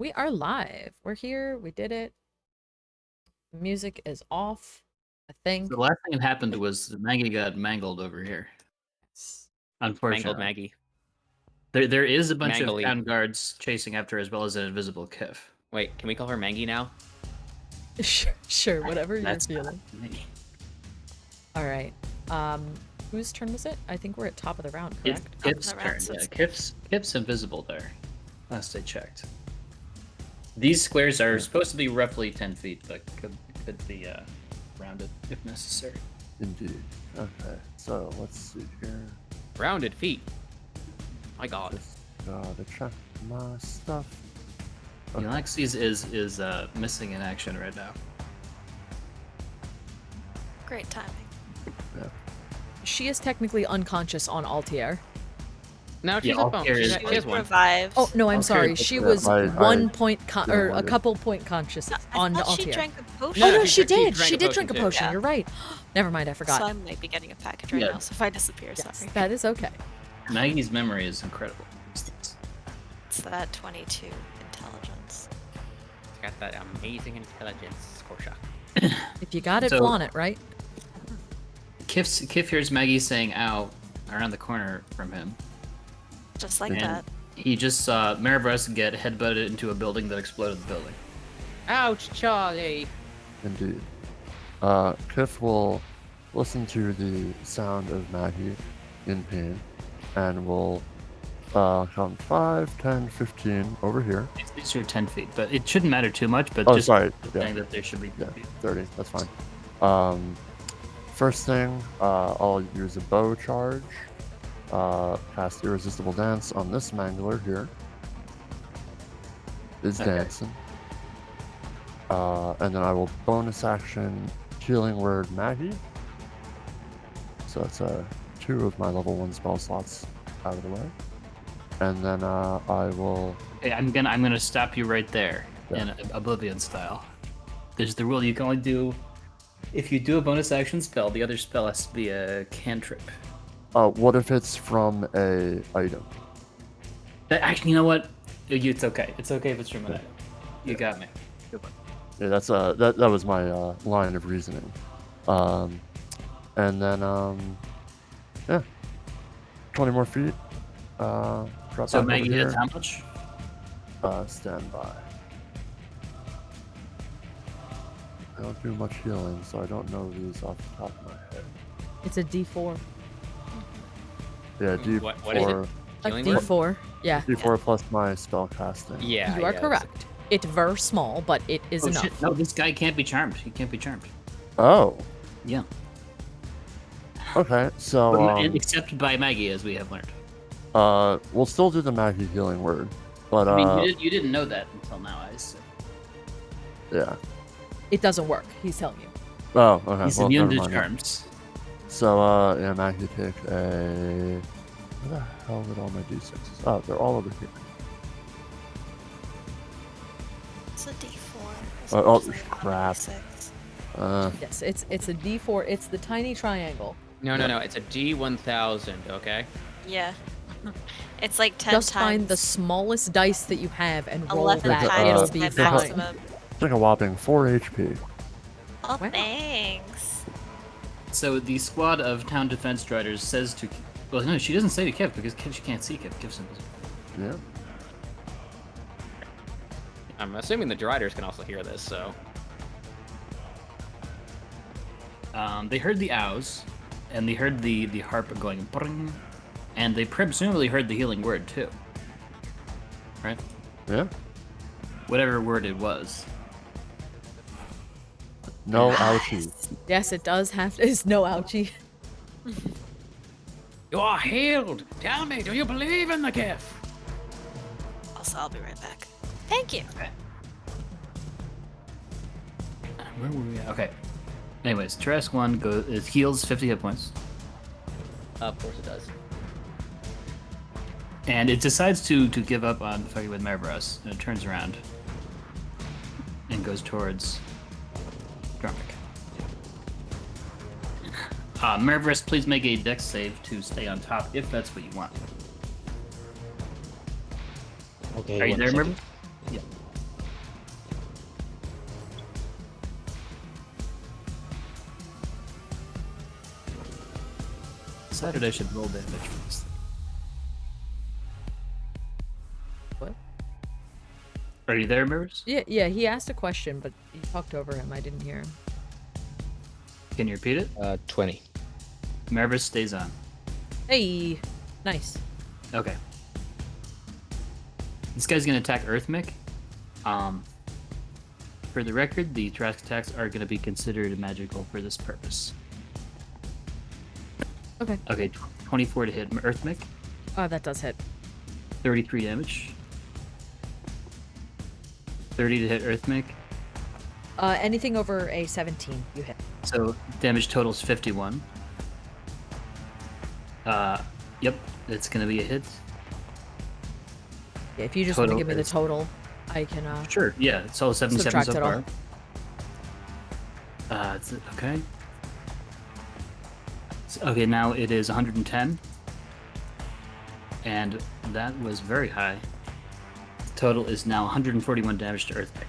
We are live. We're here. We did it. The music is off, I think. The last thing that happened was Maggie got mangled over here. Unfortunately. Mangled Maggie. There is a bunch Mangly. of town guards chasing after her, as well as an invisible Kiff. Wait, can we call her Maggie now? Sure, whatever you're That's feeling. me. All right. Whose turn was it? I think we're at top of the round, It's correct? Kiff's Top of the turn. round, so Yeah, it's- Kiff's invisible there. Last I checked. These squares are supposed to be roughly 10 feet, but could be rounded if necessary. Indeed. Okay, so let's see here. Rounded feet. My god. Just gotta check my stuff. Okay. Yllaxis is missing in action right now. Great timing. Yeah. She is technically unconscious on Altier. No, she's Yeah, up. I'll carry She's, it. she has one. Revived. Oh no, I'm I'll sorry. carry She it. was I- 1 point or a wanted- couple point conscious I on thought she Altier. drank a potion. Oh no, No, she she did. drank She a did potion drink a too. potion. Yeah. You're right. Never mind, I forgot. So I might be getting a package right Yeah. now. So if I disappear, Yes, sorry. that is okay. Maggie's memory is incredible. It's that 22 intelligence. She's got that amazing intelligence, Korsha. If you got it, So- flaunt it, right? Kiff hears Maggie saying "ow" around the corner from him. Just like And that. he just saw Marvis get headbutted into a building that exploded the building. Ouch, Charlie. Indeed. Kiff will listen to the sound of Maggie in pain and will count 5, 10, 15 over here. These are 10 feet, but it shouldn't matter too much. But Oh, just sorry. saying Yeah, that there should be 10 yeah, feet. 30. That's fine. First thing, I'll use a bow charge. Cast Irresistible Dance on this mangler here. Is Okay. dancing. And then I will bonus action Healing Word Maggie. So that's 2 of my level 1 spell slots out of the way. And then I will. Okay, I'm gonna stop you right there Yeah. in Oblivion style. There's the rule you can only do if you do a bonus action spell. The other spell has to be a cantrip. What if it's from a item? Actually, you know what? It's okay. It's okay if it's from an item. You got me. Good one. Yeah, that's that was my line of reasoning. And then yeah, 20 more feet. Drop So back Maggie over hits here. how much? Stand by. I don't do much healing, so I don't know these off the top of my head. It's a D4. Yeah, D4. What is it? A Healing word? D4. Yeah. D4 plus my spell casting. Yeah. You are yeah, correct. It's very small, but it is Oh enough. shit! No, this guy can't be charmed. He can't be charmed. Oh, Yeah. okay. So And except by Maggie, as we have learned. we'll still do the Maggie healing word, but I mean, you didn't know that until now, I assume. yeah. It doesn't work. He's telling you. Oh, okay. He's well, immune never to mind. charms. So, yeah, Maggie take a. Where the hell did all my d6s? Oh, they're all over here. It's a D4. Oh, crap. D6. Yes, it's a D4. It's the tiny triangle. No, no, no. It's a D1000, okay? Yeah. It's like 10 Just times. find the smallest dice that you have and roll 11 that. times It'll is be my fine. maximum. It's like a whopping 4 HP. Oh, Wow. thanks. So the squad of town defense striders says to... Well, no, she doesn't say to Kiff, because she can't see Kiff. Kiff's invisible. Yeah. I'm assuming the Driders can also hear this, so. They heard the ows, and they heard the harp going bring, and they presumably heard the healing word too. Right? Yeah. Whatever word it was. No ouchie. Yes, it does have to. It's no ouchie. You are healed! Tell me, do you believe in the gift? Also, I'll be right back. Thank you. Where were we at? Okay. Anyways, Trask 1 goes, it heals 50 hit points. Of course it does. And it decides to give up on fucking with Marvis, and it turns around and goes towards Dromik. Marvis, please make a dex save to stay on top, if that's what you want. Okay. Are you one there, second. Marvis? Yeah. Decided I should roll damage for this thing. What? Are you there, Marvis? Yeah, he asked a question, but you talked over him. I didn't hear him. Can you repeat it? 20. Marvis stays on. Hey, nice. Okay. This guy's gonna attack Earthmik. For the record, the Trask attacks are gonna be considered magical for this purpose. Okay. Okay, 24 to hit Earthmik. That does hit. 33 damage. 30 to hit Earthmik. Anything over a 17, you hit. So damage totals 51. Yep, it's gonna be a hit. Yeah, if you just want to Total give me the is- total, I can Sure, yeah, it's all 77 so subtract it far. all. Okay. Okay, now it is 110. And that was very high. Total is now 141 damage to Earthmik.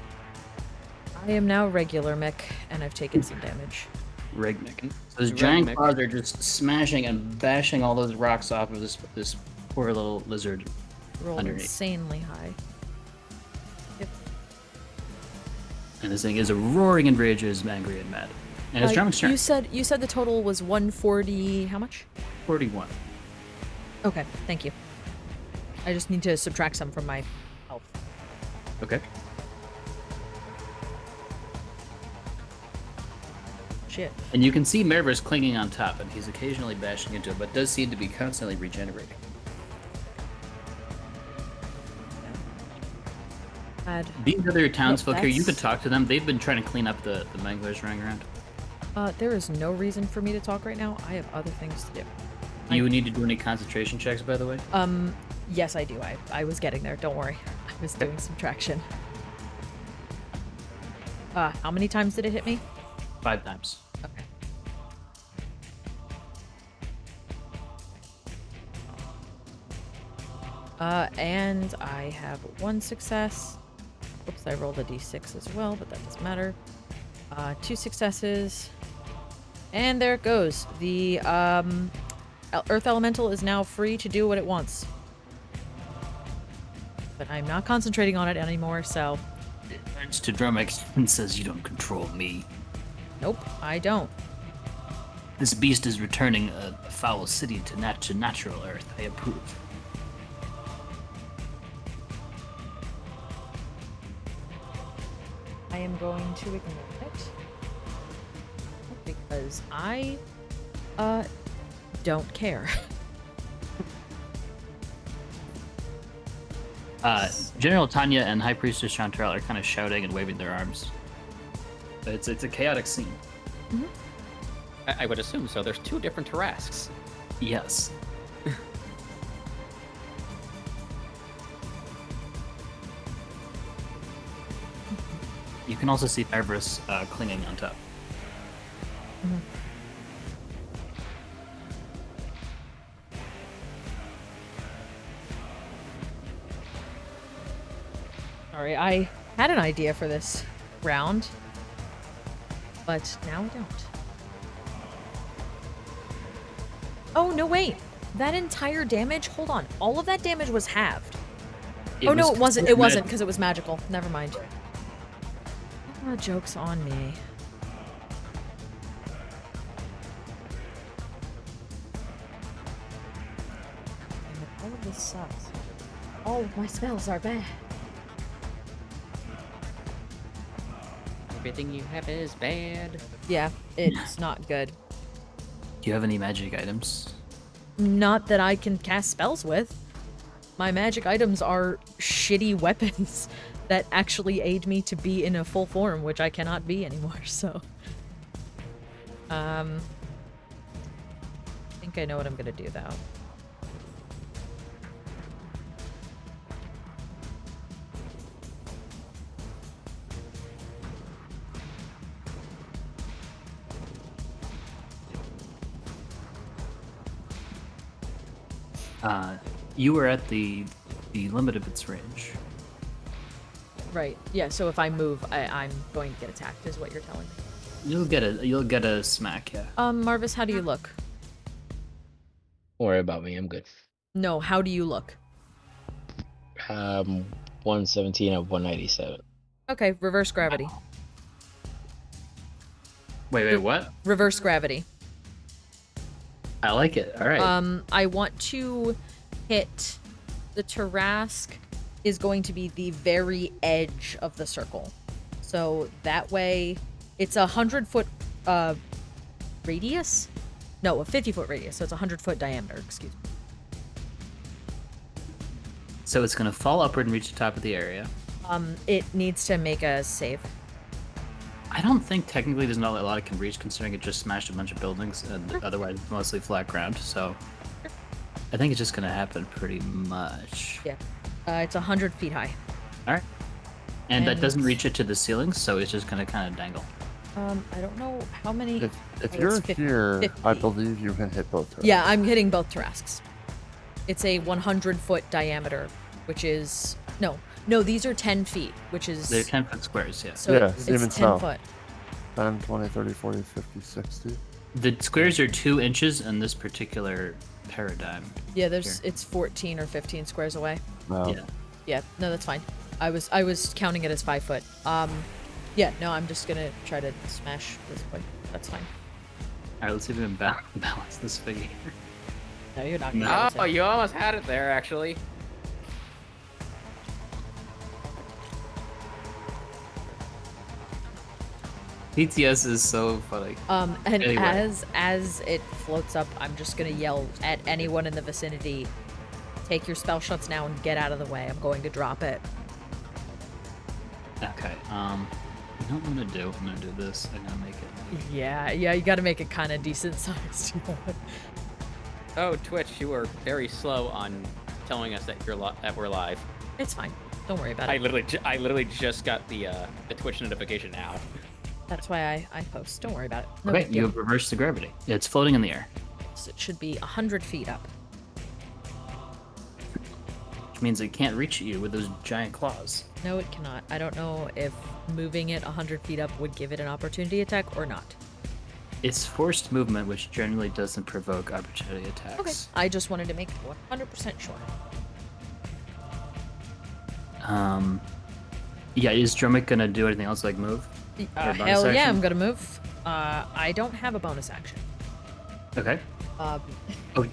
I am now regular Mick, and I've taken some damage. Regnick. So those giant Regnick. claws are just smashing and bashing all those rocks off of this poor little lizard. Rolled Underneath. insanely high. Yep. And this thing is roaring in rage, is angry and mad. And it's Dromik's turn. you said the total was 140. How much? 41. Okay, thank you. I just need to subtract some from my health. Okay. Shit. And you can see Marvis clinging on top, and he's occasionally bashing into it, but does seem to be constantly regenerating. Bad. These other townsfolk here, you could that's- talk to them. They've been trying to clean up the manglers running around. There is no reason for me to talk right now. I have other things to do. Do you need to do any concentration checks, by the way? Yes, I do. I was getting there. Don't worry. I was doing subtraction. How many times did it hit me? 5 times. Okay. And I have 1 success. Oops, I rolled a d6 as well, but that doesn't matter. 2 successes. And there it goes. The Earth Elemental is now free to do what it wants. But I'm not concentrating on it anymore, so... It turns to Dromik and says, "You don't control me. Nope, I don't. This beast is returning a foul city to natural earth. I approve." I am going to ignore it. Because I, don't care. General Tanya and High Priestess Chanterelle are kind of shouting and waving their arms. It's a chaotic scene. I would assume so. There's 2 different Tarasques. Yes. You can also see Marvis clinging on top. Sorry, I had an idea for this round, but now I don't. Oh, no, wait. That entire damage? Hold on. All of that damage was halved. Oh, no, it wasn't. It wasn't, because it was magical. Never mind. Joke's on me. Damn it, all of this sucks. All of my spells are bad. Everything you have is bad. Yeah, it's not good. Do you have any magic items? Not that I can cast spells with. My magic items are shitty weapons that actually aid me to be in a full form, which I cannot be anymore, so... I think I know what I'm gonna do, though. You were at the limit of its range. Right, yeah, so if I move, I'm going to get attacked, is what you're telling me. You'll get a smack, yeah. Marvis, how do you look? worry about me. I'm good. No, how do you look? 117 of 197. Okay, reverse gravity. Wait, what? Reverse gravity. I like it. All right. I want to hit the Tarask is going to be the very edge of the circle. So that way it's a 100-foot radius? No, a 50-foot radius. So it's a 100-foot diameter, excuse me. So it's gonna fall upward and reach the top of the area. It needs to make a save. I don't think technically there's not a lot it can reach, considering it just smashed a bunch of buildings and otherwise it's mostly flat ground. So I think it's just gonna happen pretty much. Yeah. It's 100 feet high. All right. And that And- doesn't reach it to the ceiling, so it's just gonna kind of dangle. I don't know how many. If Oh, you're it's 50. here, I 50. believe you can hit both. Turrets. Yeah, I'm hitting both Tarasks. It's a 100-foot diameter, which is no, these are 10 feet, which is They're 10-foot squares, yeah. so Yeah, it's even 10 so. foot. 10, 20, 30, 40, 50, 60. The squares are 2 inches in this particular paradigm. Yeah, there's Here. it's 14 or 15 squares away. No. Yeah. Yeah, no, that's fine. I was counting it as 5 foot. Yeah, no, I'm just gonna try to smash this boy. That's fine. All right, let's see if we can balance this figure. No, you're not No. gonna. be able Oh, to. you almost had it there, actually. PTS is so funny. And Anyway. as it floats up, I'm just gonna yell at anyone in the vicinity. Take your spell shots now and get out of the way. I'm going to drop it. Okay. You know what I'm gonna do? I'm gonna do this. I'm gonna make it. Yeah, you gotta make it kind of decent sized. Oh, Twitch, you were very slow on telling us that that we're live. It's fine. Don't worry about I it. literally just got the Twitch notification now. That's why I post. Don't worry about it. No Okay, big you deal. have reversed the gravity. It's floating in the air, So it should be 100 feet up. which means it can't reach you with those giant claws. No, it cannot. I don't know if moving it 100 feet up would give it an opportunity attack or not. It's forced movement, which generally doesn't provoke opportunity attacks. Okay. I just wanted to make 100% sure. Yeah, is Dromik gonna do anything else like move? Or bonus Hell yeah, action? I'm gonna move. I don't have a bonus action. Okay. Um, Oh,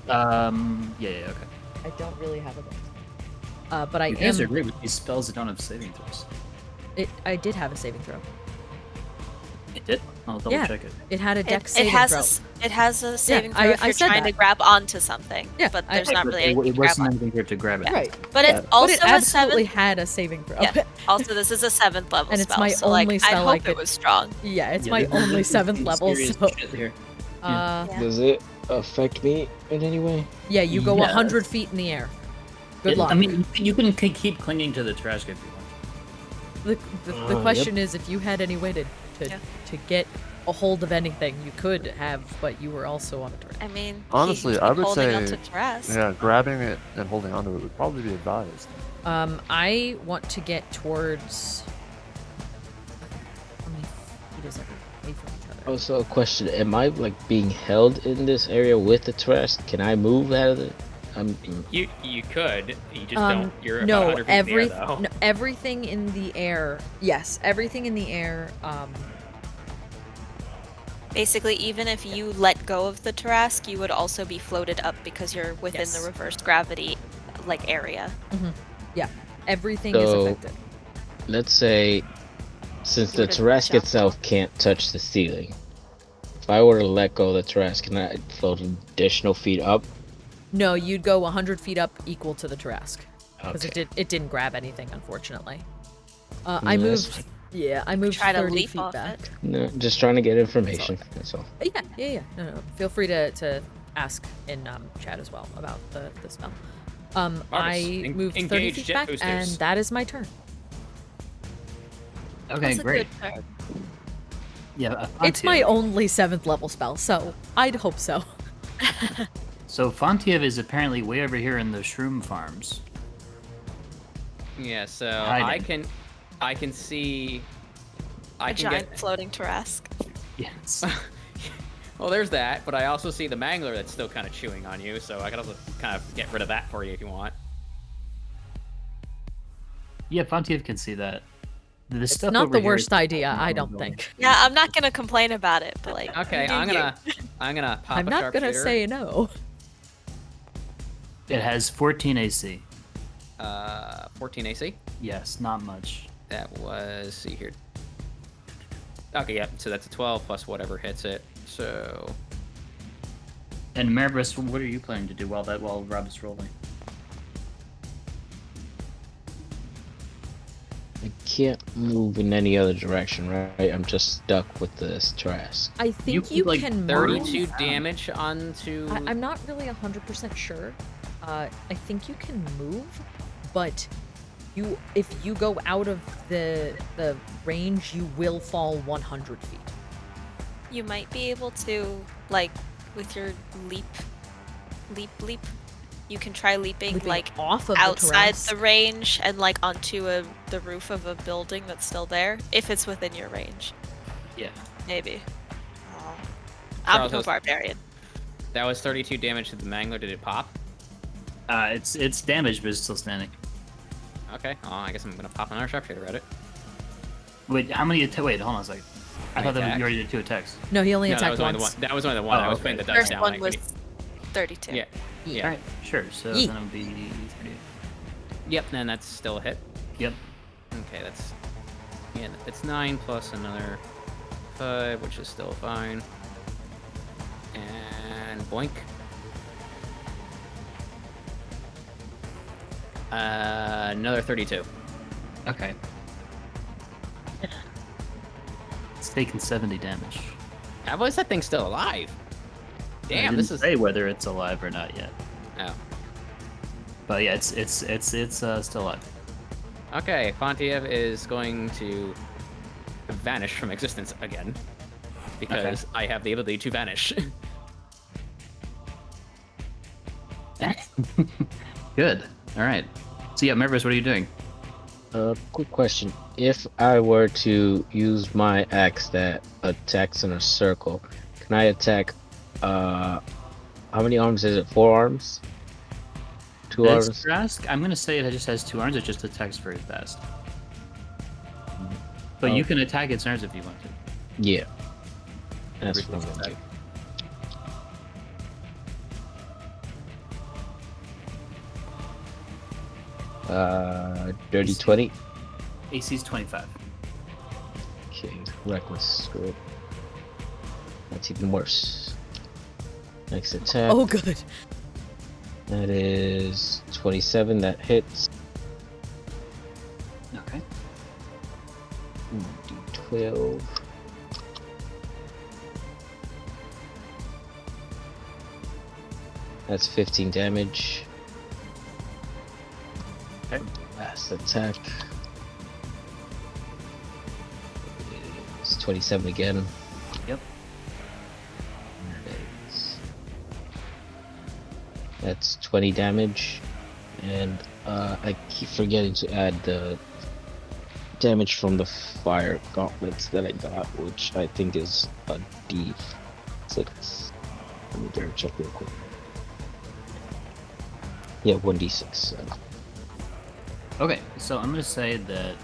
yeah, okay. I don't really have a bonus. But I You guys are am. great with these spells that don't have saving throws. I did have a saving throw. It did? I'll double Yeah. check it. It had a It, dex it saving has throw. it has a saving throw I if you're said trying that. to grab onto something. Yeah, but I- there's not But really it, anything it to grab wasn't on. anything for it to grab it. Right. But Yeah. it's also but it a absolutely 7th. had a saving throw. Yeah. Also, this is a 7th level And it's spell. my so like, only I'd spell I hope could- it was strong. Yeah, it's Yeah, my this is- only this is 7th some level, serious so. shit here. Yeah, Does it affect me in any way? you go Yes. 100 feet in the air. Good luck. I mean, you can keep clinging to the trash if you want. The Yep. question is, if you had any way to Yeah. get a hold of anything, you could have, but you were also on a turret. I mean, Honestly, he's I would holding say, onto Tarask. yeah, grabbing it and holding onto it would probably be advised. I want to get towards. How many feet is everyone away from each other? Also, a question: am I like being held in this area with the Tarask? Can I move out of it? You could. You just don't. You're about no, 100 feet in the air, though. no, everything in the air. Yes, everything in the air. Basically, even if you let go of the Tarask, you would also be floated up because you're within Yes. the reversed gravity like area. Yeah, everything is So- affected. Let's say, since the Would it Tarask jump? itself can't touch the ceiling, if I were to let go of the Tarask, can I float additional feet up? No, you'd go 100 feet up, equal to the Tarask, because Okay. it didn't grab anything, unfortunately. I Yeah, moved. that's- Yeah, I moved Try to 30 leap feet off back. it. No, just trying to get information. That's all. Yeah. No. Feel free to ask in chat as well about the spell. I moved 30 engage feet jet back, boosters. and that is my turn. Okay, That's a great. good turn. Yeah, It's my only 7th level spell, so I'd hope so. So Fontiev is apparently way over here in the shroom farms. Yeah, so Hiding. I can see. I A can giant get. floating Tarask. Yes. Well, there's that, but I also see the Mangler that's still kind of chewing on you, so I can also kind of get rid of that for you if you want. Yeah, Fontiev can see that. The It's stuff not over the here worst is idea, I normal don't building. think. Yeah, I'm not gonna complain about it, but like. Okay, you do I'm you. gonna pop I'm a not gonna sharpshooter. say no. It has 14 AC. 14 AC. Yes, not much. That was, see here. Okay, yeah. So that's a 12 plus whatever hits it. So And Marvis, what are you planning to do while Rob is rolling? I can't move in any other direction, right? I'm just stuck with this Trask. I think you, keep, like, can 32 move. damage onto. I'm not really 100% sure. I think you can move, but if you go out of the range, you will fall 100 feet. You might be able to, like, with your leap. You can try leaping Leaping like off of outside the the range and like onto the roof of a building that's still there, if it's within your range. Yeah. Maybe. Charles I'm a has- barbarian. That was 32 damage to the Mangler. Did it pop? It's damaged, but it's still standing. Okay. Oh, I guess I'm gonna pop another sharpshooter at it. Wait, how many? Wait, hold on a second. I thought that Attack? you already did 2 attacks. No, he only No, that attacked was only the once. one. That was only the one. Oh, I was okay. putting the dice First down. one like, was 32. Yeah. Yeah. All right, sure. So Yeet. then it would be 38. Yep. Then that's still a hit. Yep. Okay, that's it's 9 plus another 5, which is still fine. And boink. Another 32. Okay. It's taking 70 damage. How is that thing still alive? I Damn, didn't this is. say whether it's alive or not yet. Oh. But yeah, it's still alive. Okay, Fontiev is going to vanish from existence again because I have the ability to vanish. Good. All right. So yeah, Marvis, what are you doing? Quick question. If I were to use my axe that attacks in a circle, can I attack, how many arms is it? 4 arms? 2 It's arms? Trask. I'm gonna say it just has 2 arms. It just attacks very fast. But you Oh. can attack its arms if you want to. Yeah. That's Every what I'm single gonna do. Dirty 20. AC's 25. Okay, reckless. Screw it. That's even worse. Next attack. Oh, good. That is 27. That hits. Okay. D12. That's 15 damage. Okay. Last attack. It's 27 again. Yep. That's 20 damage. And I keep forgetting to add the damage from the fire gauntlets that I got, which I think is a D6. Let me double check real quick. Yeah, 1d6. So. Okay, so I'm gonna say that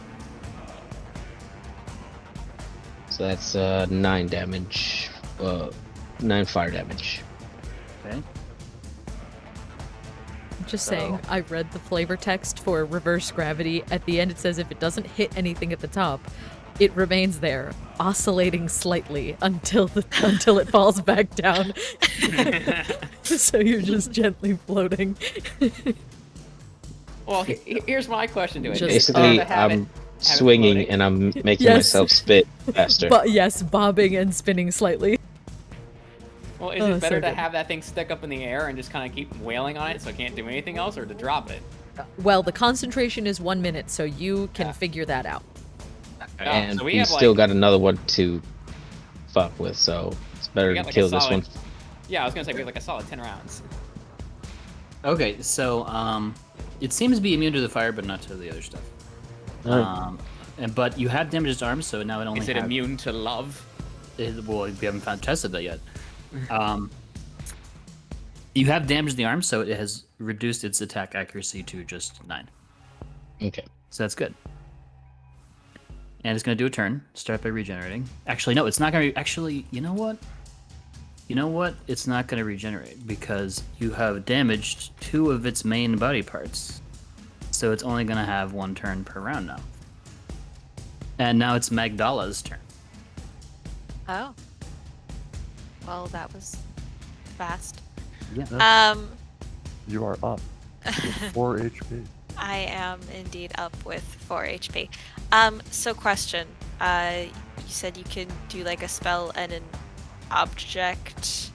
So that's 9 damage. 9 fire damage. okay. Just saying, I read the flavor text for reverse gravity. At the end, it says if it doesn't hit anything at the top, it remains there, oscillating slightly until it falls back down. So you're just gently floating. Well, here's my question to it. Just- Basically, To have I'm it swinging floating? and I'm making Yes. myself spit faster. But yes, bobbing and spinning slightly. Well, is Oh, it better so to good. have that thing stick up in the air and just kind of keep wailing on it so it can't do anything else, or to drop it? Well, the concentration is 1 minute, so you can Yeah. figure that out. Oh, And so we we have, still like- got another one to fuck with, so it's better We to got, like, a kill this solid- one. Yeah, I was gonna say we have like a solid 10 rounds. Okay, so it seems to be immune to the fire, but not to the other stuff. Alright. But you have damaged its arms, so now it only Is it have- immune to love? Well, we haven't tested that yet. You have damaged the arm, so it has reduced its attack accuracy to just 9. Okay. So that's good. And it's going to do a turn. Start by regenerating. Actually, no, it's not going to... Actually, you know what? You know what? It's not going to regenerate because you have damaged 2 of its main body parts. So it's only going to have 1 turn per round now. And now it's Magdala's turn. Oh. Well, that was fast. Yeah. You are up with 4 HP. I am indeed up with 4 HP. So question. You said you can do like a spell and an object,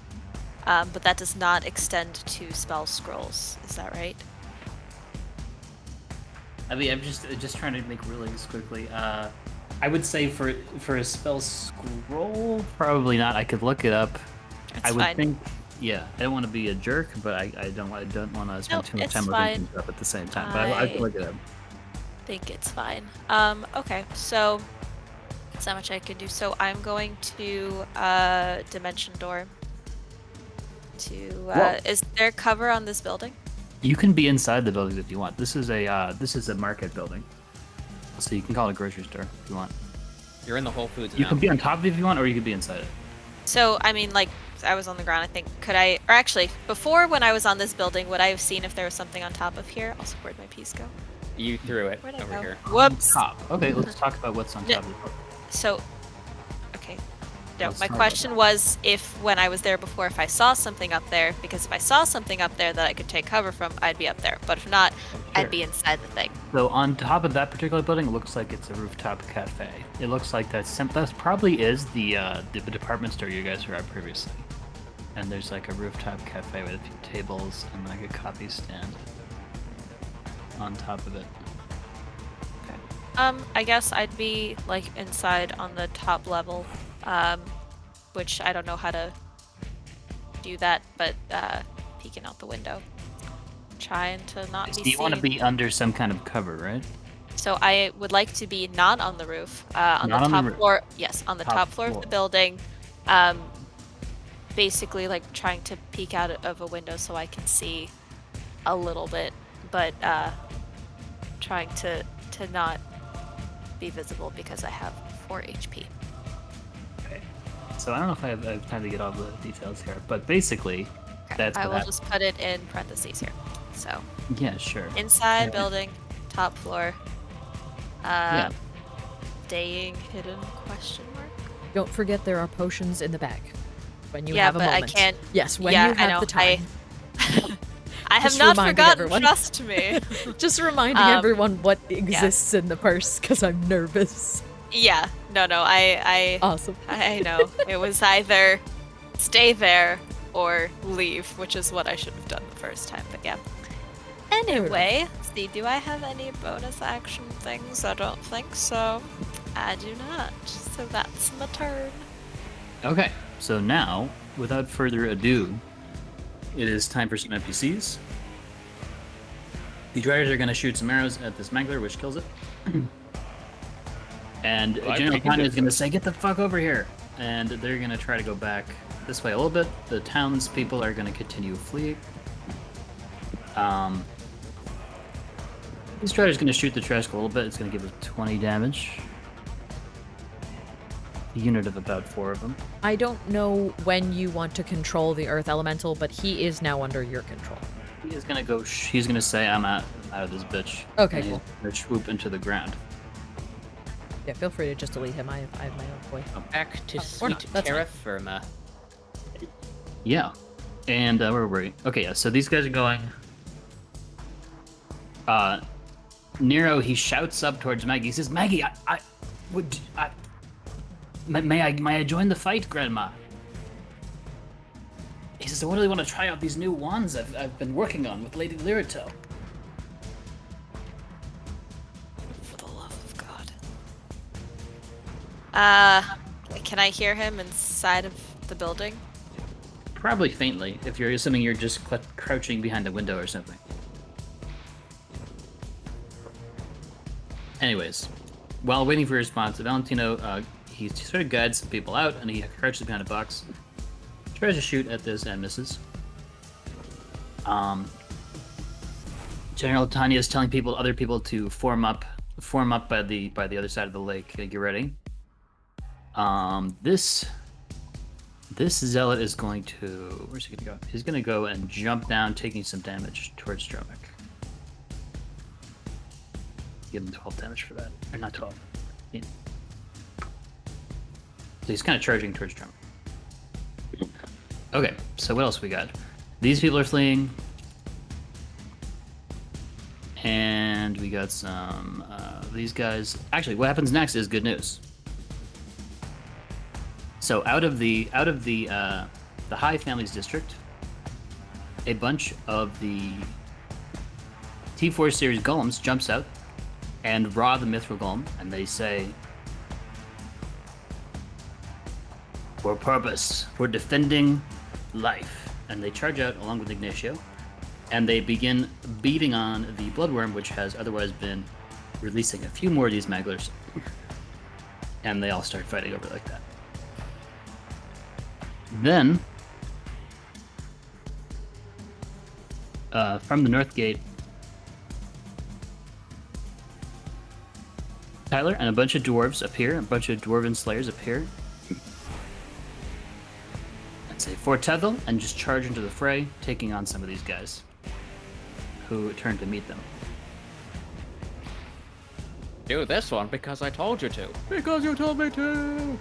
but that does not extend to spell scrolls. Is that right? I mean, I'm just trying to make rulings quickly. I would say for a spell scroll, probably not. I could look it up. It's I would fine. think, yeah. I don't want to be a jerk, but I don't want to spend too much it's time fine. looking things up at the same time. But I can look it up. Think it's fine. Okay, so that's not much I can do. So I'm going to dimension door. Whoa. Is there cover on this building? You can be inside the buildings if you want. This is a market building, so you can call it a grocery store if you want. You're in the Whole Foods You now. can be on top of it if you want, or you can be inside it. So I mean, like I was on the ground. I think could I? Or actually, before when I was on this building, would I have seen if there was something on top of here? Also, where'd my piece go? You threw it Where'd I over go? here. Whoops. Top. Okay, let's talk about what's on No. top of it. So, okay. No, Let's my talk about question was if when I was there before, if I saw something up there, because if I saw something up there that I could take cover from, I'd be up there. But if not, Sure. I'd be inside the thing. So on top of that particular building, it looks like it's a rooftop cafe. It looks like that probably is the department store you guys were at previously. And there's like a rooftop cafe with a few tables and like a coffee stand on top of it. I guess I'd be like inside on the top level, which I don't know how to do that, but peeking out the window, trying to not So be you want to seen. be under some kind of cover, right? So I would like to be not on the roof, on Not the on the top roof. floor. Yes, on the Top top floor of floor. the building. Basically, like trying to peek out of a window so I can see a little bit, but trying to not be visible because I have 4 HP. Okay. So I don't know if I have time to get all the details here, but basically, Okay, that's I what will happens. just put it in parentheses here. So Yeah, sure. inside Yeah. building, top floor. Yeah. Staying hidden? Question mark. Don't forget there are potions in the bag. When you Yeah, have a but I moment. can't- Yes, when yeah, you I have know, the time. I have Just not reminding forgotten. everyone. Trust me. Just reminding everyone what exists in the purse, because I'm nervous. Yeah. No. I Awesome. I know. It was either stay there or leave, which is what I should have done the first time. But yeah. Anyway, let's see. Do I have any bonus action things? I don't think so. I do not. So that's my turn. Okay, so now, without further ado, it is time for some NPCs. The Dryers are going to shoot some arrows at this Mangler, which kills it. And Well, I'm General taking Tanya is this. going to say, "Get the fuck over here!" And they're going to try to go back this way a little bit. The townspeople are going to continue fleeing. This Strider's going to shoot the Trask a little bit. It's going to give it 20 damage. A unit of about 4 of them. I don't know when you want to control the Earth Elemental, but he is now under your control. He is going to go. He's going to say, I'm out of this bitch. Okay, And he's cool. going to swoop into the ground. Yeah, feel free to just delete him. I have my own boy. Back to or sweet not, that's terra fine. firma. Yeah. And where were we? Okay, yeah, so these guys are going. Nero, he shouts up towards Maggie. He says, Maggie, may I join the fight, Grandma? He says, I really want to try out these new wands I've been working on with Lady Lirito. For the love of God. Can I hear him inside of the building? Probably faintly, if you're assuming you're just crouching behind a window or something. Anyways, while waiting for a response, Valentino, he sort of guides some people out, and he crouches behind a box, Tries to shoot at this and misses. General Tanya is telling other people to form up by the other side of the lake. Get ready. This zealot is going to, where's he gonna go? He's gonna go and jump down, taking some damage towards Dromik. Give him 12 damage for that, or not 12. Yeah. So he's kind of charging towards Dromik. Okay, so what else we got? These people are fleeing. And we got some these guys. Actually, what happens next is good news. So out of the High Families District, a bunch of the T4 series golems jumps out and Ra the Mithril Golem, and they say, "For purpose, for defending life," and they charge out along with Ignacio. And they begin beating on the bloodworm, which has otherwise been releasing a few more of these magglers. And they all start fighting over like that. Then, from the north gate, Tyler and a bunch of dwarves appear, a bunch of dwarven slayers appear. I'd say for Tethel, and just charge into the fray, taking on some of these guys who turn to meet them. Do this one because I told you to. Because you told me to! And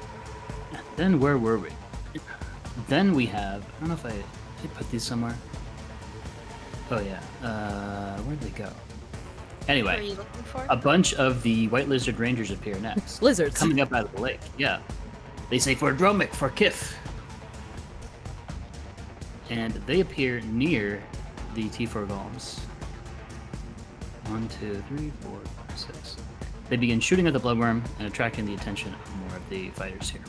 then where were we? Then we have, I don't know if I put these somewhere. Oh yeah, where'd they go? What are Anyway, you looking for? a bunch of the White Lizard Rangers appear next. Lizards. Coming up out of the lake, yeah. They say for Dromik, for Kiff. And they appear near the T4 golems. 1, 2, 3, 4, 5, 6. They begin shooting at the bloodworm and attracting the attention of more of the fighters here.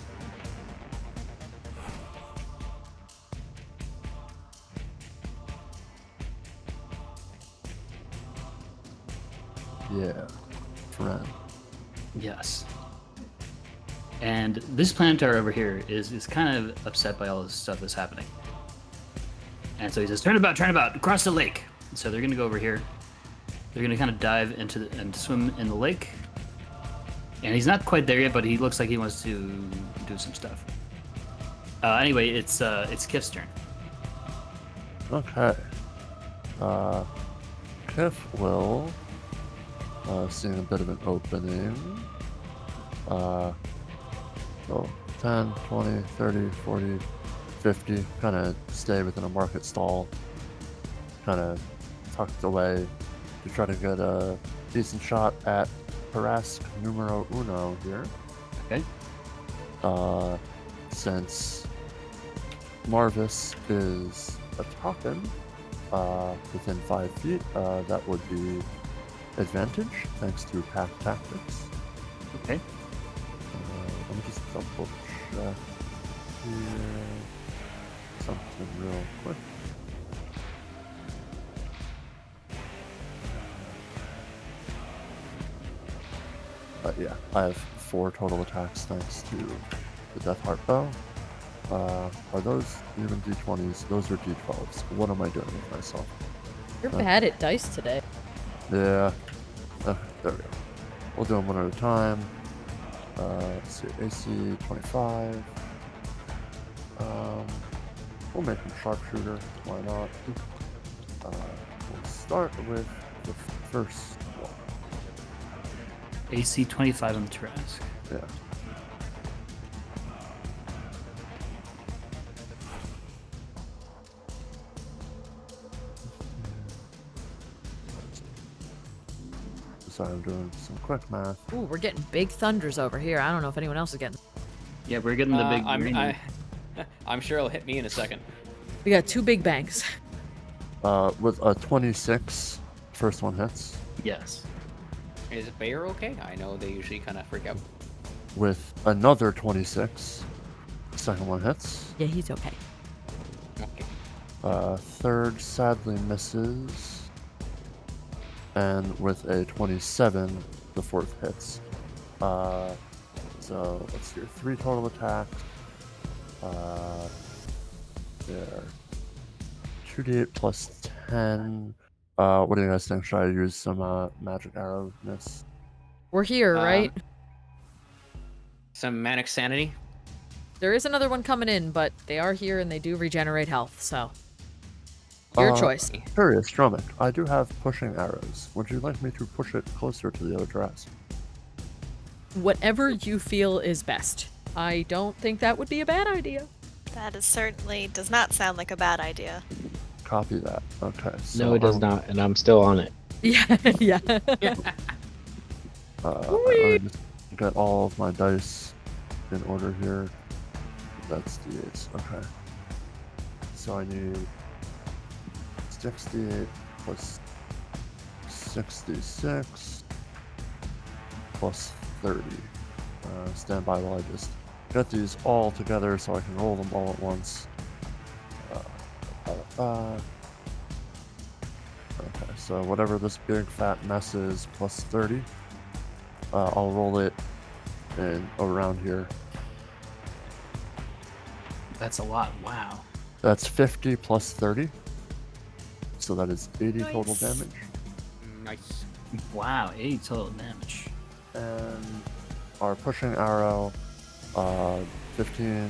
Yeah, friend. Yes. And this Planetary over here is kind of upset by all this stuff that's happening. And so he says, turn about, across the lake. So they're going to go over here. They're going to kind of dive into and swim in the lake. And he's not quite there yet, but he looks like he wants to do some stuff. Anyway, it's Kiff's turn. Okay. Kiff will, seeing a bit of an opening, so 10, 20, 30, 40, 50, kind of stay within a market stall, kind of tucked away to try to get a decent shot at Harask numero uno here. Okay. Since Marvis is a token within 5 feet, that would be advantage thanks to pack tactics. Okay. Let me just double check here. Something real quick. Yeah, I have 4 total attacks thanks to the Death Heart Bow. Are those even d20s? Those are d12s. What am I doing with myself? You're bad at dice today. Yeah. There we go. We'll do them one at a time. Let's see. AC 25. We'll make him sharpshooter. Why not? We'll start with the first one. AC 25 on the Trask. Yeah. Sorry, I'm doing some quick math. Ooh, we're getting big thunders over here. I don't know if anyone else is getting. Yeah, we're getting the big green. I'm sure it'll hit me in a second. We got 2 big bangs. With a 26, first one hits. Yes. Is Bayer okay? I know they usually kind of freak out. With another 26, second one hits. Yeah, he's okay. Okay. Third sadly misses. And with a 27, the fourth hits. So let's do 3 total attacks. there. 2d8 plus 10. What do you guys think? Should I use some magic arrowness? We're here, right? Some manic sanity. There is another one coming in, but they are here and they do regenerate health, so your choice. Curious, Dromik. I do have pushing arrows. Would you like me to push it closer to the other dress? Whatever you feel is best. I don't think that would be a bad idea. That is certainly does not sound like a bad idea. Copy that. Okay. So No, it does not, and I'm still on it. Yeah, yeah. Let me just get all of my dice in order here. That's d8s. Okay. So I need 68 plus 66 plus 30. Stand by while I just get these all together so I can roll them all at once. Okay, so whatever this big fat mess is plus 30, I'll roll it in around here. That's a lot. Wow. That's 50 plus 30. So that is 80 total Nice. damage. Nice. Wow, 80 total damage. And our pushing arrow, 15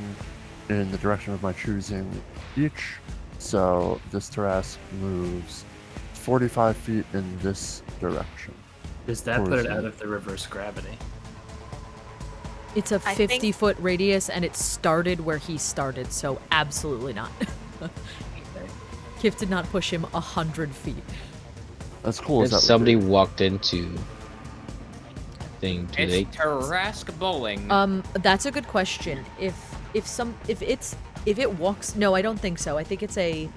in the direction of my choosing each. So this Tarrasque moves 45 feet in this direction. Does that put it out of the reverse gravity? It's a I think- 50-foot radius, and it started where he started, so absolutely not. Kiff did not push him 100 feet. As cool as If that somebody would be. walked into thing, do It's they? Tarrasque bowling. That's a good question. If it walks, no, I don't think so. I think it's a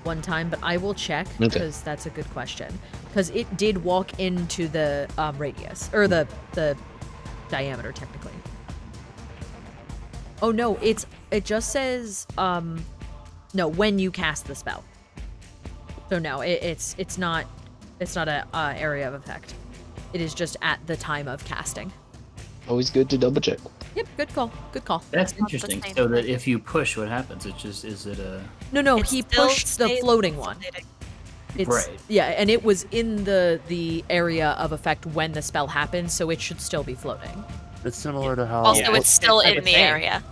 one time, but I will check Okay. because that's a good question. Because it did walk into the radius or the diameter technically. Oh no, it just says no when you cast the spell. So no, it's not a area of effect. It is just at the time of casting. Always good to double check. Yep, good call. Good call. That's Not the interesting. same So that thing. if you push, what happens? It just is it a No, It he still pushed the stays floating one. floating. It's, Right. Yeah, and it was in the area of effect when the spell happened, so it should still be floating. It's similar to how. Also, Yeah. it's still It's like in a the thing. area.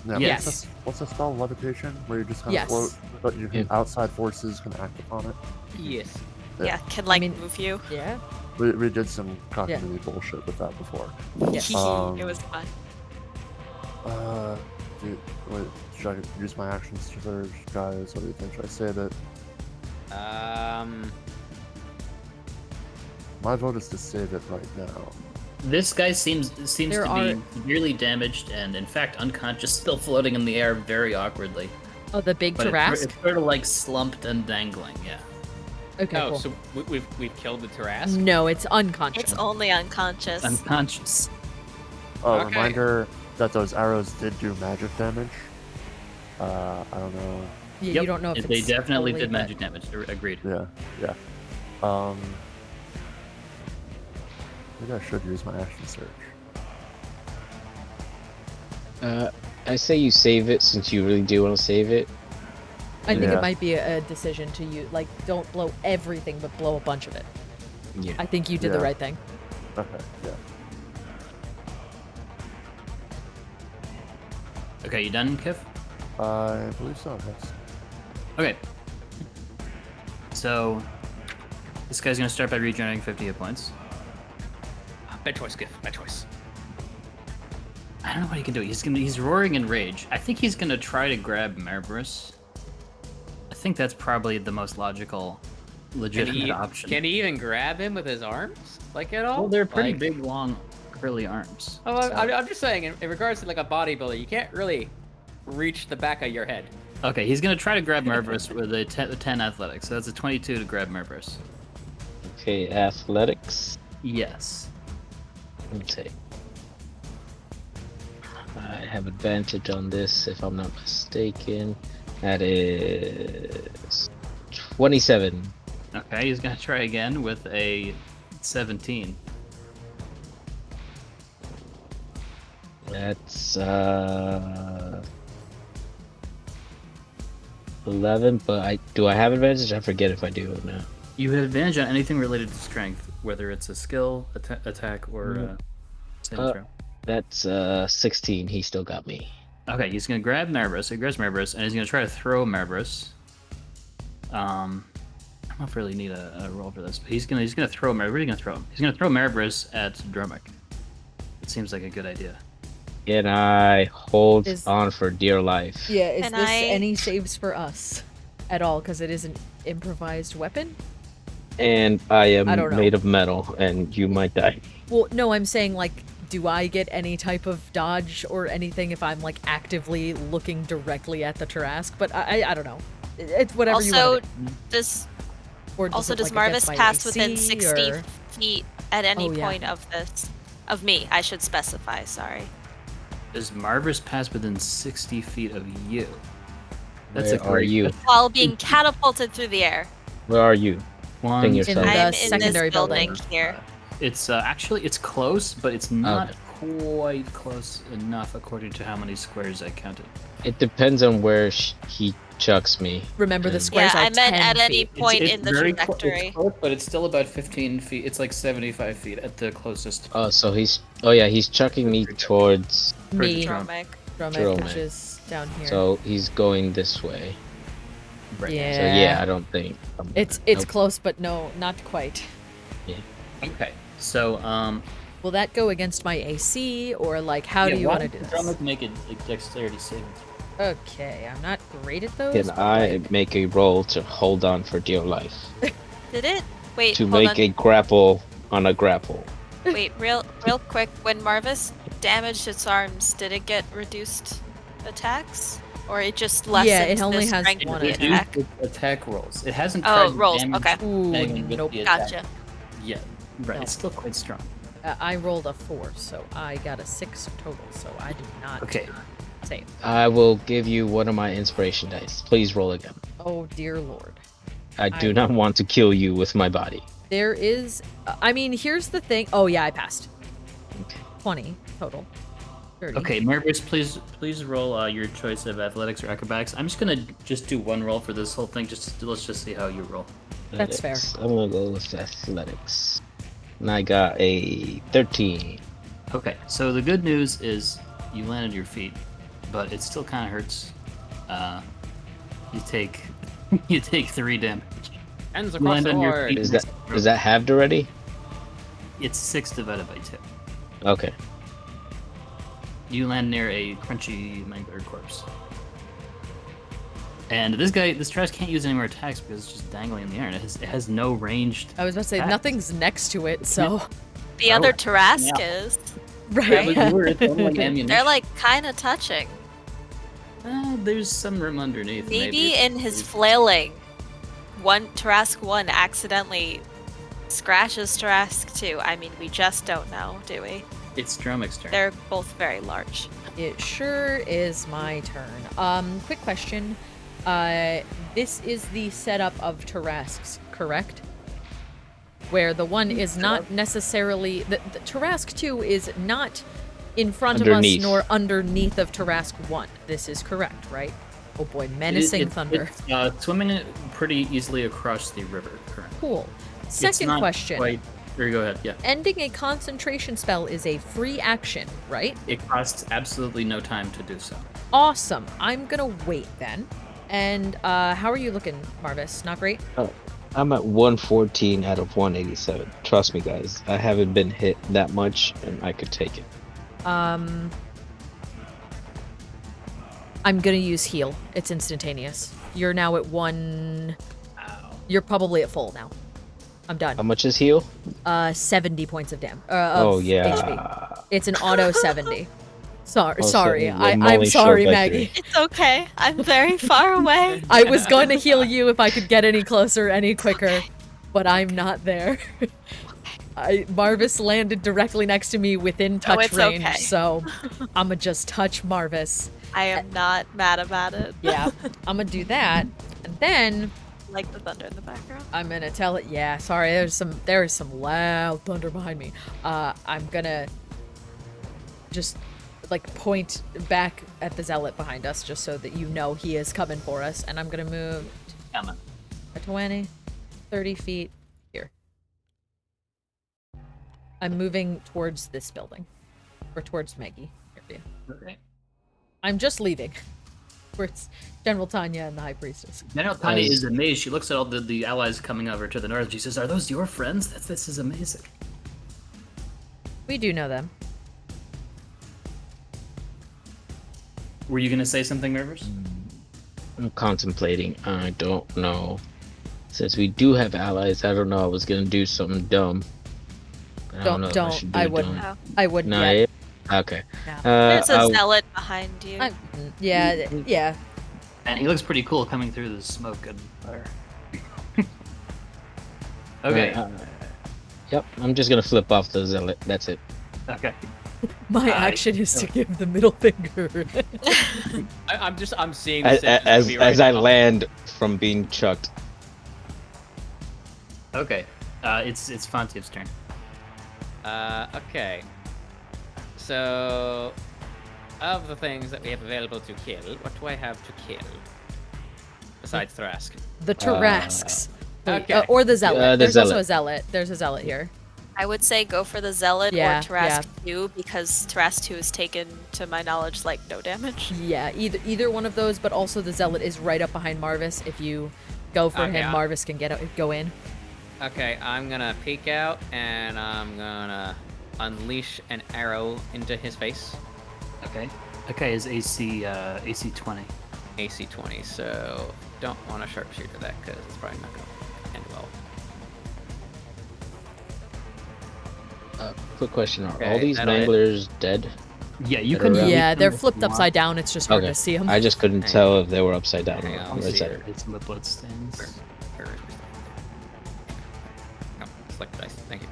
Yeah, Yes. What's the spell? Levitation, where you just kind of Yes. float, but you can, Yeah. outside forces can act upon it. Yes. Yeah. Yeah, can like mean- move you. Yeah. We did some cockamamie bullshit with that before. Yes. It was fun. Wait, should I use my actions to surge, guys? What do you think? Should I save it? My vote is to save it right now. This guy seems There to are- be severely damaged and, in fact, unconscious, still floating in the air very awkwardly. Oh, the big But Tarrasque? it's sort of like slumped and dangling. Yeah. Okay, Oh, cool. so we've killed the Tarrasque? No, it's unconscious. It's only unconscious. Unconscious. Oh, Okay. reminder that those arrows did do magic damage. I don't know. Yeah, Yep, you don't know if they it's definitely only, did but- magic damage. Agreed. Yeah. Maybe I should use my action surge. I say you save it since you really do want to save it. I think Yeah. it might be a decision to use, like, don't blow everything, but blow a bunch of it. Yeah. I think you did the Yeah. right thing. Okay, yeah. Okay, you done, Kiff? I believe so, yes. Okay. So, this guy's gonna start by regenerating 50 hit points. Bad choice, Giff. Bad choice. I don't know what he can do. He's roaring in rage. I think he's gonna try to grab Marvis. I think that's probably the most logical, legitimate option. Can he even grab him with his arms? Like at all? Well, they're pretty Like- big, long, curly arms. Oh, So- I'm just saying, in regards to like a bodybuilder, you can't really reach the back of your head. Okay, he's gonna try to grab Marvis with a 10 athletics. So that's a 22 to grab Marvis. Okay, athletics. Yes. Okay. I have advantage on this if I'm not mistaken. That is 27. Okay, he's gonna try again with a 17. That's 11, but do I have advantage? I forget if I do or not. You have advantage on anything related to strength, whether it's a skill, attack, or saving throw. That's 16. He still got me. Okay, he's gonna grab Marvis. He grabs Marvis, and he's gonna try to throw Marvis. I don't know if I really need a roll for this, but he's gonna throw Marvis. Where are you gonna throw him? He's gonna throw Marvis at Dromik. It seems like a good idea. And I hold on for dear life. Yeah, is And this I- any saves for us at all? Because it is an improvised weapon? And I am I don't know. made of metal, and you might die. Well, no, I'm saying, like, do I get any type of dodge or anything if I'm, like, actively looking directly at the Tarrasque? But I don't know. It's whatever you Also, want. does Or also it, does like, affect Marvis my pass AC, within 60 or- feet at any Oh, yeah. point of me? I should specify. Sorry. Does Marvis pass within 60 feet of you? That's Where a are great you? While being catapulted through the air. Where are you? one. Thing In yourself. the I'm in secondary this building building. here. It's actually it's close, but it's not Okay. quite close enough according to how many squares I counted. It depends on where he chucks me. Remember, the Yeah, squares Yeah, are I meant 10 at any feet. point in the very trajectory. it's close, but it's still about 15 feet. It's like 75 feet at the closest. Oh, so he's chucking me towards. Me, Dromik. Dromik, which Dromik. is down here. So he's going this way. Right. yeah. So yeah, I don't think. It's Nope. close, but no, not quite. Okay. So Will that go against my AC, or, like, how do you want to do this? Dromik make it like dexterity saving throw. Okay, I'm not great at those. Can but, I like, make a roll to hold on for dear life? Did it? Wait, To hold make on. a grapple on a grapple. Wait, real quick. When Marvis damaged its arms, did it get reduced attacks, or it just lessens it only the has strength of one the Reduce attack? its attack rolls. It hasn't Oh, tried to rolls, damage okay. Ooh, Megan with nope. the attack Gotcha. yet. Right. No. It's still quite strong. I rolled a 4, so I got a 6 total, so I did not Okay. save. I will give you one of my inspiration dice. Please roll again. Oh, dear lord. I do not want to kill you with my body. There is... I mean, here's the thing. Oh, yeah, I passed. Okay. 20 total. 30. Okay, Marvis, please roll your choice of athletics or acrobatics. I'm just gonna do one roll for this whole thing. Let's just see how you roll. That's fair. I'm gonna go with athletics. And I got a 13. Okay, so the good news is you landed your feet, but it still kind of hurts. You take 3 damage. Ends You across land the on your board. feet. Is that halved already? It's 6 divided by 2. Okay. You land near a crunchy mangler corpse. And this trash can't use any more attacks because it's just dangling in the air, and it has no ranged. I was about to say, attacks. nothing's next to it, so... The Oh, other Tarrasque yeah. is. Right. Yeah, but you were its own, like, ammunition. They're like kind of touching. There's some room underneath. Maybe in his flailing, Tarrasque 1 accidentally scratches Tarrasque 2. I mean, we just don't know, do we? It's Dromik's turn. They're both very large. It sure is my turn. Quick question. This is the setup of Tarrasques, correct? Where the one is not necessarily... The Tarrasque 2 is not in front Underneath. of us nor underneath of Tarrasque 1. This is correct, right? Oh boy, menacing thunder. It's swimming pretty easily across the river currently. Cool. It's Second not question. Quite, or go ahead. Yeah. Ending a concentration spell is a free action, right? It costs absolutely no time to do so. Awesome. I'm gonna wait then. And how are you looking, Marvis? Not great? I'm at 114 out of 187. Trust me, guys. I haven't been hit that much, and I could take it. I'm gonna use heal. It's instantaneous. You're now at 1... Ow. You're probably at full now. I'm How done. much is heal? 70 points of damage. Oh, yeah. HP. It's an auto 70. Sorry, Oh, sorry. 70. I'm I'm only sorry, short by Maggie. 3. It's okay. I'm very far away. I was going to heal you if I could get any closer, any quicker, but I'm not there. Marvis landed directly next to me within touch it's range, okay. so I'ma just touch Marvis. I am not mad about it. Yeah, I'ma do that, and then Like the thunder in the background. I'm gonna tell it. Yeah, sorry, there is some loud thunder behind me. I'm gonna just like point back at the zealot behind us, just so that you know he is coming for us. And I'm gonna move Coming. a 20, 30 feet here. I'm moving towards this building, or towards Maggie area. Okay. I'm just leaving. Where it's General Tanya and the High Priestess. General Tanya is amazed. She looks at all the allies coming over to the north. She says, "Are those your friends? This is amazing." We do know them. Were you gonna say something, Rivers? I'm contemplating. I don't know. Since we do have allies, I don't know. I was gonna do something dumb. I Don't. know if I should do I it wouldn't. dumb. I wouldn't No, yet. okay. Yeah. There's a I'll- zealot behind you. Yeah. And he looks pretty cool coming through the smoke and fire. Okay. Yep. I'm just gonna flip off the zealot. That's it. Okay. My action is to give the middle finger. I'm seeing this As I land from being chucked. Okay. It's Fontiev's turn. Okay. So, of the things that we have available to kill, what do I have to kill? Besides Thrask. The Tarasks. Okay. Or the zealot. the There's also zealot. a zealot. There's a zealot here. I would say go for the zealot Yeah, or Tarask 2 because Tarask 2 has taken, to my knowledge, like no damage. Yeah, either one of those, but also the zealot is right up behind Marvis. If you go for Okay, him, Marvis can go in. Okay, I'm gonna peek out and I'm gonna unleash an arrow into his face. Okay. Okay, is AC 20. AC 20, so don't want to sharpshooter that because it's probably not gonna end well. Quick question: Are Okay, all these that'll hit. manglers dead? Yeah, you That can. are around? Yeah, they're if flipped you want. upside down. It's just hard Okay. to see them. I just couldn't Hang tell if they were upside down Hang or on, right let's see side. here. It's the blood stains. Where is my stuff? No, select dice. Thank you.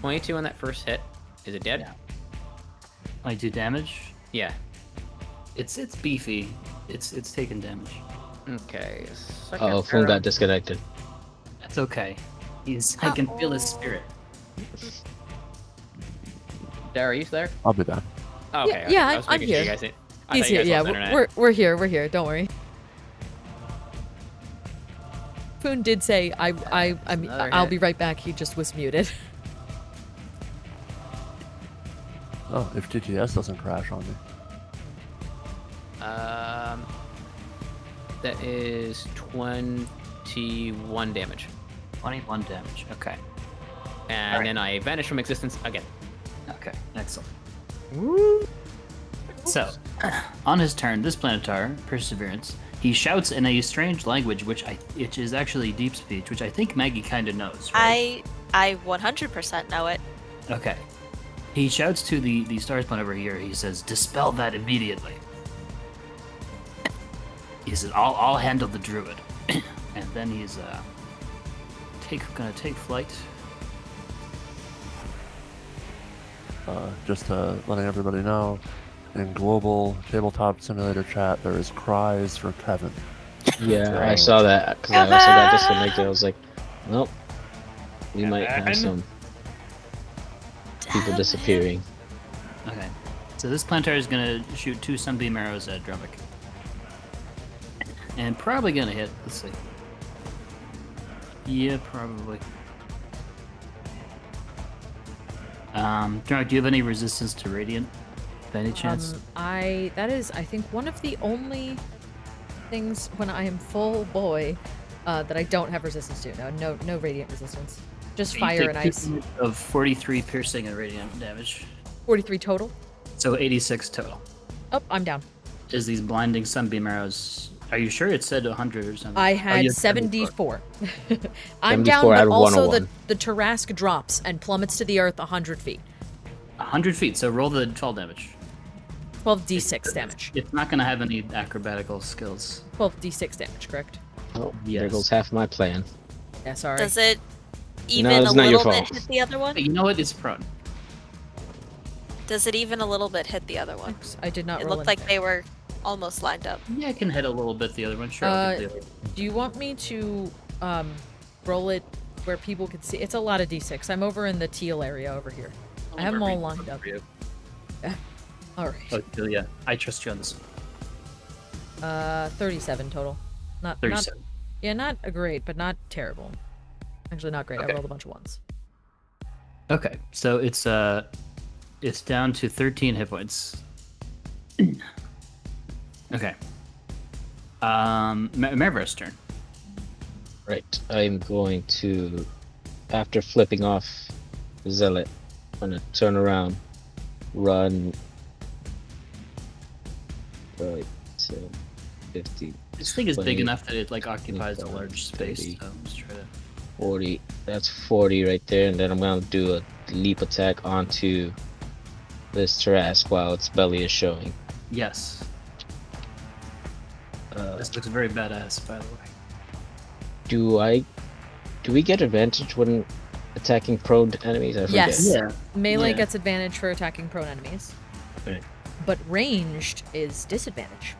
22 on that first hit. Is it dead? Yeah. 22 damage. Yeah. It's beefy. It's taking damage. Okay. second Oh, phone arrow. got disconnected. That's okay. I can feel his spirit. Dara, are you there? I'll be back. Oh, okay. Yeah, I was I'm making sure here. you guys didn't- I He's thought you here. guys Yeah, lost internet. we're here. We're here. Don't worry. Poon did say Another I'll hit. be right back. He just was muted. Oh, if TTS doesn't crash on me. That is 21 damage. 21 damage. Okay. And Alright. then I vanish from existence again. Okay. Excellent. So, on his turn, this Planetar, Perseverance, he shouts in a strange language, which is actually deep speech, which I think Maggie kind of knows, right? I 100% know it. Okay. He shouts to the stars planet over here. He says, "Dispel that immediately." He said, "I'll handle the Druid," and then he's gonna take flight. Just letting everybody know, in global tabletop simulator chat, there is cries for Kevin. Yeah, I Right. saw that because I also got disconnected. I was like, nope, we might have Kevin? some people disappearing. Okay. So this Planetar is gonna shoot 2 sunbeam arrows at Dromik. And probably gonna hit. Let's see. Yeah, probably. Dromik, do you have any resistance to radiant, by any chance? That is, I think, one of the only things when I am full boy that I don't have resistance to. No radiant resistance. Just You fire take and 2 ice. Of 43 piercing and radiant damage. 43 total. So 86 total. Oh, I'm down. Is these blinding sunbeam arrows? Are you sure it said 100 or something? I Oh, had you had 74. I'm 74 down, out but of also 101. the Tarask drops and plummets to the earth 100 feet. 100 feet. So roll the fall damage. 12d6 damage. It's not gonna have any acrobatical skills. 12d6 damage, correct? Oh, there Yes. goes half my plan. Yeah, sorry. Does it even it's a not your little bit fault. hit the other one? But you know what? It's prone. Does it even a little bit hit the other one? Oops, I did not It roll looked like anything. they were almost lined up. Yeah, I can hit a little bit the other one. Sure. I'll hit the other. Do you want me to roll it where people can see. It's a lot of d6. I'm over in the teal area over here. I have them all lined up. All right. Oh, yeah. I trust you on this one. 37 total. Not 37. Yeah, not a great, but not terrible. Actually, not great. Okay. I rolled a bunch of ones. Okay, so it's down to 13 hit points. Okay. Marvis' turn. Right. I'm going to, after flipping off Zealot, I'm gonna turn around, run. Right. 10, 50. This thing is 20, big enough that it like occupies a 25, large space. 30. So let's try to. 40. That's 40 right there, and then I'm gonna do a leap attack onto this Tarrasque while its belly is showing. Yes. This looks very badass, by the way. Do we get advantage when attacking prone enemies? I forget. Yes. Yeah. Melee Yeah. gets advantage for attacking prone enemies. Right. But ranged is disadvantage.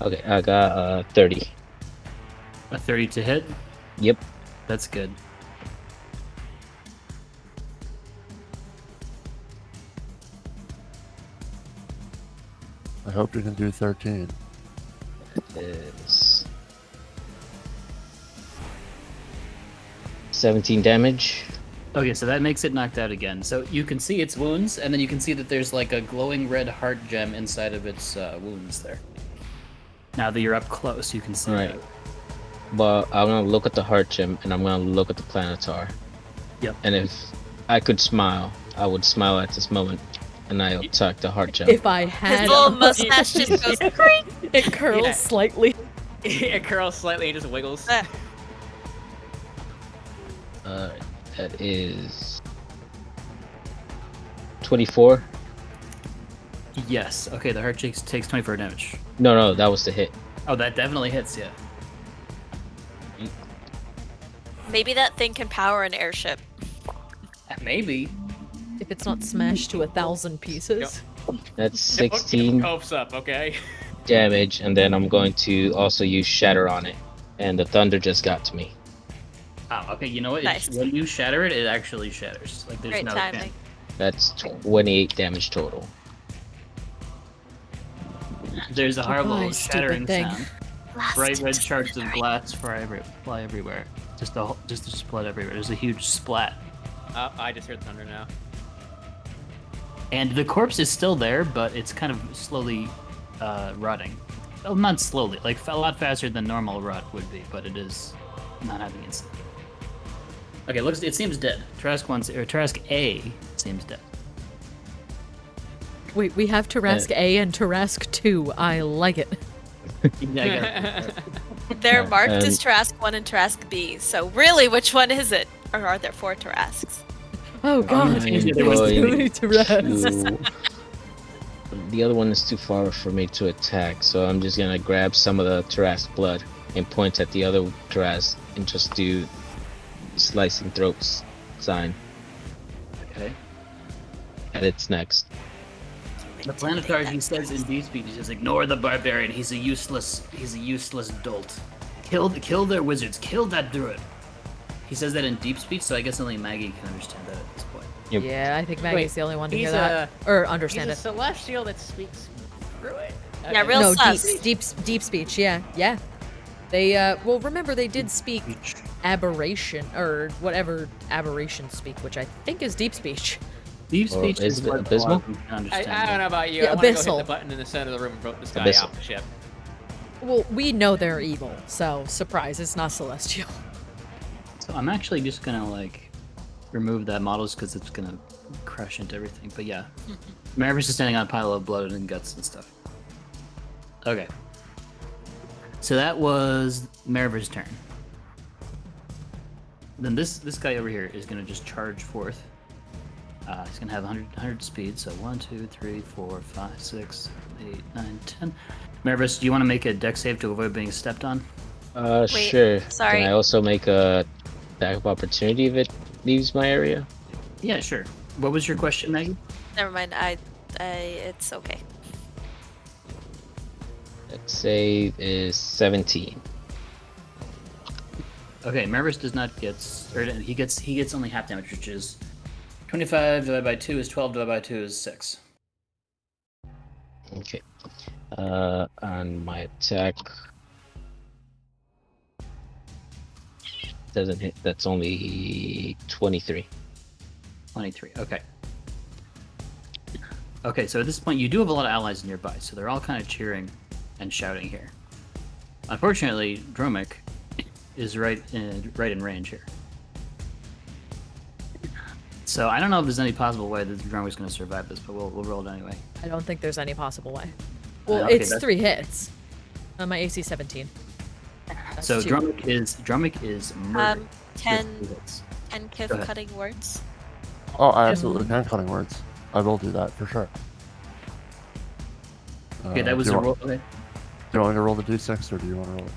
Okay, I got 30. A 30 to hit. Yep. That's good. I hope you can do 13. Is 17 damage. Okay, so that makes it knocked out again. So you can see its wounds, and then you can see that there's like a glowing red heart gem inside of its wounds there. Now that you're up close, you can see Right. that. But I'm gonna look at the heart gem and I'm gonna look at the planetar. Yep. And if I could smile, I would smile at this moment, and I attack the heart gem. If I His had little mustache just goes creak. it curls Yeah. slightly. It curls slightly and just wiggles. That is 24. Yes. Okay, the heart takes 24 damage. No, that was the hit. Oh, that definitely hits, yeah. Maybe that thing can power an airship. Maybe. If it's not smashed to 1,000 pieces. That's 16 Hopes up, okay? damage, and then I'm going to also use Shatter on it. And the thunder just got to me. Oh, okay, you know what? Nice. When you shatter it, it actually shatters. Like, there's Great no timing. chance. That's 28 damage total. There's a horrible Goodbye, stupid shattering thing. sound. Last Bright red to shards of victory. glass fly everywhere. Just blood everywhere. There's a huge splat. I just heard thunder now. And the corpse is still there, but it's kind of slowly rotting. Well, not slowly, like a lot faster than normal rot would be, but it is not having instant. Okay, it seems dead. Tarrasque A seems dead. Wait, we have Tarrasque A and Tarrasque 2. I like it. Yeah, I got it. They're marked and- as Tarrasque 1 and Tarrasque B, so really, which one is it? Or are there 4 Tarrasques? Oh god, I'm there was too going many Tarrasques. The other one is too far for me to attack, so I'm just gonna grab some of the Tarrasque blood and point at the other Tarrasque and just do slicing throats sign. Okay. And it's next. The Planetard, he says in deep speech, he says, "Ignore the Barbarian. He's a useless dolt. Kill their wizards. Kill that Druid." He says that in deep speech, so I guess only Maggie can understand that at this point. Yep. Yeah, I think Maggie's the only one to hear he's that. Or understand He's a it. celestial that speaks Druid. Yeah, real No, sus. deep speech, yeah. They, well, remember, they did speak aberration, or whatever aberrations speak, which I think is deep speech. Deep Or speech is is it what abysmal? a lot of people can understand. I don't know about you. Yeah, I want to go abyssal. hit the button in the center of the room and vote this guy Abyssal. off the ship. Well, we know they're evil, so surprise, it's not celestial. So I'm actually just gonna like remove that models because it's gonna crash into everything. But yeah, Marvis is standing on a pile of blood and guts and stuff. Okay. So that was Marvis' turn. Then this guy over here is gonna just charge forth. He's gonna have 100 speed. So 1, 2, 3, 4, 5, 6, 7, 8, 9, 10. Marvis, do you want to make a deck save to avoid being stepped on? Sure. sorry. Can I also make a backup opportunity if it leaves my area? Yeah, sure. What was your question, Maggie? Never mind. It's okay. Dex save is 17. Okay, Marvis does not get, or he gets only half damage, which is 25 divided by 2 is 12 divided by 2 is 6. Okay. And my attack doesn't hit. That's only 23. 23. Okay. Okay, so at this point you do have a lot of allies nearby, so they're all kind of cheering and shouting here. Unfortunately, Dromik is right in range here. So I don't know if there's any possible way that Dromik's going to survive this, but we'll roll it anyway. I don't think there's any possible way. Well, Okay, it's that's- 3 hits. My AC 17. That's So 2. Dromik is murdered. 10 with 2 hits. Kiff Go ahead. cutting words. Oh, I absolutely can cutting words. I will do that for sure. Okay, that was do a you roll. want, Okay. Do you want me to roll the d6 or do you want to roll it?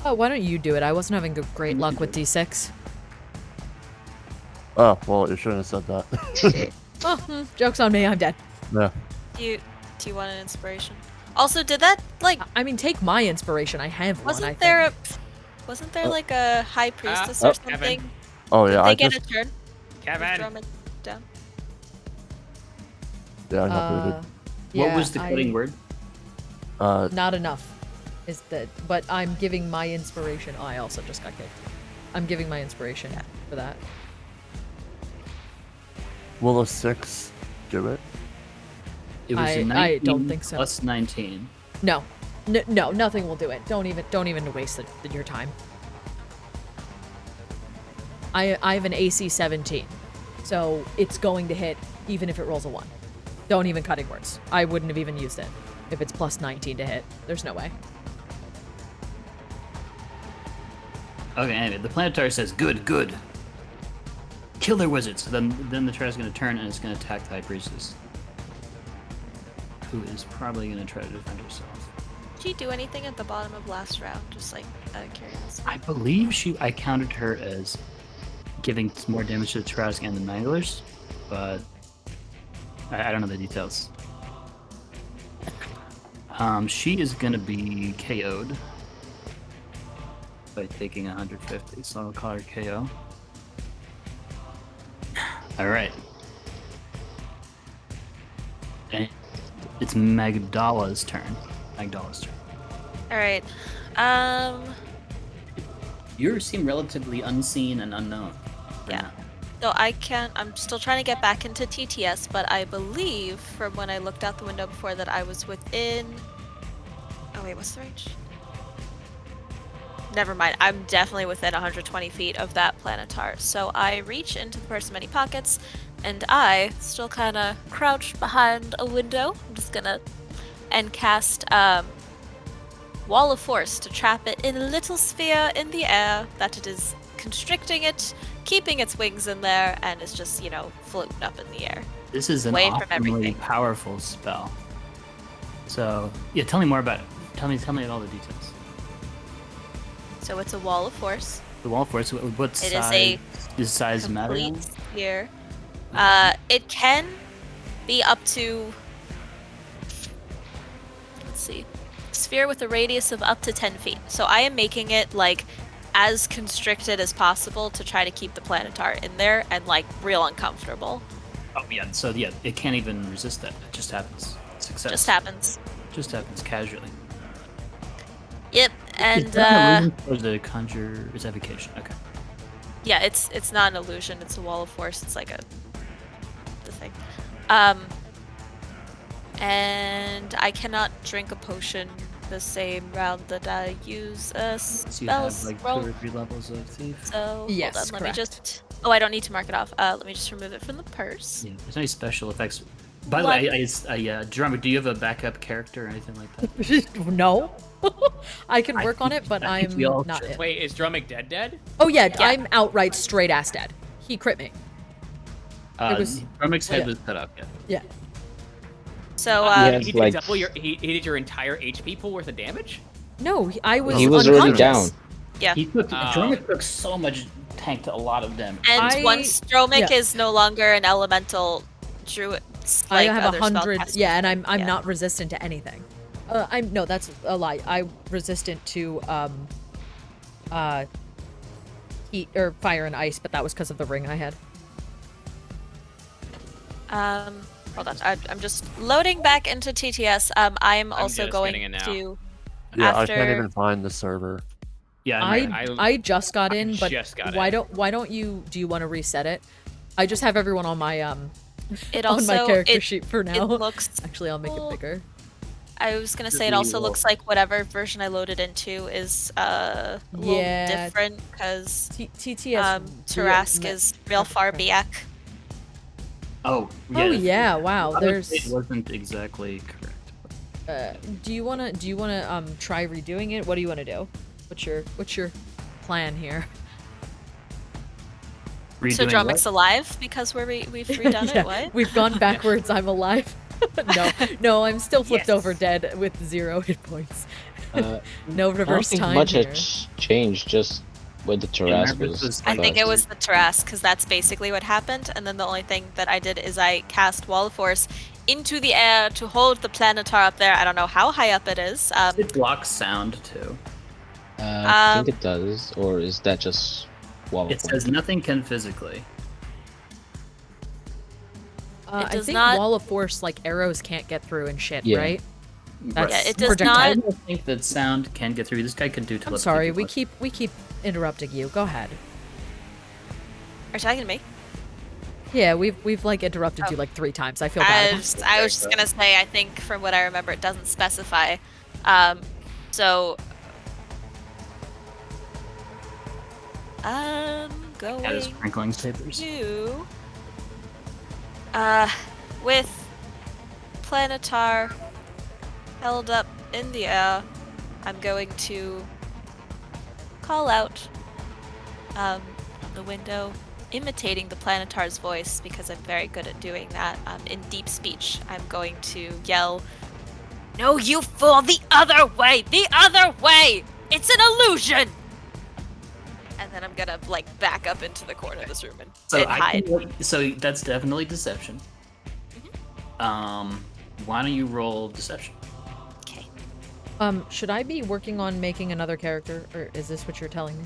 Oh, why don't you do it? I wasn't having great luck with D6. Oh, well, you shouldn't have said that. Oh, joke's on me. I'm dead. Yeah. Do you want an inspiration? Also, did that like I mean, take my inspiration. I have one. wasn't there like a high priestess Oh, or Kevin. something? Oh, Did yeah, they I get just... a turn? Kevin. Drummond down. Yeah, I got booted. What was the cutting word? Not enough. Is that? But I'm giving my inspiration. Oh, I also just got kicked. I'm giving my inspiration for that. Will a 6 do it? It was I a 19 don't think so. plus 19. No, no, nothing will do it. Don't even waste your time. I have an AC 17, so it's going to hit even if it rolls a 1. Don't even cutting words. I wouldn't have even used it if it's plus 19 to hit. There's no way. Okay, anyway, the Planetary says, good, good. Kill their wizards. So then the Terra's going to turn and it's going to attack the High Priestess, who is probably going to try to defend herself. Did you do anything at the bottom of last round? Just like out of curiosity. I believe I counted her as giving more damage to the Trask and the Manglers, but I don't know the details. She is going to be KO'd by taking 150, so I'll call her KO. Alright. And it's Magdala's turn. All right. You seem relatively unseen and unknown. for Yeah. now. So I'm still trying to get back into TTS, but I believe from when I looked out the window before that I was within. Oh wait, what's the range? Never mind. I'm definitely within 120 feet of that planetar. So I reach into the purse of many pockets, and I still kind of crouch behind a window. I'm just gonna cast Wall of Force to trap it in a little sphere in the air that it is constricting it, keeping its wings in there, and is just, floating up in the air. This is an Away from awesomely everything. powerful spell. So, yeah, tell me more about it. Tell me all the details. So it's a Wall of Force. The Wall of Force, what It is size? a Does size matter? Complete sphere. It can be up to. Let's see. Sphere with a radius of up to 10 feet. So I am making it as constricted as possible to try to keep the planetar in there and real uncomfortable. Oh yeah, so yeah, it can't even resist that. It just happens. Success. Just happens. Just happens casually. Yep, Is and that an illusion or is it a conjure? It's evocation. Okay. yeah, it's not an illusion. It's a Wall of Force. It's the thing. And I cannot drink a potion the same round that I use a So you spell have scroll. 2 or 3 levels of thief. So Yes, hold on, let me correct. just. Oh, I don't need to mark it off. Let me just remove it from the purse. Yeah, there's any special effects. By the way, Dromik, do you have a backup character or anything like that? No. I can I work on think- it, but I think I'm we all not should. it. Wait, is Dromik dead? Oh yeah, Yeah. I'm outright straight ass dead. He crit me. was- Dromik's head yeah. was cut off. Yeah. Yeah. So Yeah. He like- did he did your entire HP pool worth of damage? No, I was. He was already unconscious. down. yeah. Dromik took so much, tanked a lot of damage. And once Dromik yeah. is no longer an elemental druid, I have other 100. spellcasters. Yeah, and I'm Yeah. not resistant to anything. No, that's a lie. I'm resistant to heat or fire and ice, but that was because of the ring I had. Hold on. I'm just loading back into TTS. I'm also just going getting in now. to. Yeah, after... I can't even find the server. Yeah, I just got in, but just got why in. don't you want to reset it? I just have everyone on my It on my also character sheet for now. It looks. Actually, I'll make it bigger. I was gonna say it also looks like whatever version I loaded into is a little different because TTS Tarask is real far back. Oh, Oh yeah, wow. It There's. wasn't exactly correct. Do you wanna try redoing it? What do you wanna do? What's your plan here? So Redoing Dromik's what? alive because we've redone Yeah, it. What? We've gone backwards. I'm alive. no, I'm still flipped Yes. over dead with 0 hit points. No I don't reverse think time much here. has changed, just with the Yeah, Tarask Marvis was was. I think it faster. was the Tarask because that's basically what happened. And then the only thing that I did is I cast Wall of Force into the air to hold the Planetar up there. I don't know how high up it is. It blocks sound too. I think it does, or is that just wall? It says nothing can physically. I does think not- Wall of Force, like arrows can't get through and shit, Yeah. right? Right. Yeah, it does projectile. I not. don't think that sound can get through. This guy can do I'm telepathy. sorry, we keep interrupting you. Go ahead. Are you talking to me? Yeah, we've like interrupted you like 3 times. I feel bad. I was just gonna say, I think from what I remember, it doesn't specify. So going Has sprinkling papers. to with Planetar held up in the air, I'm going to call out the window, imitating the Planetar's voice because I'm very good at doing that. In deep speech, I'm going to yell, "No, you fool! The other way! The other way! It's an illusion!" And then I'm gonna like back up into the corner of this room and hide. So that's definitely deception. Mm-hmm. Why don't you roll deception? Okay. Should I be working on making another character, or is this what you're telling me?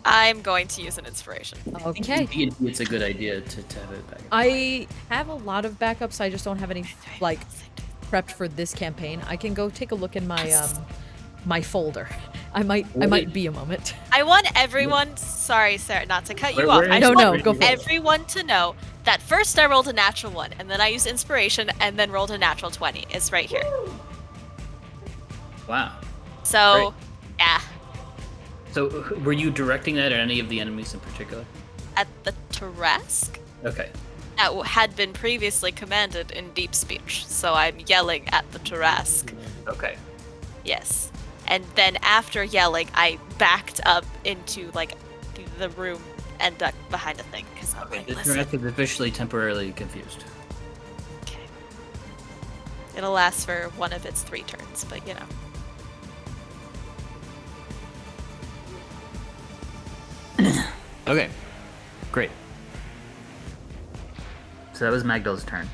I'm going to use an inspiration. Okay. It's a good idea to have it back. I have a lot of backups. I just don't have any like prepped for this campaign. I can go take a look in my my folder. I might be a moment. I want everyone. Sorry, Sarah, not to cut you Where off. is I it? just No, want go for it. everyone to know that first I rolled a natural 1, and then I used inspiration, and then rolled a natural 20. It's right here. Wow. So, yeah, So were you directing that at any of the enemies in particular? at the Tarask Okay. that had been previously commanded in deep speech. So I'm yelling at the Tarask. Okay. Yes. And then after yelling, I backed up into like the room and ducked behind a thing because I'm like, The listen. Tarask is officially temporarily confused. Okay. It'll last for one of its 3 turns, but you know. Okay. Great. So that was Magdal's turn.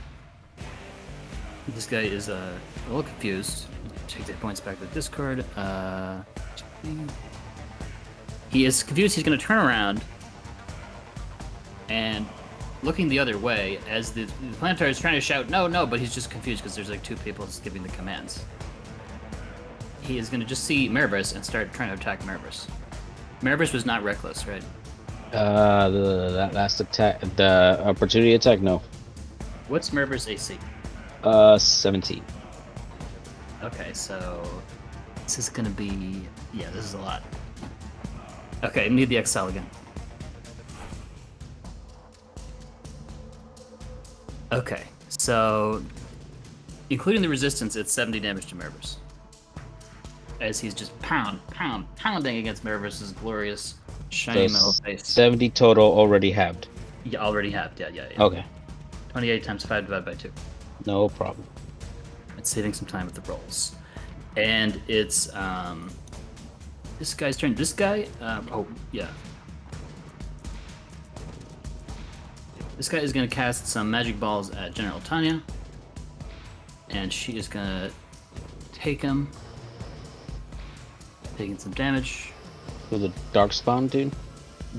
This guy is a little confused. Take the points back to the Discord. He is confused. He's going to turn around and looking the other way as the Planetar is trying to shout, no, no, but he's just confused because there's like 2 people just giving the commands. He is going to just see Marvis and start trying to attack Marvis. Marvis was not reckless, right? That last attack, the opportunity attack, no. What's Marvis AC? 17. Okay, so this is gonna be, yeah, this is a lot. Okay, I need the Excel again. Okay, so including the resistance, it's 70 damage to Marvis. As he's just pounding against Marvis's glorious shiny metal face. 70 total already halved. You already have, yeah. Okay, 28 times 5 divided by 2. no problem. It's saving some time with the rolls. And it's this guy's turn. This guy, this guy is gonna cast some magic balls at General Tanya, and she is gonna take him. Taking some damage. So the Darkspawn dude?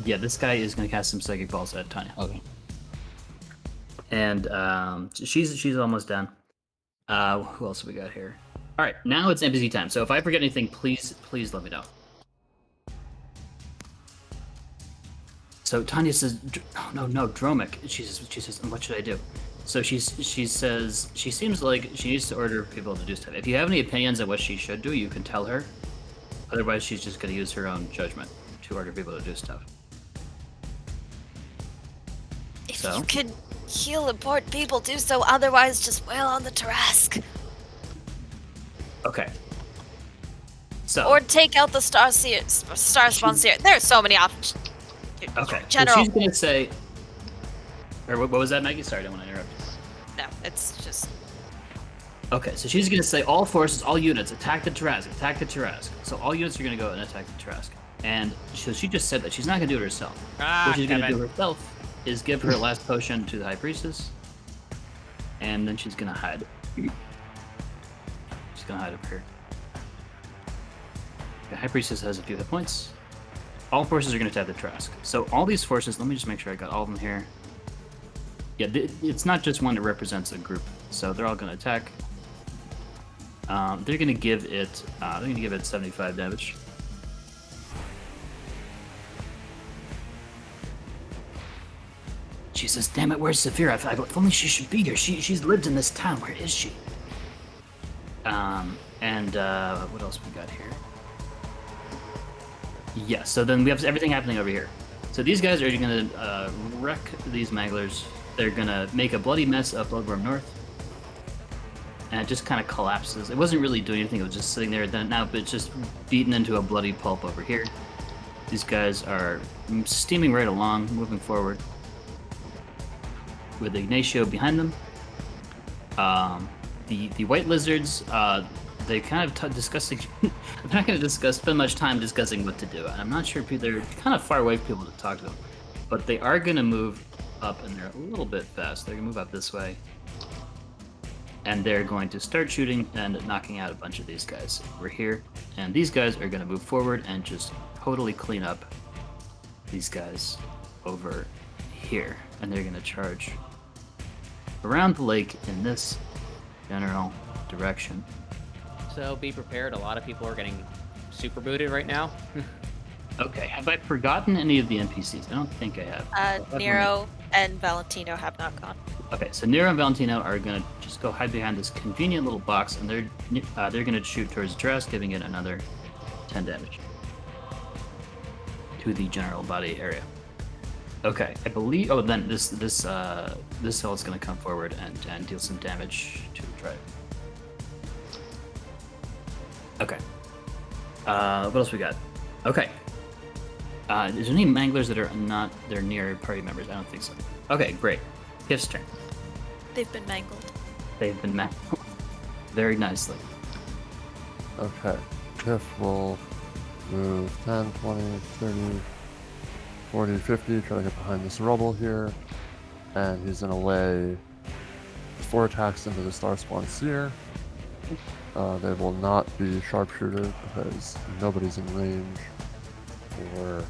Yeah, this guy is going to cast some Psychic Balls at Tanya. Okay. And she's almost done. Who else have we got here? All right, now it's NPC time. So if I forget anything, please let me know. So Tanya says, no, Dromik. She says, what should I do? So she says, she seems like she needs to order people to do stuff. If you have any opinions on what she should do, you can tell her. Otherwise, she's just going to use her own judgment to order people to do stuff. If So? you can heal important people, do so. Otherwise, just wail on the Tarask. Okay. So. Or take out the Star Spawn Seer. There are so many options. Okay. General. So she's going to say. Or what was that, Maggie? Sorry, I don't want to interrupt. No, it's just. Okay, so she's going to say all forces, all units, attack the Tarask, attack the Tarask. So all units are going to go and attack the Tarask. And so she just said that she's not going to do it herself. What she's going to do herself is give her last potion to the High Priestess. And then she's going to hide. She's going to hide over here. The High Priestess has a few hit points. All forces are going to attack the Tarask. So all these forces, let me just make sure I got all of them here. Yeah, it's not just one that represents a group. So they're all going to attack. They're gonna give it 75 damage. She says, "Damn it, where's Saphira? If only she should be here. She's lived in this town. Where is she?" What else we got here? Yeah. So then we have everything happening over here. So these guys are gonna wreck these Manglers. They're gonna make a bloody mess of Bloodworm North. And it just kind of collapses. It wasn't really doing anything. It was just sitting there. Now it's just beaten into a bloody pulp over here. These guys are steaming right along, moving forward. With Ignacio behind them. The white lizards, they kind of discussing. I'm not going to spend much time discussing what to do. And I'm not sure if they're kind of far away from people to talk to them. But they are going to move up, and they're a little bit fast. They're going to move up this way. And they're going to start shooting and knocking out a bunch of these guys over here. And these guys are going to move forward and just totally clean up these guys over here. And they're going to charge around the lake in this general direction. So be prepared. A lot of people are getting super booted right now. Okay, have I forgotten any of the NPCs? I don't think I have. Nero and Valentino have not gone. Okay, so Nero and Valentino are gonna just go hide behind this convenient little box, and they're gonna shoot towards Tarask, giving it another 10 damage to the general body area. Okay, I believe. Oh, then this cell is gonna come forward and deal some damage to Druid. Okay. What else we got? Okay. Is there any Manglers that are not they're near party members? I don't think so. Okay, great. Kiff's turn. They've been mangled. They've been mangled very nicely. Okay. Kiff will move 10, 20, 30, 40, 50, try to get behind this rubble here. And he's going to lay 4 attacks into the Star Spawn Seer. They will not be sharpshooter because nobody's in range for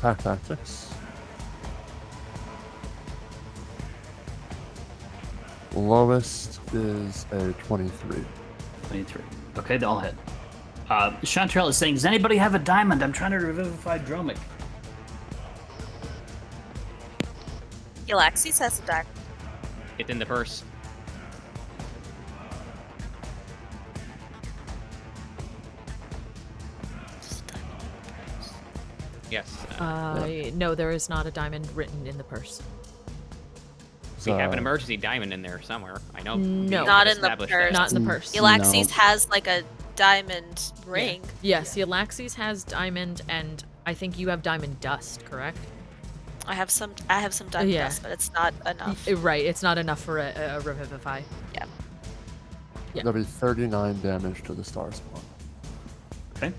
pack tactics. Lowest is a 23. 23. Okay, they all hit. Chanterelle is saying, does anybody have a diamond? I'm trying to revivify Dromik. Yllaxis has a diamond. It's in the purse. Yes. No, there is not a diamond written in the purse. We have an emergency diamond in there somewhere. I know. No. Not in the established purse. that. Not in the purse. Yllaxis No. has like a diamond ring. Yes, Yllaxis has diamond, and I think you have diamond dust, correct? I have some diamond Yeah. dust, but it's not enough. Right, it's not enough for a Revivify. Yeah. Yeah. There'll be 39 damage to the Star Spawn. Okay.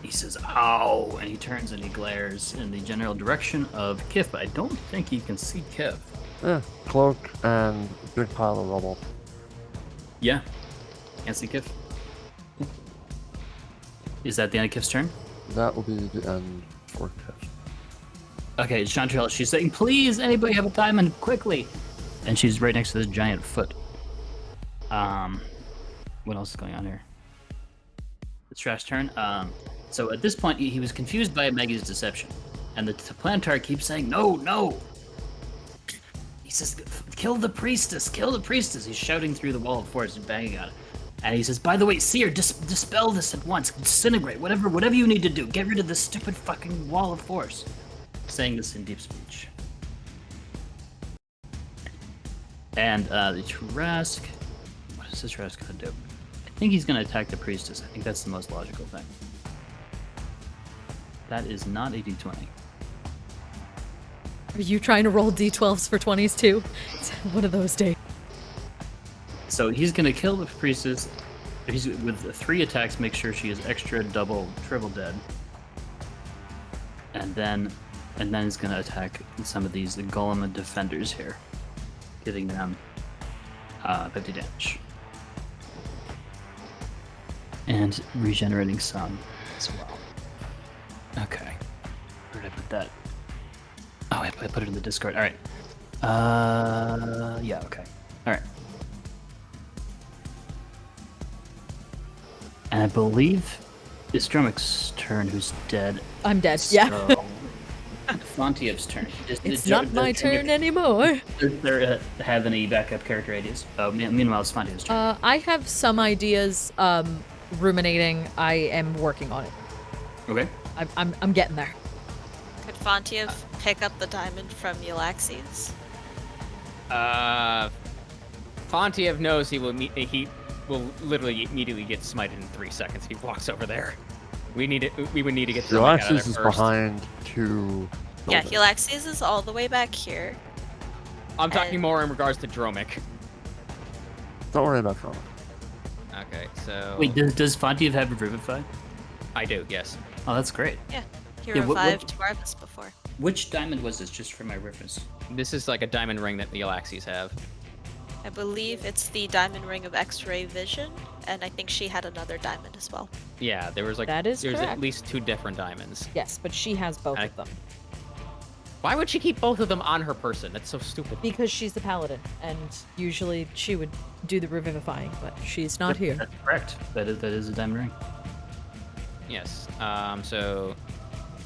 He says, ow, and he turns and he glares in the general direction of Kiff, but I don't think he can see Kiff. Cloak and big pile of rubble. Yeah. Can't see Kiff. Is that the end of Kiff's turn? That will be the end for Kiff. Okay, Chanterelle, she's saying, please, anybody have a diamond, quickly! And she's right next to this giant foot. What else is going on here? It's Trash's turn. So at this point, he was confused by Maggie's deception. And the Plantar keeps saying, no, no! He says, kill the priestess, kill the priestess! He's shouting through the wall of force and banging on it. And he says, by the way, Seer, dispel this at once, disintegrate, whatever you need to do, get rid of this stupid fucking wall of force. Saying this in deep speech. And the Trask, what is this Trask gonna do? I think he's gonna attack the priestess. I think that's the most logical thing. That is not a d20. Are you trying to roll d12s for 20s too? It's one of those days. So he's gonna kill the priestess. He's with 3 attacks, make sure she is extra, double, triple dead. And then he's gonna attack some of these golem defenders here, giving them 50 damage. And regenerating some as well. Okay. Where did I put that? Oh, I put it in the Discord. Alright. Yeah, okay. Alright. And I believe it's Dromik's turn, who's dead. I'm dead. Yeah. So, Fontiev's turn. It's not my turn anymore. Does there have any backup character ideas? Oh, meanwhile, it's Fontiev's turn. I have some ideas. Ruminating. I am working on it. Okay. I'm getting there. Could Fontiev pick up the diamond from Yllaxis? Fontiev knows he will literally immediately get smited in 3 seconds. He walks over there. We would need to get Dromik out of there Yllaxis is first. behind 2 Yeah, buildings. Yllaxis is all the way back here. I'm talking and- more in regards to Dromik. Don't worry about Dromik. Okay, so Wait, does Fontiev have Revivify? I do, yes. Oh, that's great. Yeah, he Yeah, what- revived Marvis before. Which diamond was this, just for my reference? This is like a diamond ring that the Yllaxis have. I believe it's the diamond ring of X-ray vision, and I think she had another diamond as well. Yeah, there was like That is there's correct. at least 2 different diamonds. Yes, but she has both I- of them Why would she keep both of them on her person? That's so stupid. because she's the paladin, and usually she would do the revivifying, but she's not here. That's correct. That is a diamond ring. Yes. So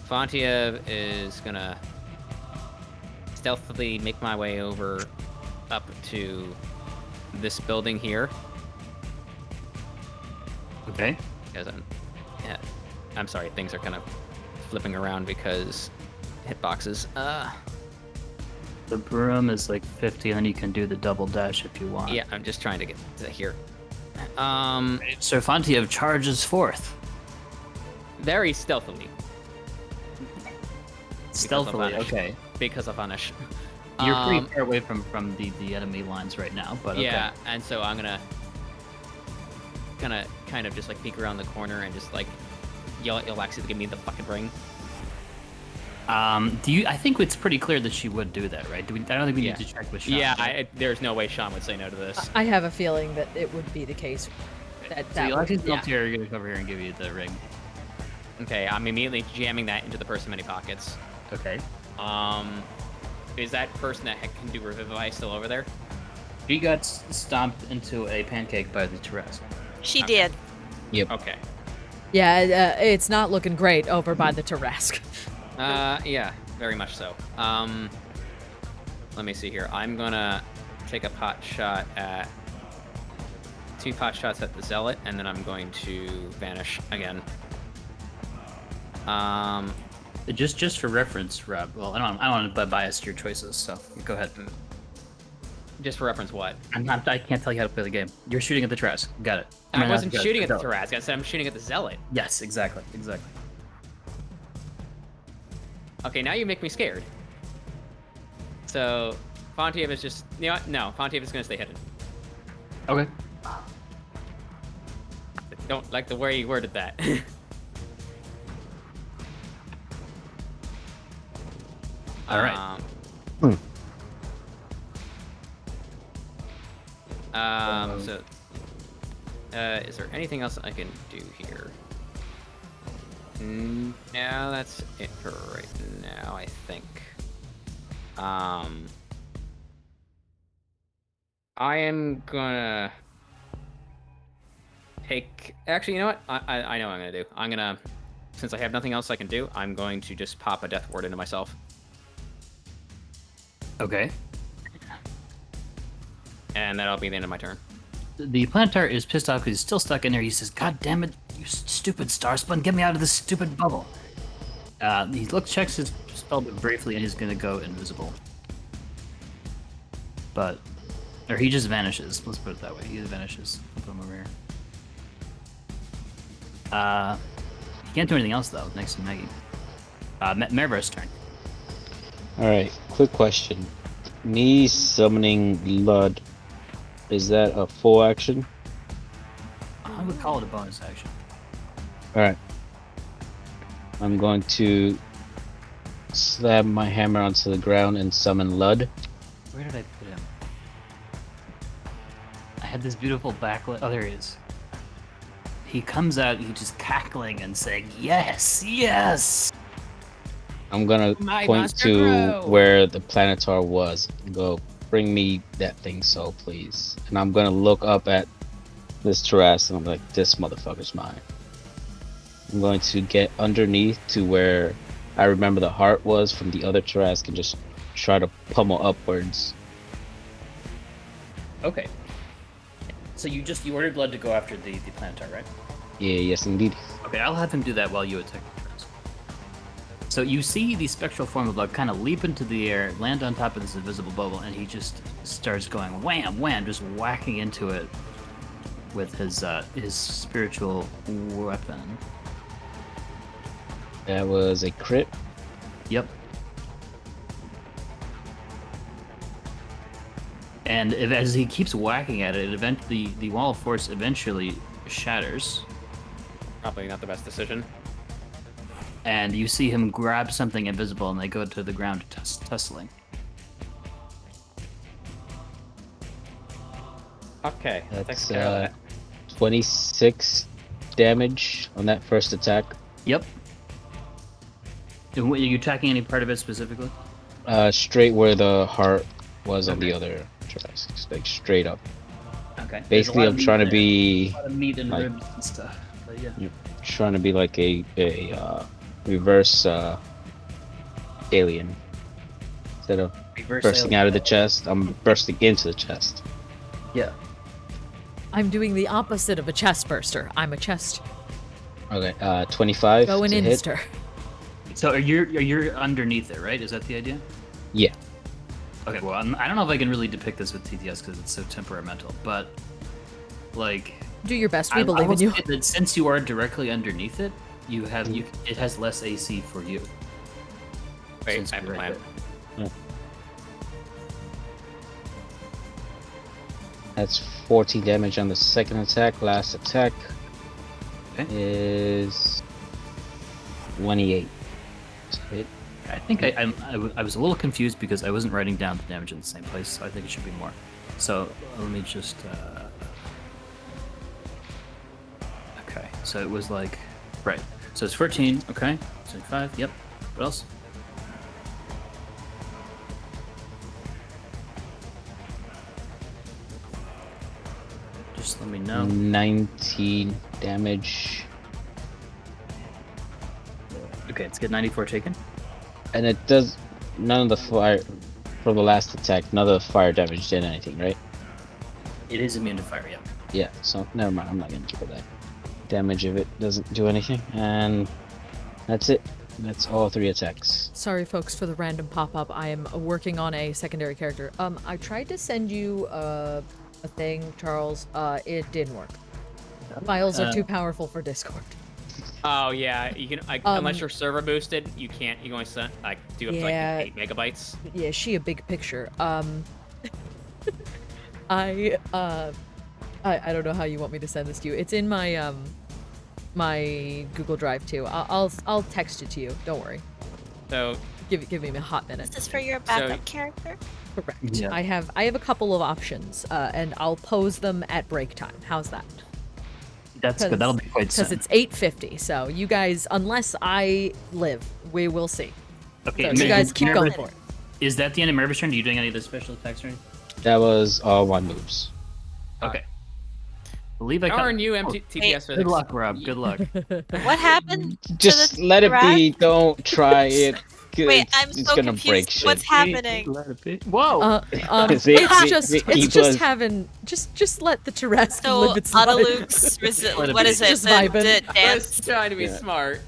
Fontiev is gonna stealthily make my way over up to this building here. Okay. Because I'm sorry, things are kind of flipping around because hitboxes. The broom is like 50, and then you can do the double dash if you want. Yeah, I'm just trying to get to here. So Fontiev charges forth. Very stealthily. Stealthily, Vanish. okay. Because of Vanish. You're pretty far away from the enemy lines right now, but okay. Yeah, and so I'm gonna kind of just like peek around the corner and just like yell at Yllaxis to give me the fucking ring. I think it's pretty clear that she would do that, right? I don't think we Yeah. need to check with Sean. Yeah, there's no way Sean would say no to this. I have a feeling that it would be the case. So That Yllaxis would, and yeah. Altier are going to come over here and give you the ring. Okay, I'm immediately jamming that into the person many pockets. Okay. Is that person that can do Revivify still over there? She got stomped into a pancake by the Tarrasque. She did. Okay. Yeah, it's not looking great over by the Tarrasque. Yeah, very much so. Let me see here. I'm gonna take a pot shot at 2 pot shots at the Zealot, and then I'm going to vanish again. Just for reference, Rob. Well, I don't want to bias your choices, so go ahead. Just for reference, what? I can't tell you how to play the game. You're shooting at the Tarrasque. Got it. I wasn't not shooting at the Zealot. Tarrasque. I said I'm shooting at the Zealot. Yes, exactly. Okay, now you make me scared. So, Fontiev is just... You know what? No, Fontiev is going to stay hidden. Okay. Don't like the way you worded that. All right. So Is there anything else I can do here? No, that's it for right now, I think. I am gonna take. Actually, you know what? I know what I'm gonna do. I'm gonna, since I have nothing else I can do, I'm going to just pop a death ward into myself. Okay. And that'll be the end of my turn. The Plantar is pissed off because he's still stuck in there. He says, "God damn it, you stupid star spawn, get me out of this stupid bubble." He checks his spell book briefly, and he's gonna go invisible. Or he just vanishes. Let's put it that way. He just vanishes. I'll put him over here. He can't do anything else though. Next to Maggie. Marvis' turn. Alright, quick question. Me summoning Lud, is that a full action? I would call it a bonus action. Alright. I'm going to slam my hammer onto the ground and summon Lud. Where did I put him? I had this beautiful backlit. Oh, there he is. He comes out, he's just cackling and saying, "Yes, yes!" I'm gonna My point monster to grow. where the Planetar was and go, "Bring me that thing, so please." And I'm gonna look up at this terrace and I'm like, "This motherfucker's mine." I'm going to get underneath to where I remember the heart was from the other terrace and just try to pummel upwards. Okay. So you ordered Blood to go after the Plantar, right? Yeah, yes indeed. Okay, I'll have him do that while you attack the first. So you see the spectral form of Blood kind of leap into the air, land on top of this invisible bubble, and he just starts going wham, wham, just whacking into it with his spiritual weapon. That was a crit. Yep. And as he keeps whacking at it, the wall of force eventually shatters. Probably not the best decision. And you see him grab something invisible, and they go to the ground tussling. Okay, That's 26 damage on that first attack. Yep. And are you attacking any part of it specifically? Straight where the heart was on the other terrace, like straight up. Okay. Basically, I'm trying to be a lot of meat and like- ribs and stuff. But yeah. trying to be like a reverse alien. Instead of Reverse bursting alien. out of the chest, I'm bursting into the chest. Yeah. I'm doing the opposite of a chest burster. I'm a chest Okay, 25 going to hit. inster. So you're underneath it, right? Is that the idea? Yeah. Okay. Well, I don't know if I can really depict this with TTS because it's so temperamental, but like. Do your best. We I believe will in you. say that since you are directly underneath it, it has less AC for you. Wait, Since I have you're a right plan. there. That's 14 damage on the second attack. Last attack Okay. is 28. To hit. I think I was a little confused because I wasn't writing down the damage in the same place, so I think it should be more. So let me just. Okay, so it was like. Right. So it's 14, okay. 75, yep. What else? Just let me know. 19 damage. Okay, let's get 94 taken. And it does none of the fire from the last attack, none of the fire damage did anything, right? It is immune to fire, yeah. Yeah, so never mind, I'm not gonna give it that damage if it doesn't do anything. And that's it. That's all 3 attacks. Sorry, folks, for the random pop-up. I am working on a secondary character. I tried to send you a thing, Charles. It didn't work. Files are too powerful for Discord. Oh yeah, you can unless you're server boosted, you can't. You can only send do up to Yeah. like 8 megabytes. Yeah, she a big picture. I don't know how you want me to send this to you. It's in my my Google Drive too. I'll text it to you. Don't worry. So Give me a hot Is minute. this for your backup character? Correct. Yeah. I have a couple of options, and I'll pose them at break time. How's that? That's good. That'll be quite because soon. it's 8:50. So you guys, unless I live, we will see. Okay, So you guys keep going Marvis, for it. Is that the end of Marvis' turn? Are you doing any of the special attacks or anything? That was all my moves. Okay. Believe I Darn cut. you, Oh, MTTPS good physics. luck, Rob. Good luck. What happened? Just the let it be. giraffe? Don't try it. 'Cause Wait, it's, I'm it's so gonna confused. break shit. What's happening? Whoa! See, It's just plus- having just let the Tarrasque So live its life. Autoluke's Let it what be. is it? Just The vibing. I dance. was trying to be Yeah. smart.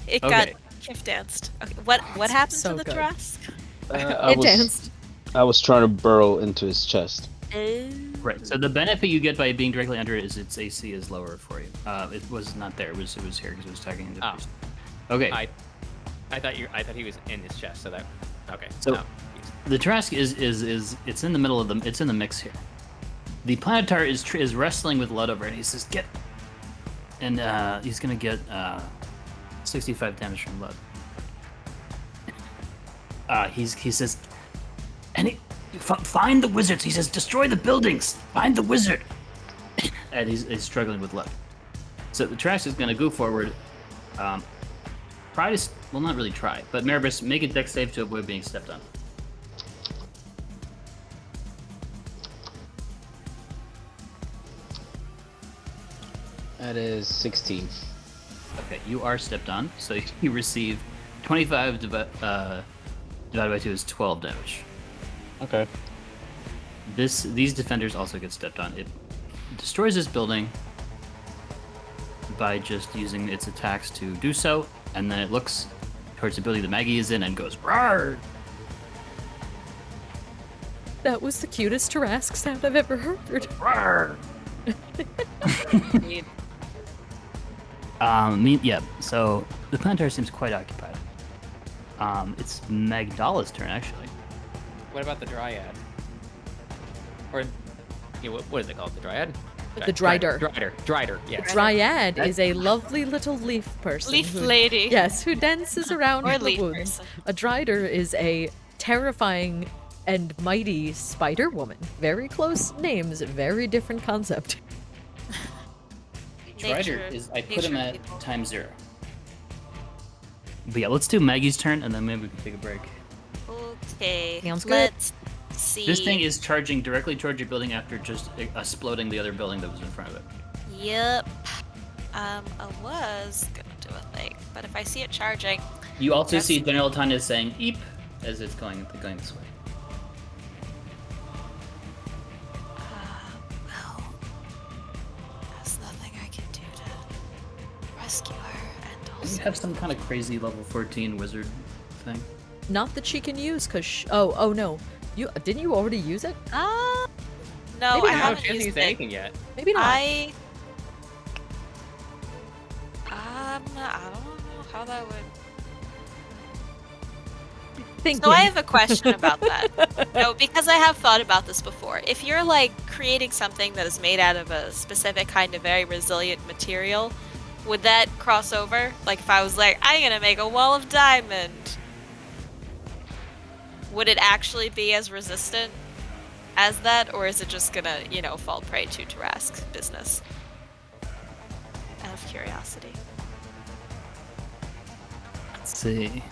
It got Okay. Kiff danced. Okay, what happened so to the good. Tarrasque? It danced. I was trying to burrow into his chest. Right. So the benefit you get by being directly under it is its AC is lower for you. It was not there. It was here because it was tagging into. Oh. Okay. I thought he was in his chest, so that. Okay. So- no. The Trask is it's in the middle of it's in the mix here. The Planetar is wrestling with Lud over it. He says get, and he's gonna get 65 damage from Lud. He says, and find the wizards. He says destroy the buildings. Find the wizard. And he's struggling with Lud. So the Trask is gonna go forward. Try to well not really try, but Marvis, make a dex save to avoid being stepped on. That is 16. Okay, you are stepped on, so you receive 25 divided by 2 is 12 damage. Okay. These defenders also get stepped on. It destroys this building by just using its attacks to do so, and then it looks towards the building that Maggie is in and goes roar. That was the cutest Tarrasque sound I've ever heard. Roar. Indeed. Yeah. So the Planetary seems quite occupied. It's Magdala's turn actually. What about the Dryad? Or, yeah, what is it called? The Dryad? The Dryder. Dryder. Yes. Dryad is a lovely little leaf person. Leaf who- lady. Yes, who dances around Or the leaf woods. person. A Dryder is a terrifying and mighty spider woman. Very close names, very different concept. Strider is I put him nature at people. ×0. But yeah, let's do Maggie's turn and then maybe we can take a break. Okay. Sounds good. Let's see. This thing is charging directly towards your building after just exploding the other building that was in front of it. Yep. I was gonna do a thing, but if I see it charging, You also Yes. see General Tanya saying "eep" as it's going this way. well, there's nothing I can do to rescue her, and Do you also have some kind of crazy level 14 wizard thing? Not that she can use, cause oh no, didn't you already use it? no, Maybe I not. No, haven't she hasn't used used it. anything yet. Maybe not. I don't know how that would. Thinking. So I have a question about that. No, because I have thought about this before. If you're like creating something that is made out of a specific kind of very resilient material, would that cross over? Like if I was like, I'm gonna make a wall of diamond, would it actually be as resistant as that, or is it just gonna, fall prey to Tarrasque's business? Out of curiosity. Let's see.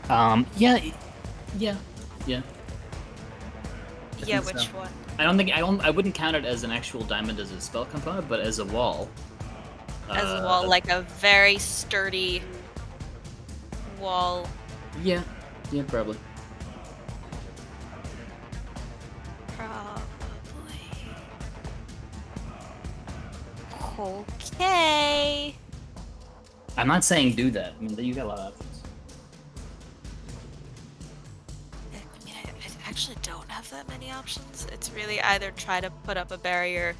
Yeah. Yeah, think which so. one? I wouldn't count it as an actual diamond as a spell component, but as a wall. As a wall, like a very sturdy wall. Yeah, probably. Probably. Okay. I'm not saying do that. I mean, you got a lot of options. I mean, I actually don't have that many options. It's really either try to put up a barrier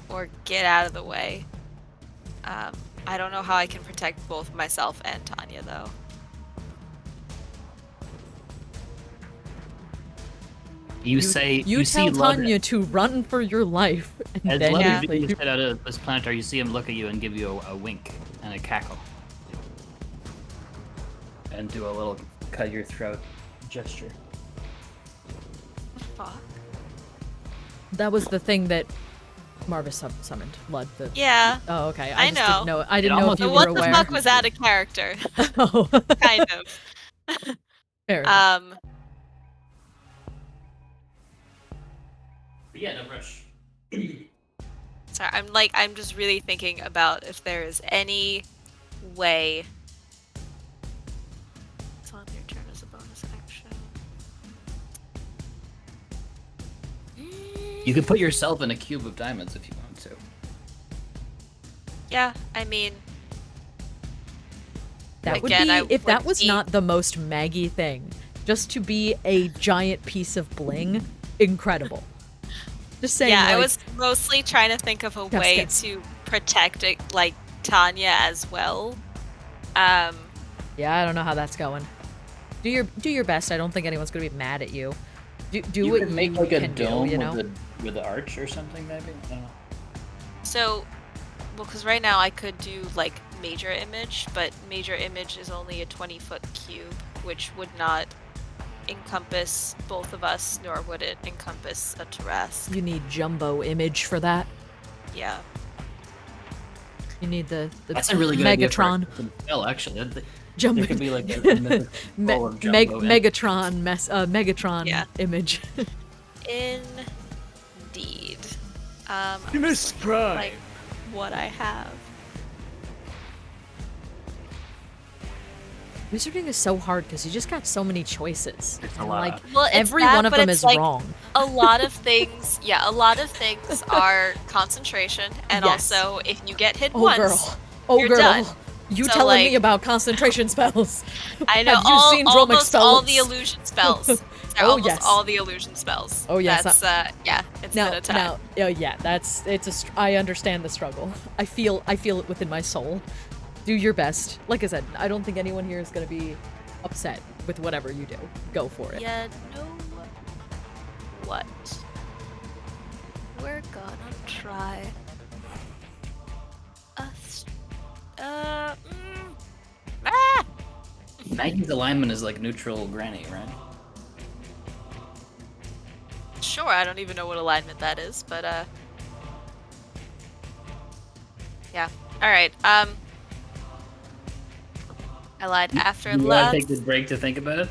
or get out of the way. I don't know how I can protect both myself and Tanya, though. You say you see tell Lud- Tanya to run for your life, and As then Lud Yeah. is being set out of this planetary, you see him look at you and give you a wink and a cackle. And do a little cut your throat gesture. Fuck. That was the thing that Marvis summoned. Blood. Yeah, Oh, okay. I just didn't know. know. I didn't know if almost- you But were what the aware. fuck was out of character? Oh, Kind of. fair enough. But yeah, no rush. Sorry, I'm just really thinking about if there is any way. It's on your turn as a bonus action. You could put yourself in a cube of diamonds if you want to. Yeah, I mean, That would again, be I if that would was be- not the most Maggie thing. Just to be a giant piece of bling, incredible. Just saying. yeah, I like, was mostly trying to think of a Yes, way yes. to protect it, like Tanya as well. Yeah, I don't know how that's going. Do your best. I don't think anyone's gonna be mad at you. Do You what could make you like a can dome do. You know. with the arch or something, maybe. I don't know. So, well, because right now I could do like major image, but major image is only a 20-foot cube, which would not encompass both of us, nor would it encompass a Tarrasque. You need jumbo image for that. Yeah. You need the That's a really good idea for Megatron. a spell, actually. Jumbo. There could be like a mythic roll of jumbo in. Megatron Megatron Yeah. image. Indeed. Miss Prime. Like what I have. Wizarding is so hard because you just got so many choices. It's a And, lot. like Well, it's every that, one of but them it's is like wrong. a lot of things. Yeah, a lot of things are concentration, and Yes. also if you get hit Oh once, girl. Oh you're girl. done. You So, telling me like- about concentration spells. I know Have you seen Dromik almost all spells? the illusion spells. Sorry, Oh, almost yes. all the illusion spells. Oh, yes, That's yeah, it's been a time. Now, oh yeah, I understand the struggle. I feel it within my soul. Do your best. Like I said, I don't think anyone here is gonna be upset with whatever you do. Go for it. Yeah, no. What? We're gonna try. Maggie's alignment is like neutral granny, right? Sure, I don't even know what alignment that is, but yeah. All right. I lied after You want last. to take this break to think about it?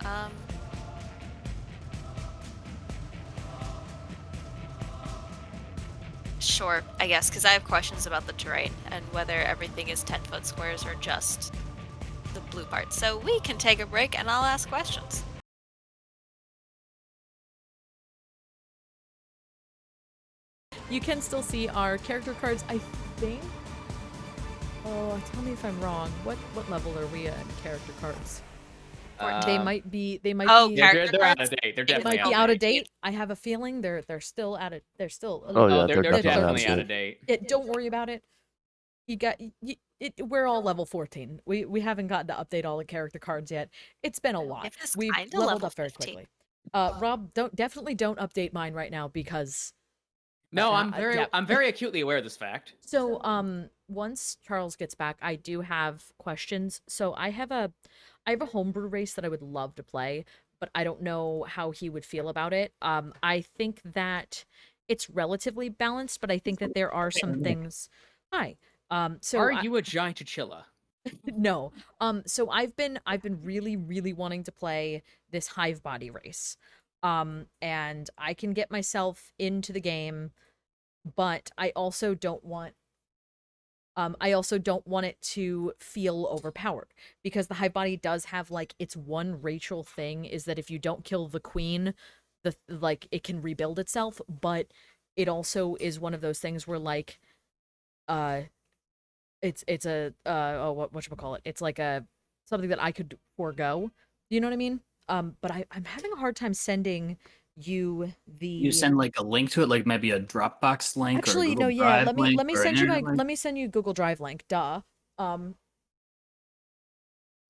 No. Sure, I guess, because I have questions about the terrain and whether everything is 10-foot squares or just the blue part. So we can take a break and I'll ask questions. You can still see our character cards, I think. Oh, tell me if I'm wrong. What level are we at in character cards? They might be. Oh, be. character They're out of cards? date. They're They definitely might be out of date. date. I have a feeling they're still out of. They're still. Oh, yeah, They're they're definitely out out of date. Don't worry about it. We're all level 14. We haven't gotten to update all the character cards yet. It's been a lot. If it's We've kinda leveled level up very 15. quickly. Rob, definitely don't update mine right now because. No, yeah. I'm very acutely aware of this fact. So, once Charles gets back, I do have questions. So I have a homebrew race that I would love to play, but I don't know how he would feel about it. I think that it's relatively balanced, but I think that there are some things. Hi. So Are I- you a giant chinchilla? no. So I've been really, really wanting to play this hive body race. And I can get myself into the game, but I also don't want it to feel overpowered because the hive body does have like its one Rachel thing is that if you don't kill the queen, it can rebuild itself, but it also is one of those things where like it's a whatchamacallit? It's like a something that I could forego. You know what I mean? But I'm having a hard time sending you the. You send like a link to it, like maybe a Dropbox link or a Actually, Google no, yeah. Drive Let me link or send you internet link? let me send you Google Drive link. Duh.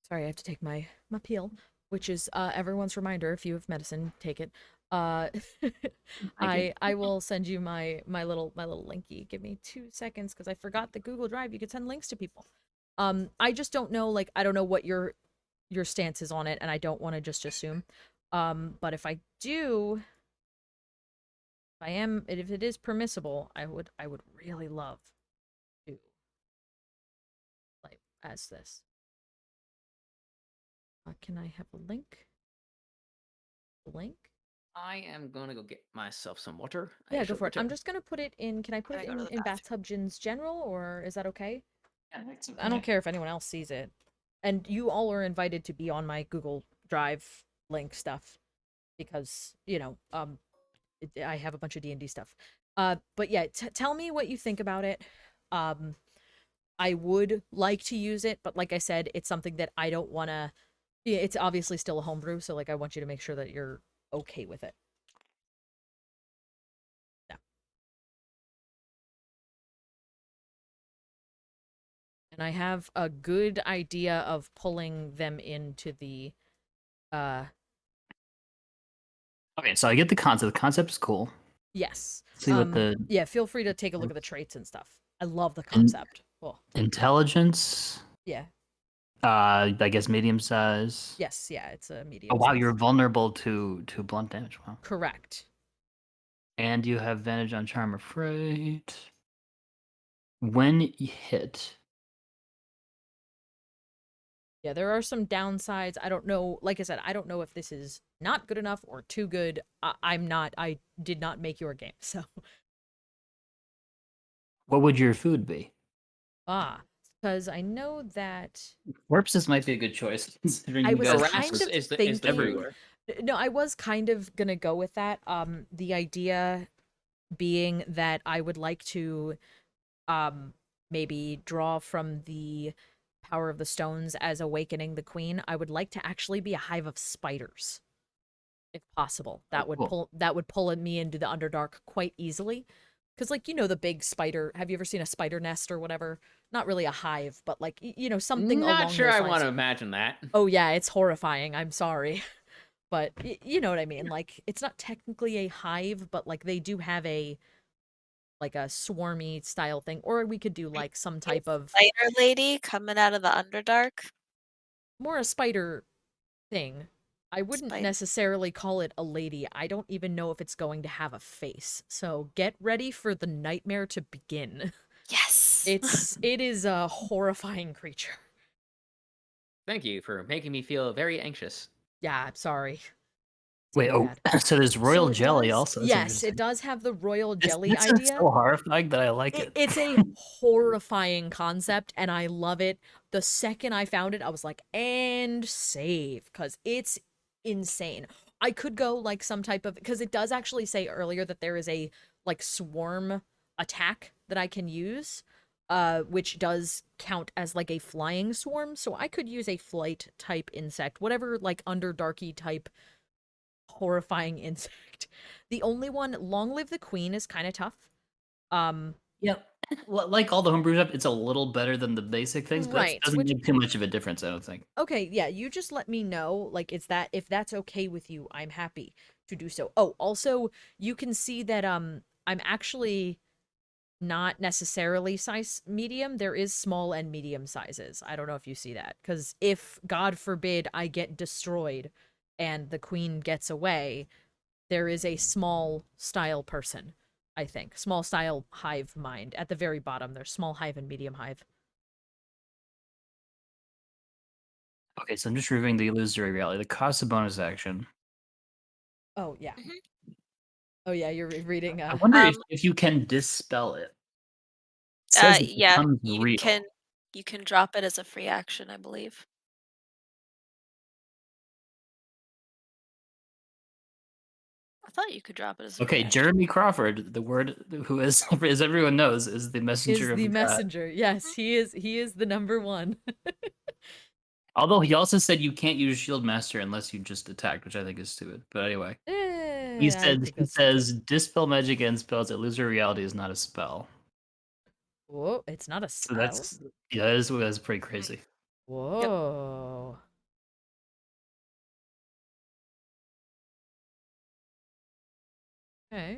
Sorry, I have to take my peel, which is everyone's reminder. If you have medicine, take it. I will send you my little linky. Give me 2 seconds because I forgot the Google Drive. You could send links to people. I just don't know. Like, I don't know what your your stance is on it, and I don't want to just assume. But if I do, if it is permissible, I would really love to play as this. Can I have a link? Link? I am gonna go get myself some water. Yeah, I go shall for it. I'm return. just gonna put it in. Can I put it Gotta go to in the bathroom. Bathtub Gin's general, or is that okay? Yeah, that's I don't okay. care if anyone else sees it. And you all are invited to be on my Google Drive link stuff because, I have a bunch of D&D stuff. But yeah, tell me what you think about it. I would like to use it, but like I said, it's something that I don't want to. Yeah, it's obviously still a homebrew, so like I want you to make sure that you're okay with it. Yeah. And I have a good idea of pulling them into the Okay, so I get the concept. The concept is cool. yes. See what the Yeah, feel free to take a look at the traits and stuff. I love the In- concept. Well, intelligence. yeah. I guess medium size. Yes, yeah, it's a medium Oh wow, size. you're vulnerable to blunt damage. Wow. Correct. And you have advantage on charm or fright. When you hit, Yeah, there are some downsides. I don't know. Like I said, I don't know if this is not good enough or too good. I did not make your game, so. what would your food be? Because I know that Corpses might be a good choice considering I you was guys. kind Harass of is thinking. everywhere. No, I was kind of gonna go with that. The idea being that I would like to, maybe draw from the power of the stones as awakening the queen. I would like to actually be a hive of spiders, if possible. That would cool. pull me into the Underdark quite easily. Because, like, the big spider. Have you ever seen a spider nest or whatever? Not really a hive, but, like, something Not along sure those I lines. want to imagine that. Oh, yeah, it's horrifying. I'm sorry. But, you know what I mean? Like, it's not technically a hive, but, like, they do have a swarmy style thing. Or we could do, like, some type of Spider lady coming out of the Underdark. more a spider thing. I wouldn't Spider. necessarily call it a lady. I don't even know if it's going to have a face. So get ready for the nightmare to begin. Yes. It is a horrifying creature. Thank you for making me feel very anxious. Yeah, I'm sorry. It's Wait, pretty bad. so there's So royal it jelly does- also. That's yes, interesting. it does have the royal This jelly is idea. so horrifying that I like it. It's a horrifying concept, and I love it. The second I found it, I was like, and save, because it's insane. I could go like some type of, because it does actually say earlier that there is a like swarm attack that I can use, which does count as like a flying swarm. So I could use a flight type insect, whatever like underdarky type horrifying insect. The only one, Long Live the Queen, is kind of tough. Yep. Like all the homebrew stuff, it's a little better than the basic things, but Right, it doesn't make too much of a difference, I don't think. Okay, yeah, you just let me know, like, if that's okay with you, I'm happy to do so. Oh, also, you can see that, I'm actually not necessarily size medium. There is small and medium sizes. I don't know if you see that, because if, God forbid, I get destroyed and the queen gets away, there is a small style person, I think. Small style hive mind. At the very bottom, there's small hive and medium hive. Okay, so I'm just reviewing the illusory reality. The cost of bonus action. Oh, yeah. Mhm. Oh, yeah, you're reading, I wonder Um, if you can dispel it. It says it yeah, becomes you real. can drop it as a free action, I believe. I thought you could drop it as a free Okay, action. Jeremy Crawford, the word who is, as everyone knows, is the messenger is of the God. messenger. Yes, he is the number one. Although he also said you can't use Shield Master unless you just attacked, which I think is stupid. But anyway, he says dispel magic and spells. Illusory reality is not a spell. Whoa, it's not a So spell. that's pretty crazy. Whoa. Okay.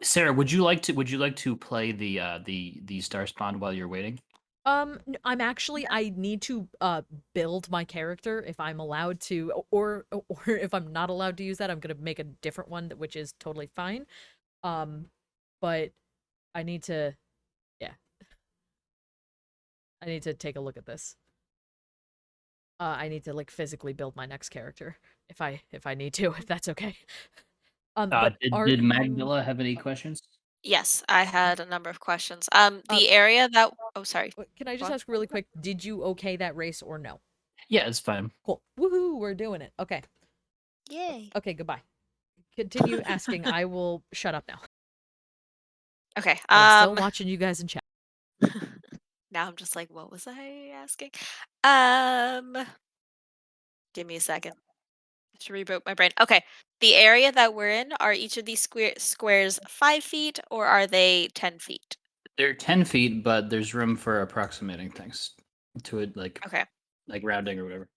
Sarah, would you like to play the star spawn while you're waiting? I'm actually I need to build my character if I'm allowed to, or if I'm not allowed to use that, I'm gonna make a different one which is totally fine. But I need to, yeah, I need to take a look at this. I need to like physically build my next character if I need to, if that's okay. But are Did you? Magdala have any questions? Yes, I had a number of questions. Uh, The area that oh sorry. Can I Go just on. ask really quick? Did you okay that race or no? Yeah, it's fine. Cool. Woohoo! We're doing it. Okay. Yay. Okay. Goodbye. Continue asking. I will shut up now. Okay. But I'm still watching you guys in chat. Now I'm just like, what was I asking? Give me a second to reboot my brain. Okay. The area that we're in, are each of these squares 5 feet or are they 10 feet? They're 10 feet, but there's room for approximating things to it, like Okay. rounding or whatever.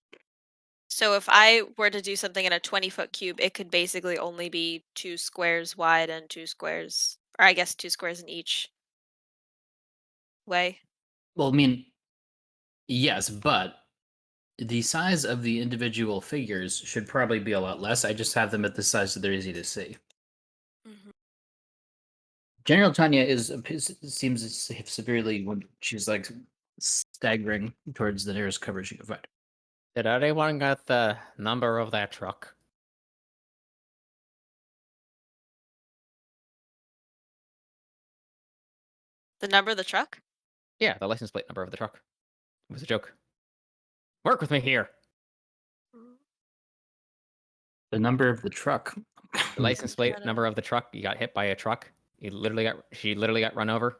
So if I were to do something in a 20-foot cube, it could basically only be 2 squares wide and 2 squares, or I guess 2 squares in each way. Well, I mean, yes, but the size of the individual figures should probably be a lot less. I just have them at the size that they're easy to see. Mhm. General Tanya seems severely when she's like staggering towards the nearest cover she can find. Did anyone get the number of that truck? The number of the truck? Yeah, the license plate number of the truck. It was a joke. Work with me here. The number of the truck. The license plate don't number of the truck. You got hit by a truck. She literally got run over.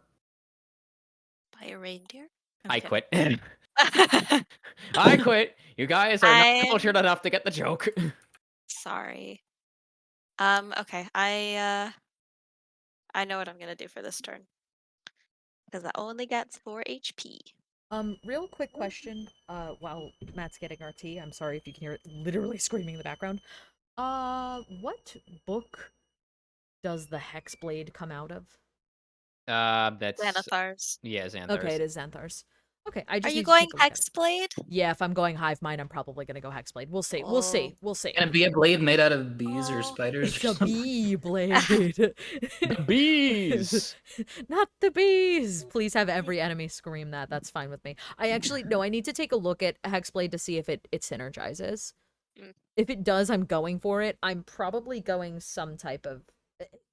By a reindeer? I Okay. quit. I quit. You guys are not I'm cultured enough to get the joke. sorry. Okay. I know what I'm gonna do for this turn. Because that only gets 4 HP. Real quick question. While Matt's getting our tea, I'm sorry if you can hear it literally screaming in the background. What book does the Hexblade come out of? That's Xanathars. yeah, Xanthars. Okay, it is Xanthars. Okay, I Are just you need to going take a look at it. Hexblade? Yeah, if I'm going Hive Mind, I'm probably gonna go Hexblade. We'll see. We'll see. We'll see. Can it be a blade made out of bees or Oh, spiders? It's or a something? bee blade. The bees. Not the bees. Please have every enemy scream that. That's fine with me. I actually no. I need to take a look at Hexblade to see if it synergizes. Mm. If it does, I'm going for it. I'm probably going some type of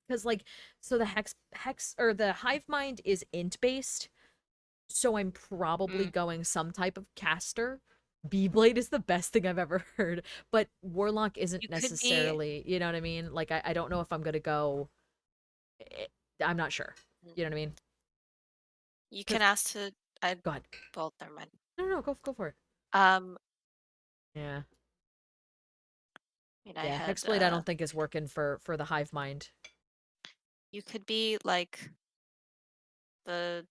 because like so the hex or the hive mind is int based, so I'm probably going some type of caster. Beyblade is the best thing I've ever heard, but Warlock isn't You could be. necessarily, you know what I mean? Like, I don't know if I'm gonna go. I'm not sure. You know what I mean? You can ask to. I Go ahead. well, never mind. No, go for it. Um, Yeah. I mean, I Yeah, had. Hexblade I don't think is working for the hive mind. You could be like the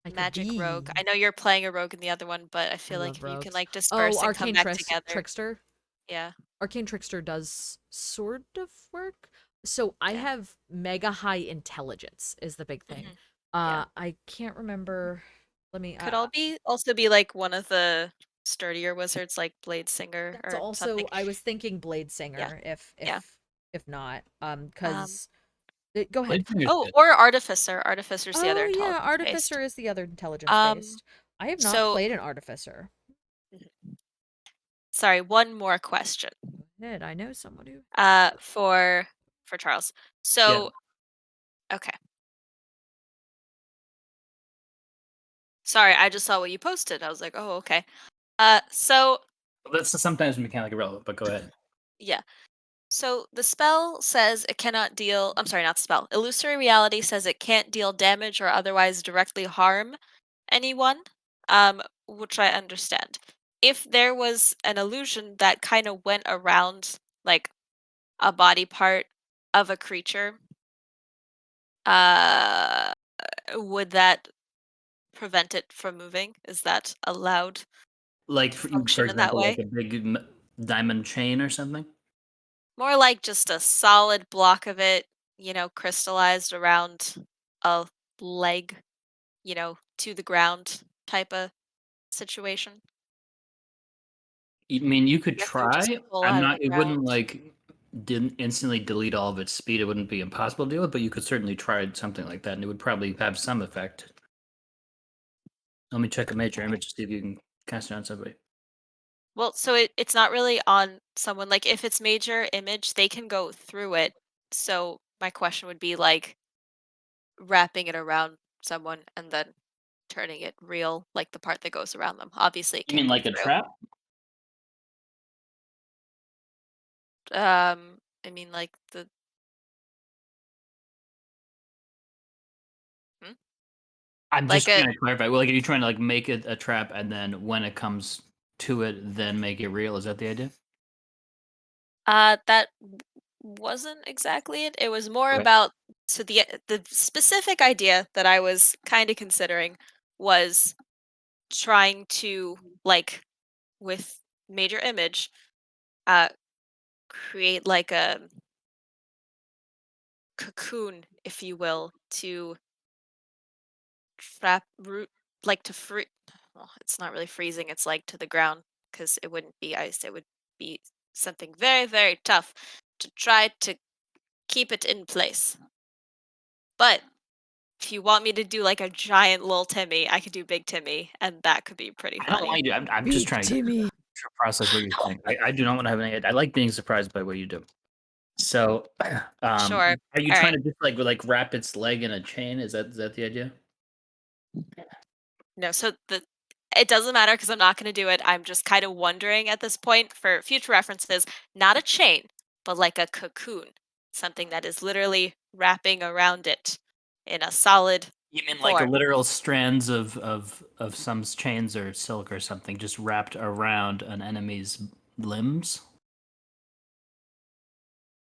I could magic rogue. be. I know you're playing a rogue in the other one, but I feel like love if you can rogues. like Oh, disperse and come Arcane back together. Trickster. Yeah. Arcane Trickster does sort of work. So I Yeah. have mega high intelligence is the big thing. Yeah. I can't remember. Let me. Could also be like one of the sturdier wizards, like Blade Singer That's or also something. I was thinking Blade Singer. Yeah. If not, because go ahead. Blade Singer's Oh, good. or Artificer. Artificer's the other Oh yeah, intelligence Artificer based. is the other intelligence based. I have not so- played an Artificer. Sorry, one more question. Go ahead. I know someone who. For Charles. So, okay. Sorry, I just saw what you posted. I was like, oh, okay. So That's sometimes mechanically irrelevant, but go ahead. yeah. So the spell says it cannot deal. I'm sorry, not the spell. Illusory reality says it can't deal damage or otherwise directly harm anyone. Which I understand. If there was an illusion that kind of went around like a body part of a creature, would that prevent it from moving? Is that allowed? Like for Function in that example, like way? a big diamond chain or something. More like just a solid block of it, crystallized around a leg, to the ground type of situation. I mean, you could Guess it would just try. pull I'm out of not. the It wouldn't ground. like didn't instantly delete all of its speed. It wouldn't be impossible to do it, but you could certainly try something like that, and it would probably have some effect. Let me check a major image to see if you can cast it on somebody. Well, so it's not really on someone. Like if it's major image, they can go through it. So my question would be like wrapping it around someone and then turning it real, like the part that goes around them. Obviously, it You can't mean go like a through. trap? I mean like the. Hmm? I'm Like just a trying to clarify. Well, like, are you trying to like make it a trap, and then when it comes to it, then make it real? Is that the idea? that wasn't exactly it. It was more Okay. about so the specific idea that I was kind of considering was trying to like with major image uh create like a cocoon, if you will, to trap root like to free well, it's not really freezing, it's like to the ground because it wouldn't be ice, it would be something very, very tough to try to keep it in place. But if you want me to do like a giant little Timmy, I could do Big Timmy, and that could be pretty I don't want funny. you to. I'm just Big trying Timmy. to process what you're saying. I do not want to have any. I like being surprised by what you do. So, Sure. are you All trying right. to just like wrap its leg in a chain? Is that the idea? No, so the it doesn't matter because I'm not going to do it. I'm just kind of wondering at this point for future references, not a chain, but like a cocoon, something that is literally wrapping around it in a solid You mean like a form. literal strands of some chains or silk or something just wrapped around an enemy's limbs?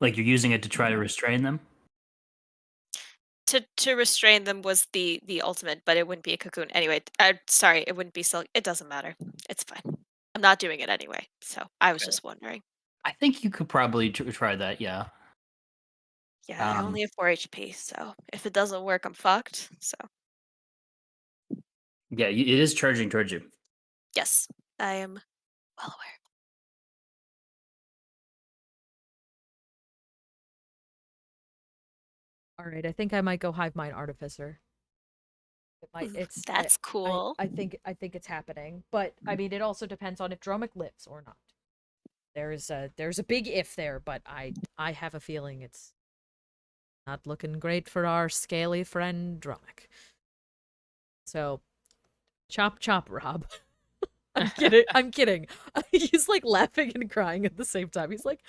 Like you're using it to try to restrain them? To restrain them was the ultimate, but it wouldn't be a cocoon anyway. Sorry, it wouldn't be silk. It doesn't matter. It's fine. I'm not doing it anyway. So I was Okay. just wondering. I think you could probably try that. Yeah. Yeah, I Um, only have 4 HP, so if it doesn't work, I'm fucked. So yeah, it is charging towards you. yes, I am well aware. All right, I think I might go hive mind artificer. It might. Ooh, It's. that's cool. I think it's happening, but I mean, it also depends on if Dromik lives or not. There's a big if there, but I have a feeling it's not looking great for our scaly friend Dromik. So, chop chop, Rob. I'm kidding. I'm kidding. He's like laughing and crying at the same time. He's like,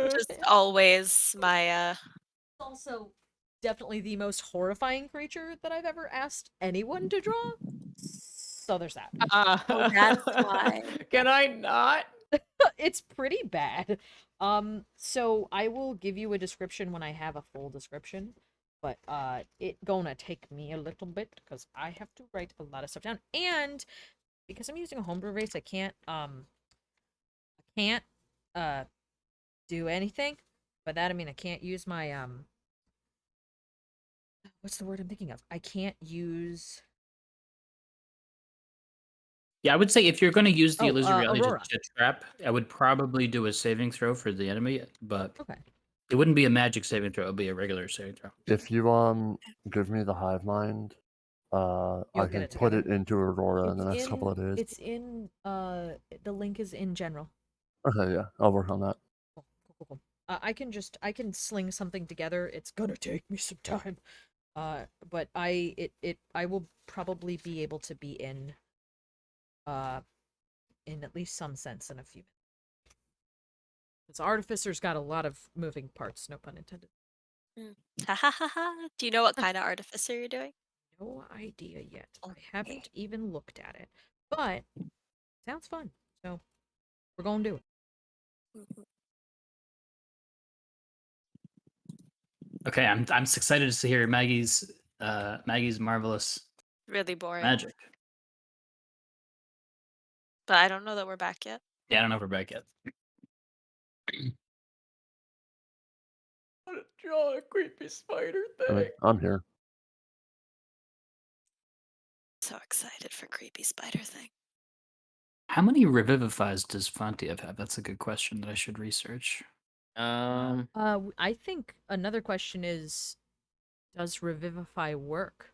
Just always my also definitely the most horrifying creature that I've ever asked anyone to draw. So there's that. Oh, that's why. Can I not? It's pretty bad. So I will give you a description when I have a full description, but it gonna take me a little bit because I have to write a lot of stuff down, and because I'm using a homebrew race, I can't uh do anything. By that I mean I can't use my what's the word I'm thinking of? I can't use Yeah, I would say if you're going to use the illusory reality Aurora. to trap, I would probably do a saving throw for the enemy, but Okay. it wouldn't be a magic saving throw. It would be a regular saving throw. If you give me the hive mind, I You'll get can it put together. it into Aurora in It's the next couple of days. it's in the link is in general. Okay, yeah, I'll work on that. Cool. I can sling something together. It's gonna take me some time. But I will probably be able to be in at least some sense in a few minutes. Because Artificer's got a lot of moving parts, no pun intended. Ha ha ha ha. Do you know what kind of artificer you're doing? No idea yet. I Okay. haven't even looked at it. But sounds fun. So we're gonna do it. Mhm. Okay, I'm excited to hear Maggie's marvelous Really boring. magic. But I don't know that we're back yet. Yeah, I don't know if we're back yet. Draw a creepy spider thing. Okay, I'm here. so excited for creepy spider thing. How many revivifies does Fontiev have? That's a good question that I should research. I think another question is, does Revivify work?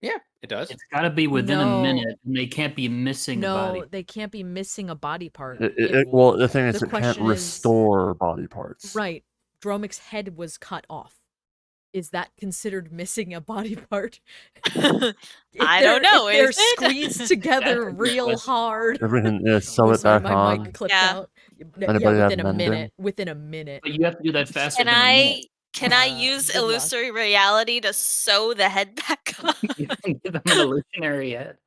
Yeah, it does. It's got to be within a No. minute, and they can't be missing a body. No, they can't be missing a body part. Well, the thing is, the it can't question is- restore body parts. Right. Dromik's head was cut off. Is that considered missing a body part? I don't know, If they're is it? squeezed together That's a good real question. hard. Everything is sew Oh, it sorry, back my on. mic clipped Yeah. out. Anybody have within a mending? minute. Within a minute. But you have to do that faster Can than a minute. Can I use good luck. illusory reality to sew the head back on? You can give them an illusionary head.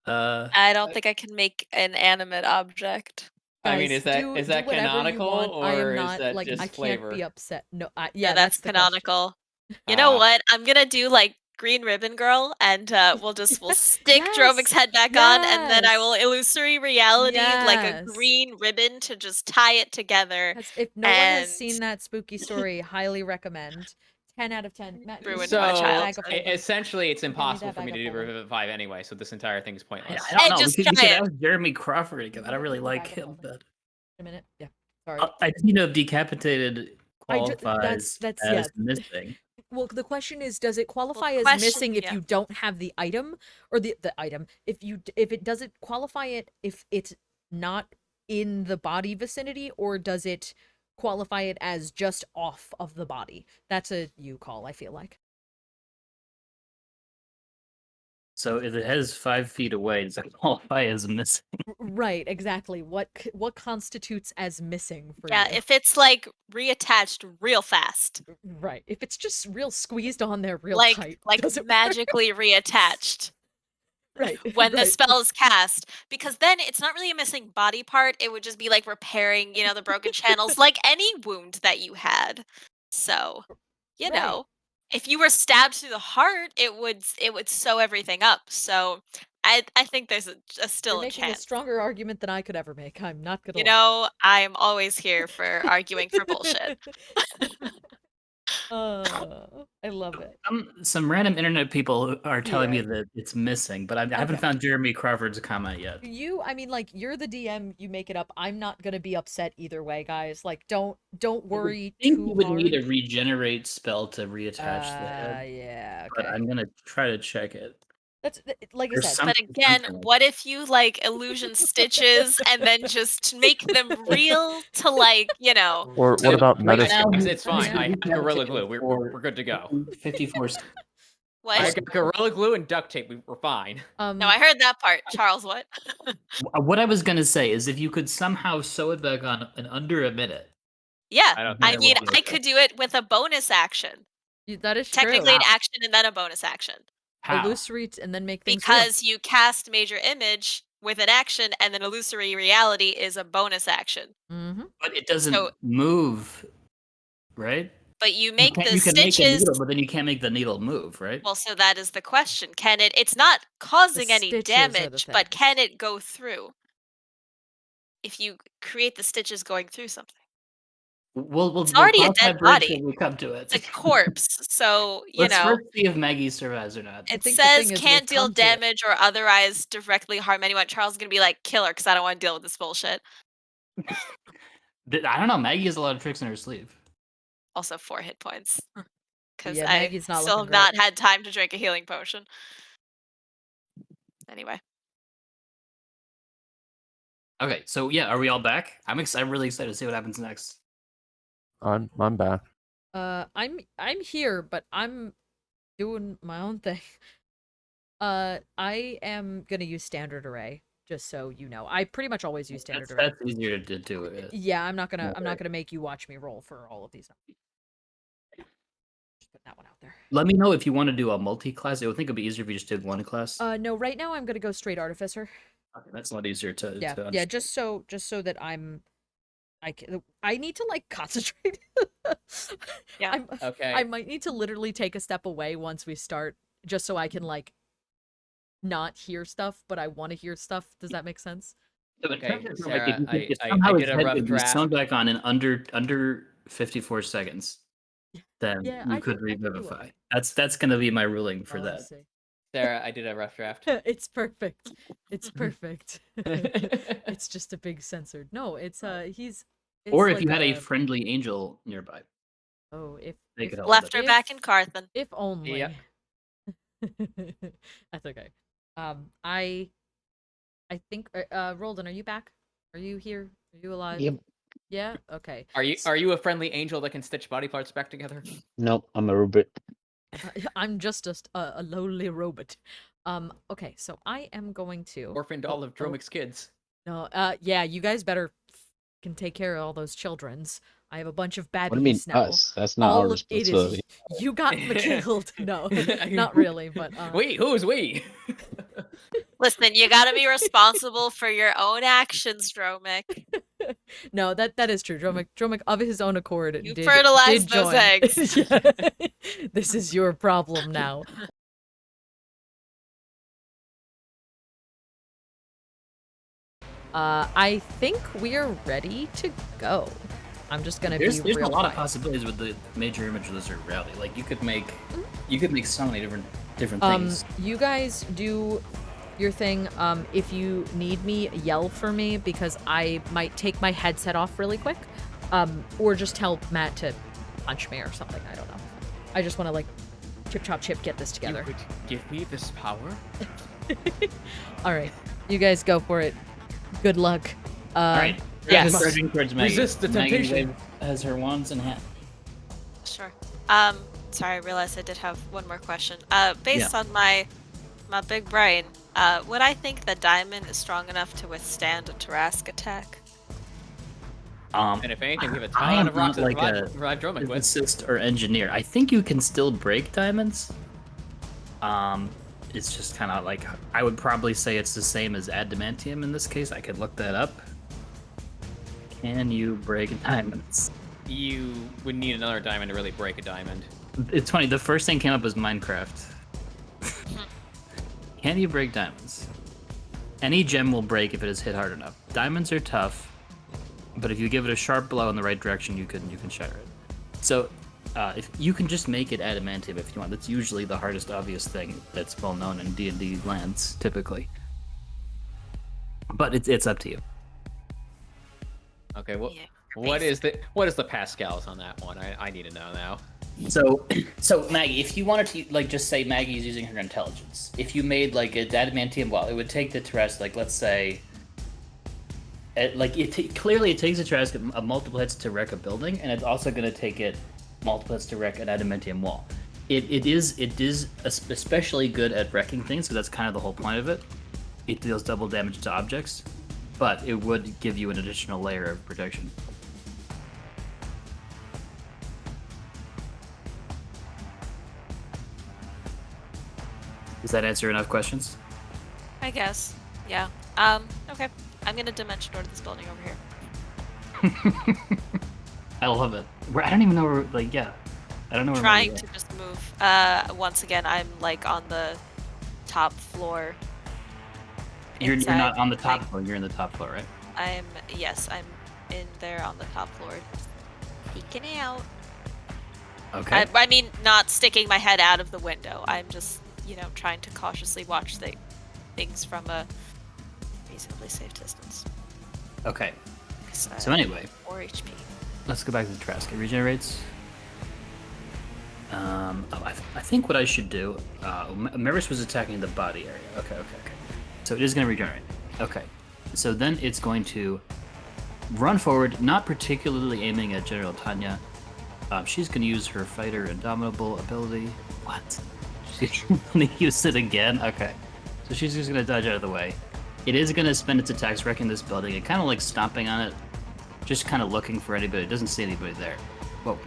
I don't think I can make an animate object. I mean, Guys, is that do whatever canonical, you want, I or am is not that like just I can't flavor? be upset. No, Yeah, yeah, that's the question. canonical. You know Ah. what? I'm gonna do like green ribbon girl, and we'll stick Yes, Dromik's head back on, and then I yes. will illusory reality like a Yes. green ribbon to just tie it together. If no one has And- seen that spooky story, highly recommend. 10 out of 10. Matt, Ruined So my bag childhood. of holding. essentially, it's Give me impossible that for me bag to of do holding. Revivify anyway, so this entire thing's pointless. I don't know. just We could try it. ask Jeremy Crawford again. I don't really like Bag of him, holding. but A minute. Yeah. Sorry. I do know decapitated qualifies that's as yeah. missing. Well, the question is, does it qualify as question- missing if yeah. you don't have the item, or the item? If it does it qualify it if it's not in the body vicinity, or does it qualify it as just off of the body? That's a you call. I feel like. So if it has 5 feet away, does it qualify as missing? Right. Exactly. What constitutes as missing for Yeah, you? if it's like reattached real fast, Right. If it's just real squeezed on there real like tight, like does it work? magically reattached. Right. When the right. spell is cast, because then it's not really a missing body part, it would just be like repairing, the broken channels, like any wound that you had. So, Right. if you were stabbed through the heart, it would sew everything up. So, I think there's still You're a making a chance. stronger argument than I could ever make. I'm not gonna lie. I am always here for arguing for bullshit. I love it. Some random internet people are telling Yeah. me that it's missing, but I haven't Okay. found Jeremy Crawford's comment yet. I mean, like, you're the DM, you make it up. I'm not gonna be upset either way, guys. Like, don't worry I think too you would hard. need a regenerate spell to reattach the head, Yeah, but okay. I'm gonna try to check it. That's like I There's said. some- But again, something like what if you like illusion stitches and then just make them real to Or what about Wait, medicine? it's fine. I have Gorilla Glue. We're good to go. 54. what? I got Gorilla Glue and duct tape. We're fine. No, I heard that part. Charles, what? What I was gonna say is if you could somehow sew it back on in under a minute. Yeah, I don't I think mean, will be I okay. could do it with a bonus action. that is true. Technically, an action and then a bonus action. How? Illusory and then make things real. Because you cast Major Image with an action, and then Illusory Reality is a bonus action. Mm-hmm. But it doesn't So- move, right? But you make the you can make a stitches. needle, but then you can't make the needle move, right? Well, so that is the question. Can it? It's not causing any stitches are the damage, but thing. can it go through? If you create the stitches going through something, We'll It's already a cross that dead bridge body. when we come to it. it's a corpse. So Let's first see if Maggie survives or not. I it think the says thing is can't we've deal come to it. damage or otherwise directly harm anyone. Charles is gonna be like, kill her, because I don't want to deal with this bullshit. I don't know. Maggie has a lot of tricks in her sleeve. Also 4 hit points. Because Yeah, I Maggie's not still looking have great. not had time to drink a healing potion. Anyway. Okay, so yeah, are we all back? I'm really excited to see what happens next. I'm back. I'm here, but I'm doing my own thing. I am gonna use standard array, just so you know. I pretty much always use standard array. That's easier to do it. Yeah, I'm not gonna Okay. make you watch me roll for all of these. Just put that one out there. Let me know if you want to do a multi-class. I would think it'd be easier if you just did one class. No, right now I'm gonna go straight artificer. Okay, that's a lot easier to Yeah, to yeah, understand. just so that I need to like concentrate. Yeah. Okay. I might need to literally take a step away once we start, just so I can like not hear stuff, but I want to hear stuff. Does that make sense? Okay, Like, Sarah, if I somehow did his a head rough could be draft. sewn back on in under 54 seconds, then Yeah, you I could can do it. revivify. That's gonna be my ruling for Oh, I that. see. Sarah, I did a rough draft. It's perfect. It's perfect. It's just a big censored. No, it's he's. It's Or if like you had a friendly angel nearby, Oh, if they if could help Left with her it. back in Carthan. if only. Yep. That's okay. I think Roldan, are you back? Are you here? Are you alive? Yep. Yeah. Okay. Are you a friendly angel that can stitch body parts back together? Nope, I'm a robot. I'm just a lowly robot. Okay, so I am going to Orphaned all of Dromik's kids. No, yeah, you guys better can take care of all those childrens. I have a bunch of babbies What do you mean now. us? That's not our All of it is responsibility. you got them killed. No, not really, but We? Who's we? Listen, you gotta be responsible for your own actions, Dromik. no, that is true. Dromik of his own accord You did fertilized join. those eggs. Yeah. This is your problem now. I think we're ready to go. I'm just gonna There's be a real lot of quiet. possibilities with the major image lizard rally. Like you could make so many different things. You guys do your thing. If you need me, yell for me because I might take my headset off really quick. Or just tell Matt to punch me or something. I don't know. I just want to like chip chop chip get this together. You would give me this power? All right, you guys go for it. Good luck. All right. Yes. Surging towards Maggie. Resist the temptation. Maggie has her wands in hand. Sure. Sorry, I realized I did have one more question. Based on my big brain, would I think the diamond is strong enough to withstand a Tarask attack? And if anything, we have a I ton am of rocks not to like a revive Dromik with. physicist or engineer. I think you can still break diamonds. It's just kind of like I would probably say it's the same as adamantium in this case. I could look that up. Can you break diamonds? You would need another diamond to really break a diamond. It's funny. The first thing came up was Minecraft. Can you break diamonds? Any gem will break if it is hit hard enough. Diamonds are tough, but if you give it a sharp blow in the right direction, you can shatter it. So, if you can just make it adamantium if you want. That's usually the hardest obvious thing that's well known in D&D lands typically. But it's up to you. Okay, well, Yeah, what is the Pascals on that one? I need to know now. So Maggie, if you wanted to, like, just say Maggie's using her intelligence. If you made like a adamantium wall, it would take the Tarask, like, let's say, clearly it takes a Tarask a multiple hits to wreck a building, and it's also going to take it multiple hits to wreck an adamantium wall. It is especially good at wrecking things, so that's kind of the whole point of it. It deals double damage to objects, but it would give you an additional layer of protection. Does that answer enough questions? I guess. Yeah. Okay. I'm gonna dimension door this building over here. I love it. I don't even know where, like, yeah. I don't know where Trying Maggie to just move. Once again, I'm like on the top floor. You're inside, not on the top like, floor. You're in the top floor, right? I'm in there on the top floor, peeking out. Okay. I mean, not sticking my head out of the window. I'm just, trying to cautiously watch things from a reasonably safe distance. Okay. 'Cause, So anyway, 4 HP. let's go back to the Trask. It regenerates. I think what I should do. Marvis was attacking the body area. Okay. So it is going to regenerate. Okay. So then it's going to run forward, not particularly aiming at General Tanya. She's going to use her Fighter Indomitable ability. What? She's going to use it again? Okay. So she's just going to dodge out of the way. It is going to spend its attacks wrecking this building and kind of like stomping on it, just kind of looking for anybody. It doesn't see anybody there. Whoa.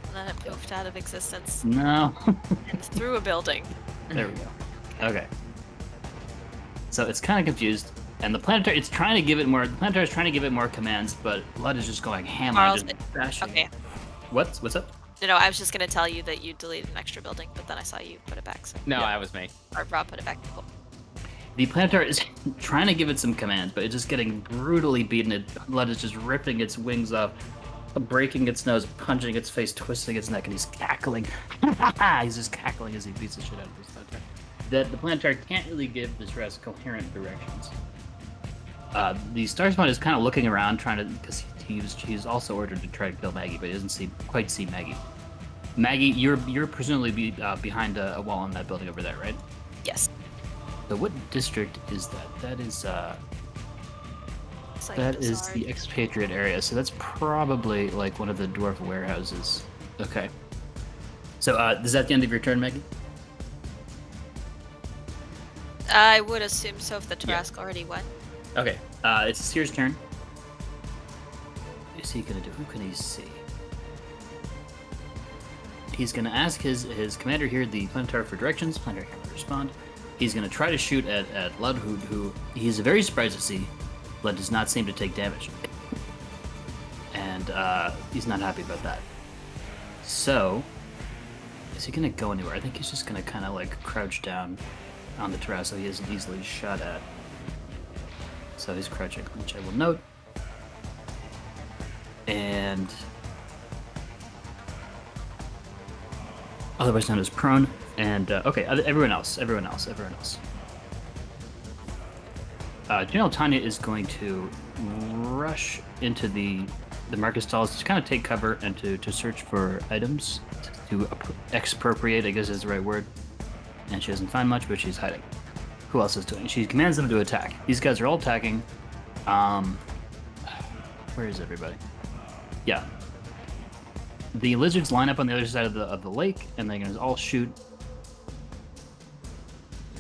And then it poofed out of existence No. and through a building. There we go. Okay. So it's kind of confused, and the planetary it's trying to give it more. The planetary is trying to give it more commands, but Blood is just going ham on Charles, it, just bashing. Okay. What's up? No, I was just gonna tell you that you deleted an extra building, but then I saw you put it back. So. No, Yeah. that was me. Or Rob put it back. Cool. The planetary is trying to give it some commands, but it's just getting brutally beaten. Blood is just ripping its wings off. breaking its nose, punching its face, twisting its neck, and he's cackling. He's just cackling as he beats the shit out of this planetary. The planetary can't really give this rest coherent directions. The Star Spawn is kind of looking around, trying to, because he's also ordered to try to kill Maggie, but he doesn't quite see Maggie. Maggie, you're presumably behind a wall in that building over there, right? Yes. So what district is that? That is It's like that is bizarre. the expatriate area. So that's probably like one of the dwarf warehouses. Okay. So is that the end of your turn, Maggie? I would assume so if the Yeah. Tarask already went. Okay. It's Seer's turn. What is he gonna do? Who can he see? He's gonna ask his commander here, the Planetary, for directions. Planetary can't respond. He's gonna try to shoot at Lud, who he's very surprised to see. Lud does not seem to take damage, and he's not happy about that. So, is he gonna go anywhere? I think he's just gonna kind of like crouch down on the terrace so he isn't easily shot at. So he's crouching, which I will note. And otherwise known as prone. And okay, everyone else. General Tanya is going to rush into the market stalls to kind of take cover and to search for items, to expropriate, I guess is the right word. And she doesn't find much, but she's hiding. Who else is doing? She commands them to attack. These guys are all attacking. Where is everybody? Yeah. The lizards line up on the other side of the lake, and they're gonna all shoot.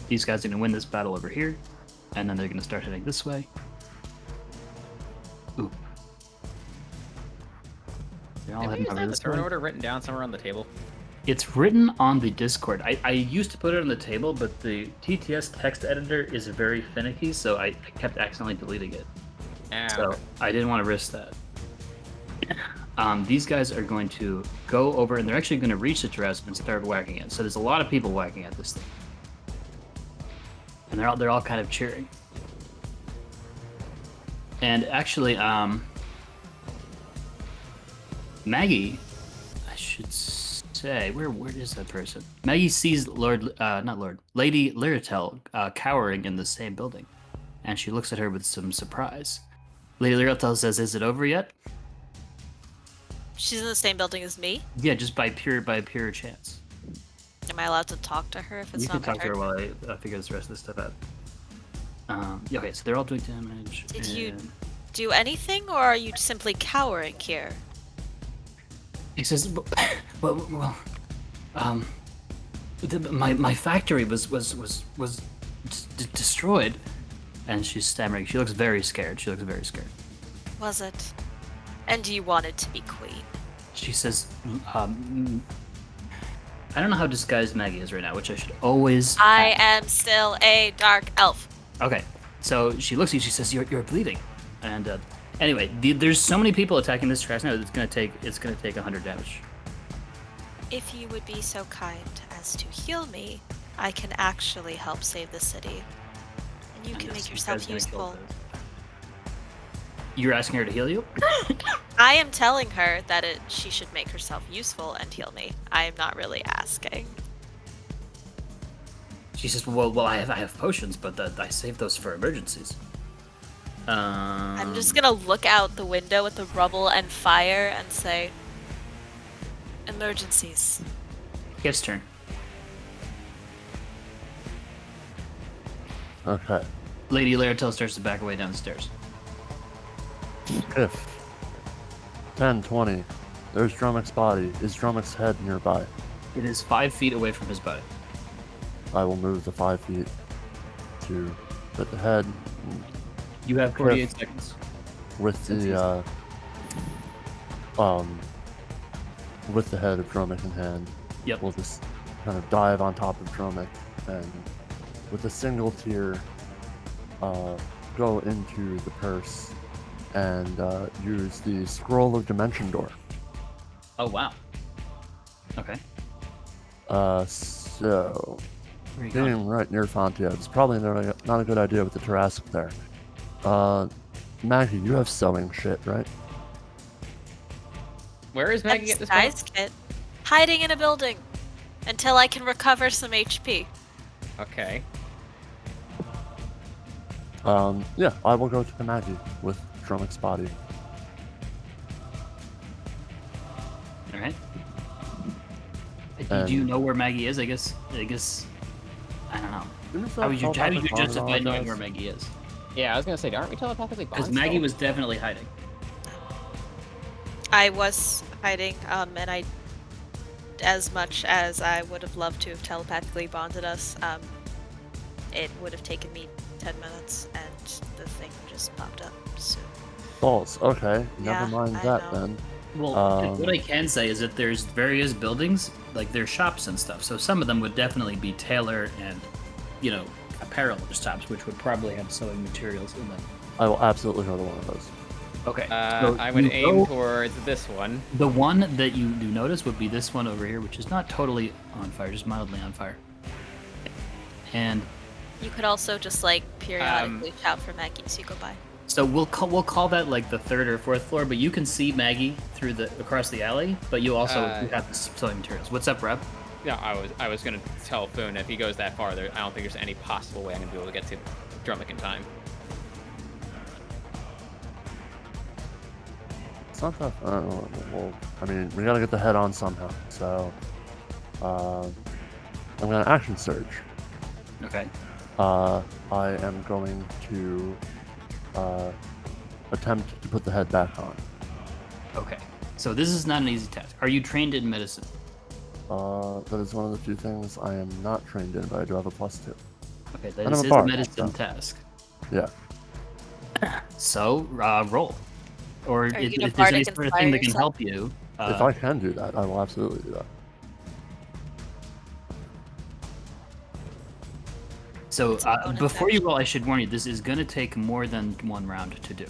These guys are gonna win this battle over here, and then they're gonna start heading this way. Ooh. They're all heading Is over that the this turn way. order written down somewhere on the table? It's written on the Discord. I used to put it on the table, but the TTS text editor is very finicky, so I kept accidentally deleting it. So I didn't want to risk that. These guys are going to go over, and they're actually going to reach the terrace and start whacking it. So there's a lot of people whacking at this thing, and they're all kind of cheering. And actually, Maggie, I should say, where is that person? Maggie sees Lady Lyratel cowering in the same building, and she looks at her with some surprise. Lady Lyratel says, "Is it over yet?" She's in the same building as me. Yeah, just by pure chance. Am I allowed to talk to her if it's You not can my talk to her turn? while I figure this rest of this stuff out. Yeah, okay, so they're all doing damage. Did you and do anything, or are you simply cowering here? He says, my factory was destroyed, and she's stammering. She looks very scared. Was it? And you wanted to be queen? She says, I don't know how disguised Maggie is right now, which I should always. I am still a dark elf. Okay, so she looks at you. She says, "You're bleeding," and anyway, there's so many people attacking this trash now that it's gonna take 100 damage. If you would be so kind as to heal me, I can actually help save the city. And you And can this make guy's yourself gonna kill useful. those. You're asking her to heal you? I am telling her that she should make herself useful and heal me. I am not really asking. She says, "Well, I have potions, but I save those for emergencies." I'm just gonna look out the window at the rubble and fire and say, emergencies. Kiff's turn. Okay. Lady Lyratel starts to back away down the stairs. Kiff. 10, 20. There's Dromik's body. Is Dromik's head nearby? It is 5 feet away from his body. I will move the 5 feet to put the head You have 48 seconds. with the with the head of Dromik in hand. Yep. We'll just kind of dive on top of Dromik and with a single tear go into the purse and use the Scroll of Dimension Door. Oh wow. Okay. So Where are you going? being right near Fontiev is probably not a good idea with the Jurassic there. Maggie, you have sewing shit, right? Where is Maggie at this Disguise point? kit. Hiding in a building. Until I can recover some HP. Okay. Yeah, I will go to Maggie with Dromik's body. All right. Do you know where Maggie is? I guess. I don't know. How would you justify knowing where Maggie is? Yeah, I was gonna say, aren't we telepathically bonded? Because Maggie was definitely hiding. I was hiding, and I, as much as I would have loved to have telepathically bonded us, it would have taken me 10 minutes, and the thing just popped up. So. Balls. Okay, Yeah, never mind I that know. then. Well, what I can say is that there's various buildings, like there's shops and stuff. So some of them would definitely be tailor and, apparel shops, which would probably have sewing materials in them. I will absolutely go to one of those. Okay. I would aim towards this one. The one that you do notice would be this one over here, which is not totally on fire, just mildly on fire. And You could also just like periodically shout for Maggie as you go by. so we'll call that like the third or fourth floor, but you can see Maggie through across the alley, but you also you have the sewing materials. What's up, Reb? No, I was gonna tell Foon if he goes that far, I don't think there's any possible way I'm gonna be able to get to Dromik in time. It's not that. Well, I mean, we gotta get the head on somehow. So, I'm gonna action surge. Okay. I am going to attempt to put the head back on. Okay. So this is not an easy task. Are you trained in medicine? That is one of the few things I am not trained in, but I do have a +2. Okay, And this I'm is a a bard, medicine so- task. Yeah. So roll. Or you if gonna there's any bardic sort of thing that can inspire help you. If I can do that, I will absolutely do that. So bonus before you action. roll, I should warn you, this is going to take more than one round to do.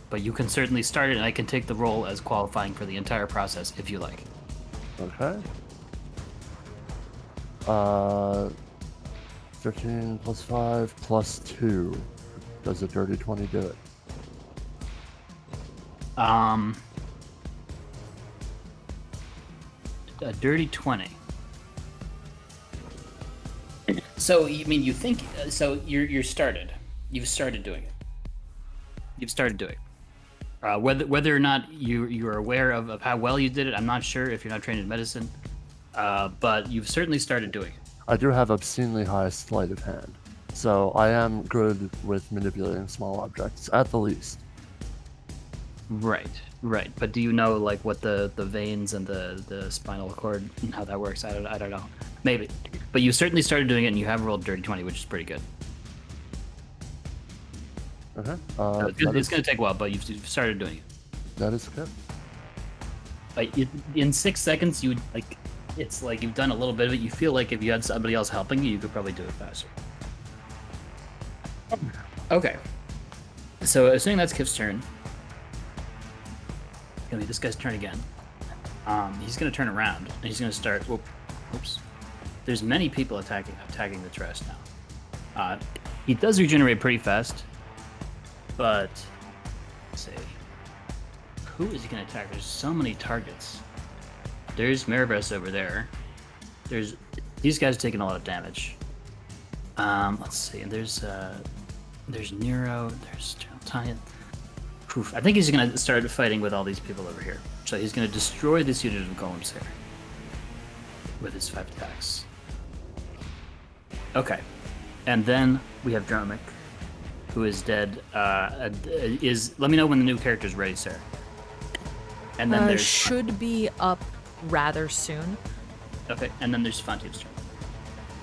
But you can certainly start it, and I can take the roll as qualifying for the entire process if you like. Okay. 15 plus 5 plus 2. Does a dirty 20 do it? A dirty 20. So you think so? You're started. You've started doing it. You've started doing it. Whether or not you're aware of how well you did it, I'm not sure if you're not trained in medicine. But you've certainly started doing it. I do have obscenely high sleight of hand, so I am good with manipulating small objects, at the least. Right. But do you know like what the veins and the spinal cord and how that works? I don't know. Maybe. But you certainly started doing it, and you have rolled dirty 20, which is pretty good. Okay. So it's going to take a while, but you've started doing it. That is good. Like in 6 seconds, you like it's like you've done a little bit of it. You feel like if you had somebody else helping you, you could probably do it faster. Okay. So assuming that's Kiff's turn, it's gonna be this guy's turn again. He's gonna turn around and he's gonna start. Oops. There's many people attacking the trash now. He does regenerate pretty fast, but let's see. Who is he gonna attack? There's so many targets. There's Marvis over there. These guys are taking a lot of damage. Let's see. And there's Nero. There's Tanya. Poof. I think he's gonna start fighting with all these people over here. So he's gonna destroy this unit of golems here with his 5 attacks. Okay, and then we have Dromik, who is dead. Let me know when the new character is ready, sir. And then there's should be up rather soon. okay, and then there's Fontiev's turn.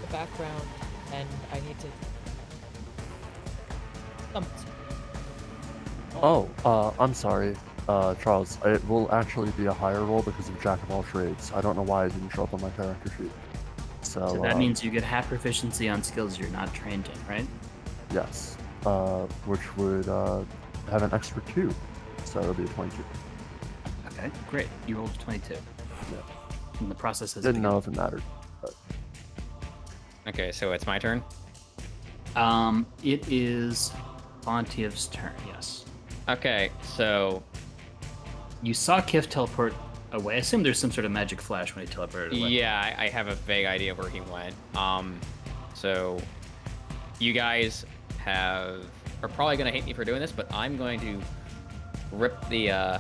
The background, and I need to. I'm sorry, Charles. It will actually be a higher roll because of Jack of all trades. I don't know why it didn't show up on my character sheet. So that means you get half proficiency on skills you're not trained in, right? Yes, which would have an extra 2, so it'll be a 22. Okay, great. You rolled a 22. Yeah. And the process has Didn't begun. know if it mattered. But... Okay, so it's my turn. It is Fontiev's turn. Yes. Okay, so You saw Kiff teleport away. I assume there's some sort of magic flash when he teleported away. Yeah, I have a vague idea where he went. So you guys are probably gonna hate me for doing this, but I'm going to rip the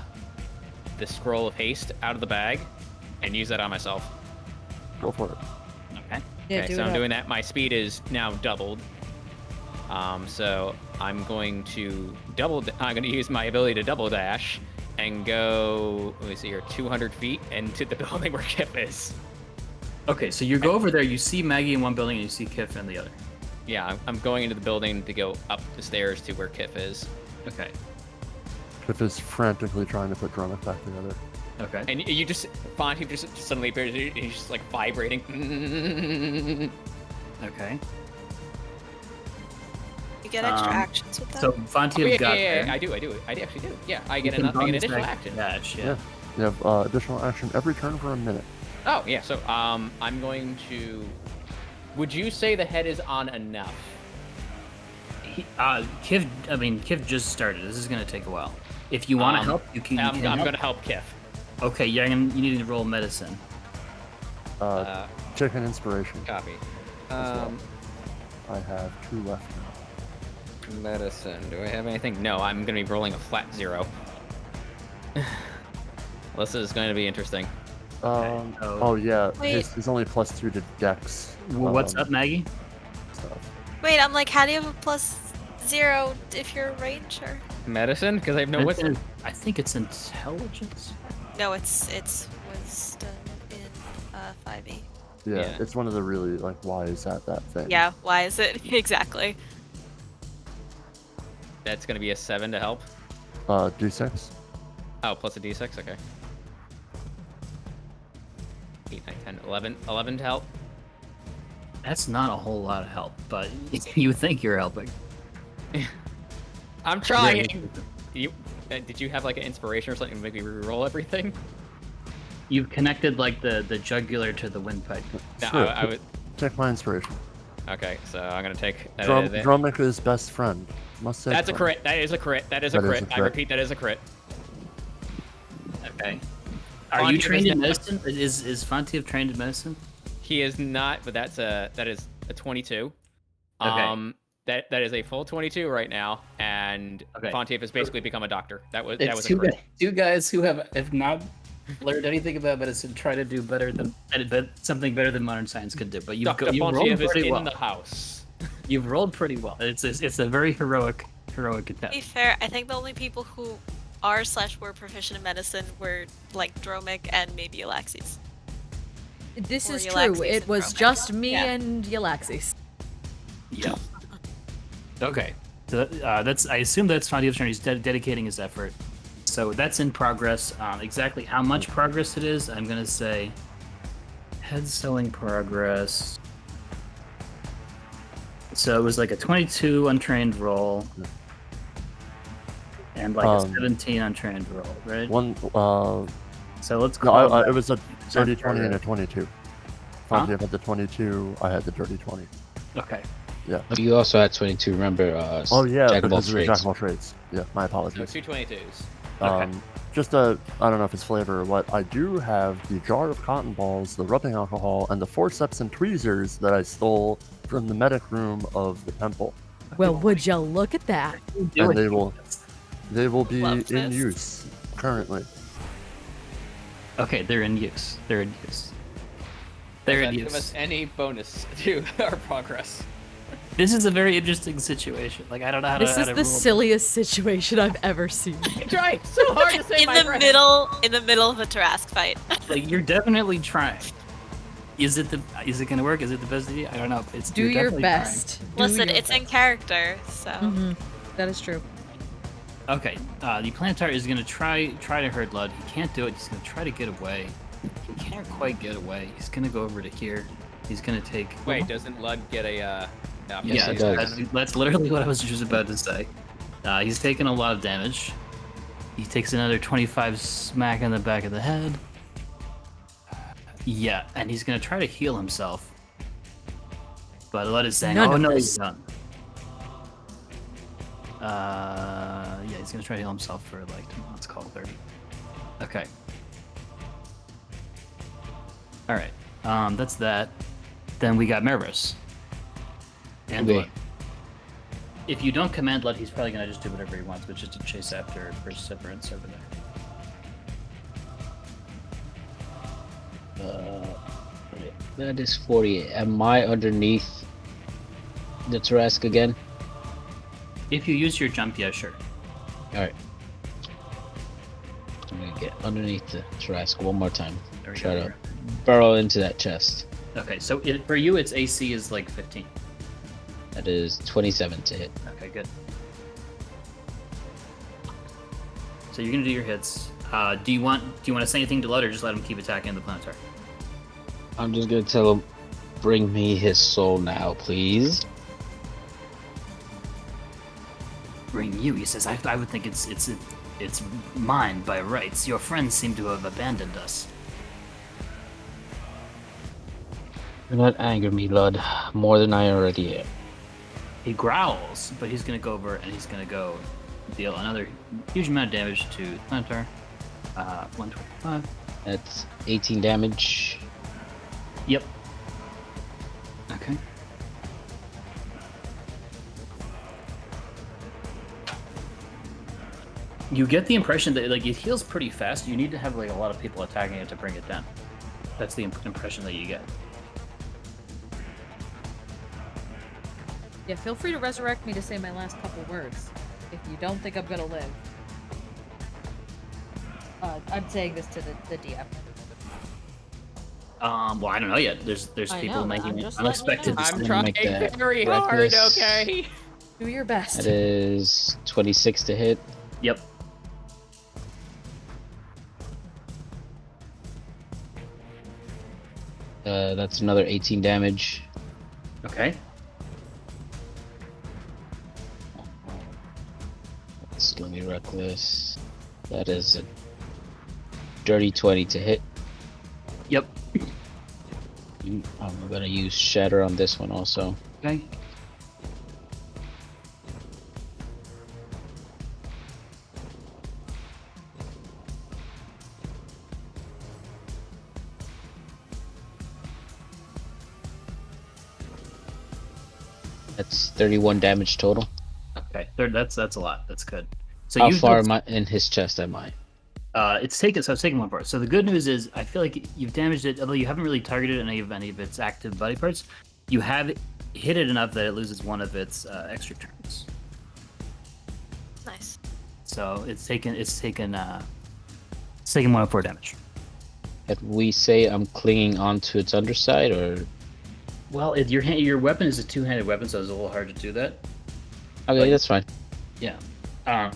scroll of haste out of the bag and use that on myself. Go for it. Okay. Yeah, Okay, do so it I'm up. doing that. My speed is now doubled. So I'm going to use my ability to double dash and go. Let me see here, 200 feet into the building where Kiff is. Okay, so you go over there. You see Maggie in one building, and you see Kiff in the other. Yeah, I'm going into the building to go up the stairs to where Kiff is. Okay. Kiff is frantically trying to put Dromik back together. Okay. And you just Fontiev just suddenly appears. He's just like vibrating. Okay. You get extra Um, actions with that? So Fontiev got there. I do. I actually do. Yeah, I get You an can bonus additional action action. dash, Yeah. yeah. You have additional action every turn for a minute. Oh yeah. So I'm going to. Would you say the head is on enough? Kiff just started. This is gonna take a while. If you want to help, you can. I'm going to help Kiff. Okay, you need to roll medicine. Check an inspiration. Copy. well. I have 2 left now. Medicine. Do I have anything? No, I'm going to be rolling a flat 0. This is going to be interesting. Oh yeah, Wait. he's only +2 to Dex. Well, what's up, Maggie? Stuff. Wait, I'm like, how do you have a +0 if you're a ranger? Medicine? Because I have no wisdom. I think it's intelligence. No, it's wisdom in 5e. Yeah, Yeah. it's one of the really like why is that thing? Yeah, why is it? Exactly. That's going to be a 7 to help. D6. Oh, plus a d6? Okay. 8, 9, 10, 11. 11 to help. That's not a whole lot of help, but you think you're helping. I'm trying. Did you have like an inspiration or something to make me re-roll everything? You've connected like the jugular to the windpipe. No, Sure. I would. Check my inspiration. Okay, so I'm gonna take that. Dromik is best friend. Must say. That's a crit. That is a crit. That is a That is crit. a I crit. repeat, that is a crit. Okay. Are you Fontiev trained is in not- medicine? Is Fontiev trained in medicine? He is not, but that is a 22. Okay. That is a full 22 right now, and Okay. Fontiev has basically become a doctor. That was a two crit. guys who have not learned anything about medicine try to do something better than modern science could do. But you've Dr. rolled Fontiev is pretty in well. the house. You've rolled pretty well. It's a very heroic To be attempt. fair, I think the only people who were proficient in medicine were like Dromik and maybe Yllaxis. This Or is Yllaxis true. It and was Dromik. just me Yeah. and Yllaxis. Yeah. Okay. So that's. I assume that's Fontiev's turn. He's dedicating his effort. So that's in progress. Exactly how much progress it is, I'm gonna say. Head selling progress. So it was like a 22 untrained roll, and like a 17 untrained roll, right? One. So let's No, call it was a dirty 20 and a progress. 22. Huh? Fontiev had the 22. I had the dirty 20. Okay. Yeah. You also had 22. Remember? Oh yeah, Jack of all because of the trades. jack of all trades. Yeah, my So apologies. 2 22s. Okay. Just I don't know if it's flavor or what. I do have the jar of cotton balls, the rubbing alcohol, and the forceps and tweezers that I stole from the medic room of the temple, Well, would you look at that? and they will be Love in this. use currently. Okay, they're in use. They're in use. They're Does in that give us use. any bonus to our progress? This is a very interesting situation. Like I don't know how This to. is the silliest situation I've ever seen. I tried so hard to say in my the friend. middle of a Tarask fight. Like you're definitely trying. Is it gonna work? Is it the best idea? I don't know. Do you're your definitely best. Do Listen, your it's in character, so That is true. trying. Okay. The Plantar is gonna try to hurt Lud. He can't do it. He's gonna try to get away. He can't quite get away. He's gonna go over to here. He's gonna take. Wait, doesn't Lud get a? No, Yeah, it does. that's literally what I was just about to say. He's taken a lot of damage. He takes another 25 smack in the back of the head. Yeah, and he's gonna try to heal himself. But Lud is saying, None "Oh of no, this. he's done." Yeah, he's gonna try to heal himself for like let's call it 30. Okay. All right. That's that. Then we got Marvis. And Okay. Blood. If you don't command Blood, he's probably gonna just do whatever he wants, which is to chase after Perseverance over there. Right. That is 48. Am I underneath the Tarask again? If you use your jump, yeah, sure. Alright. I'm gonna get underneath the Tarask one more time. There we Try go. to burrow into that chest. Okay, so for you, its AC is like 15. That is 27 to hit. Okay, good. So you're gonna do your hits. Do you want to say anything to Blood, or just let him keep attacking the Planetary? I'm just gonna tell him, bring me his soul now, please. Bring you, he says. I would think it's mine by rights. Your friends seem to have abandoned us. Do not anger me, Lud, more than I already am. He growls, but he's gonna go over and he's gonna go deal another huge amount of damage to Plantar. 125. That's 18 damage. Yep. Okay. You get the impression that like it heals pretty fast. You need to have like a lot of people attacking it to bring it down. That's the impression that you get. Yeah, feel free to resurrect me to say my last couple words. If you don't think I'm gonna live. I'm saying this to the DM. Well, I don't know yet. There's I people know, making I'm just unexpected. letting you know. I'm Make trying that very hard, reckless. okay? Do your best. That is 26 to hit. Yep. That's another 18 damage. Okay. Let me reckless. That is a dirty 20 to hit. Yep. I'm gonna use Shatter on this one also. Okay. That's 31 damage total. Okay. That's a lot. That's good. So How you've far got- am I in his chest am I? it's taken one part. So the good news is I feel like you've damaged it, although you haven't really targeted any of its active body parts. You have hit it enough that it loses one of its extra turns. Nice. So it's taken 104 damage. If we say I'm clinging onto its underside, or Well, your weapon is a two-handed weapon, so it's a little hard to do that. okay, Like- that's fine. Yeah.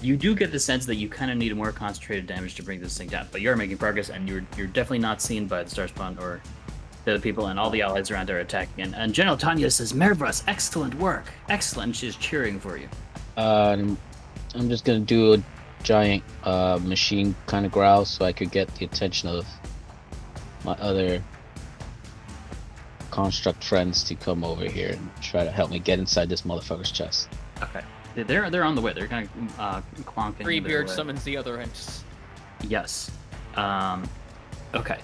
You do get the sense that you kind of need more concentrated damage to bring this thing down, but you're making progress, and you're definitely not seen by the Starspawn or the other people, and all the allies around are attacking. And General Tanya says, Marvis, excellent work. Excellent. She's cheering for you. I'm just gonna do a giant machine kind of growl so I could get the attention of my other construct friends to come over here and try to help me get inside this motherfucker's chest. Okay. They're on the way. They're kind of clonking. Freebeard their way. summons the other end. Yes. Okay.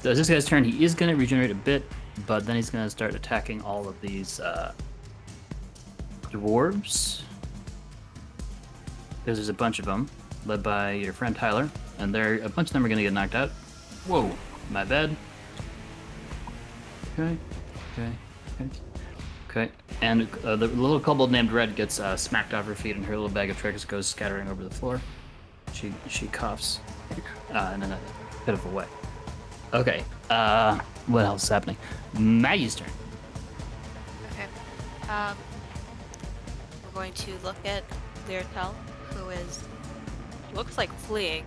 So it's this guy's turn. He is going to regenerate a bit, but then he's going to start attacking all of these dwarves. Because there's a bunch of them, led by your friend Tyler, and a bunch of them are going to get knocked out. Whoa, my bad. Okay. And the little kobold named Red gets smacked off her feet, and her little bag of tricks goes scattering over the floor. She coughs, and in a pitiful way. Okay. What else is happening? Maggie's turn. Okay. We're going to look at Lyrtel, who looks like fleeing,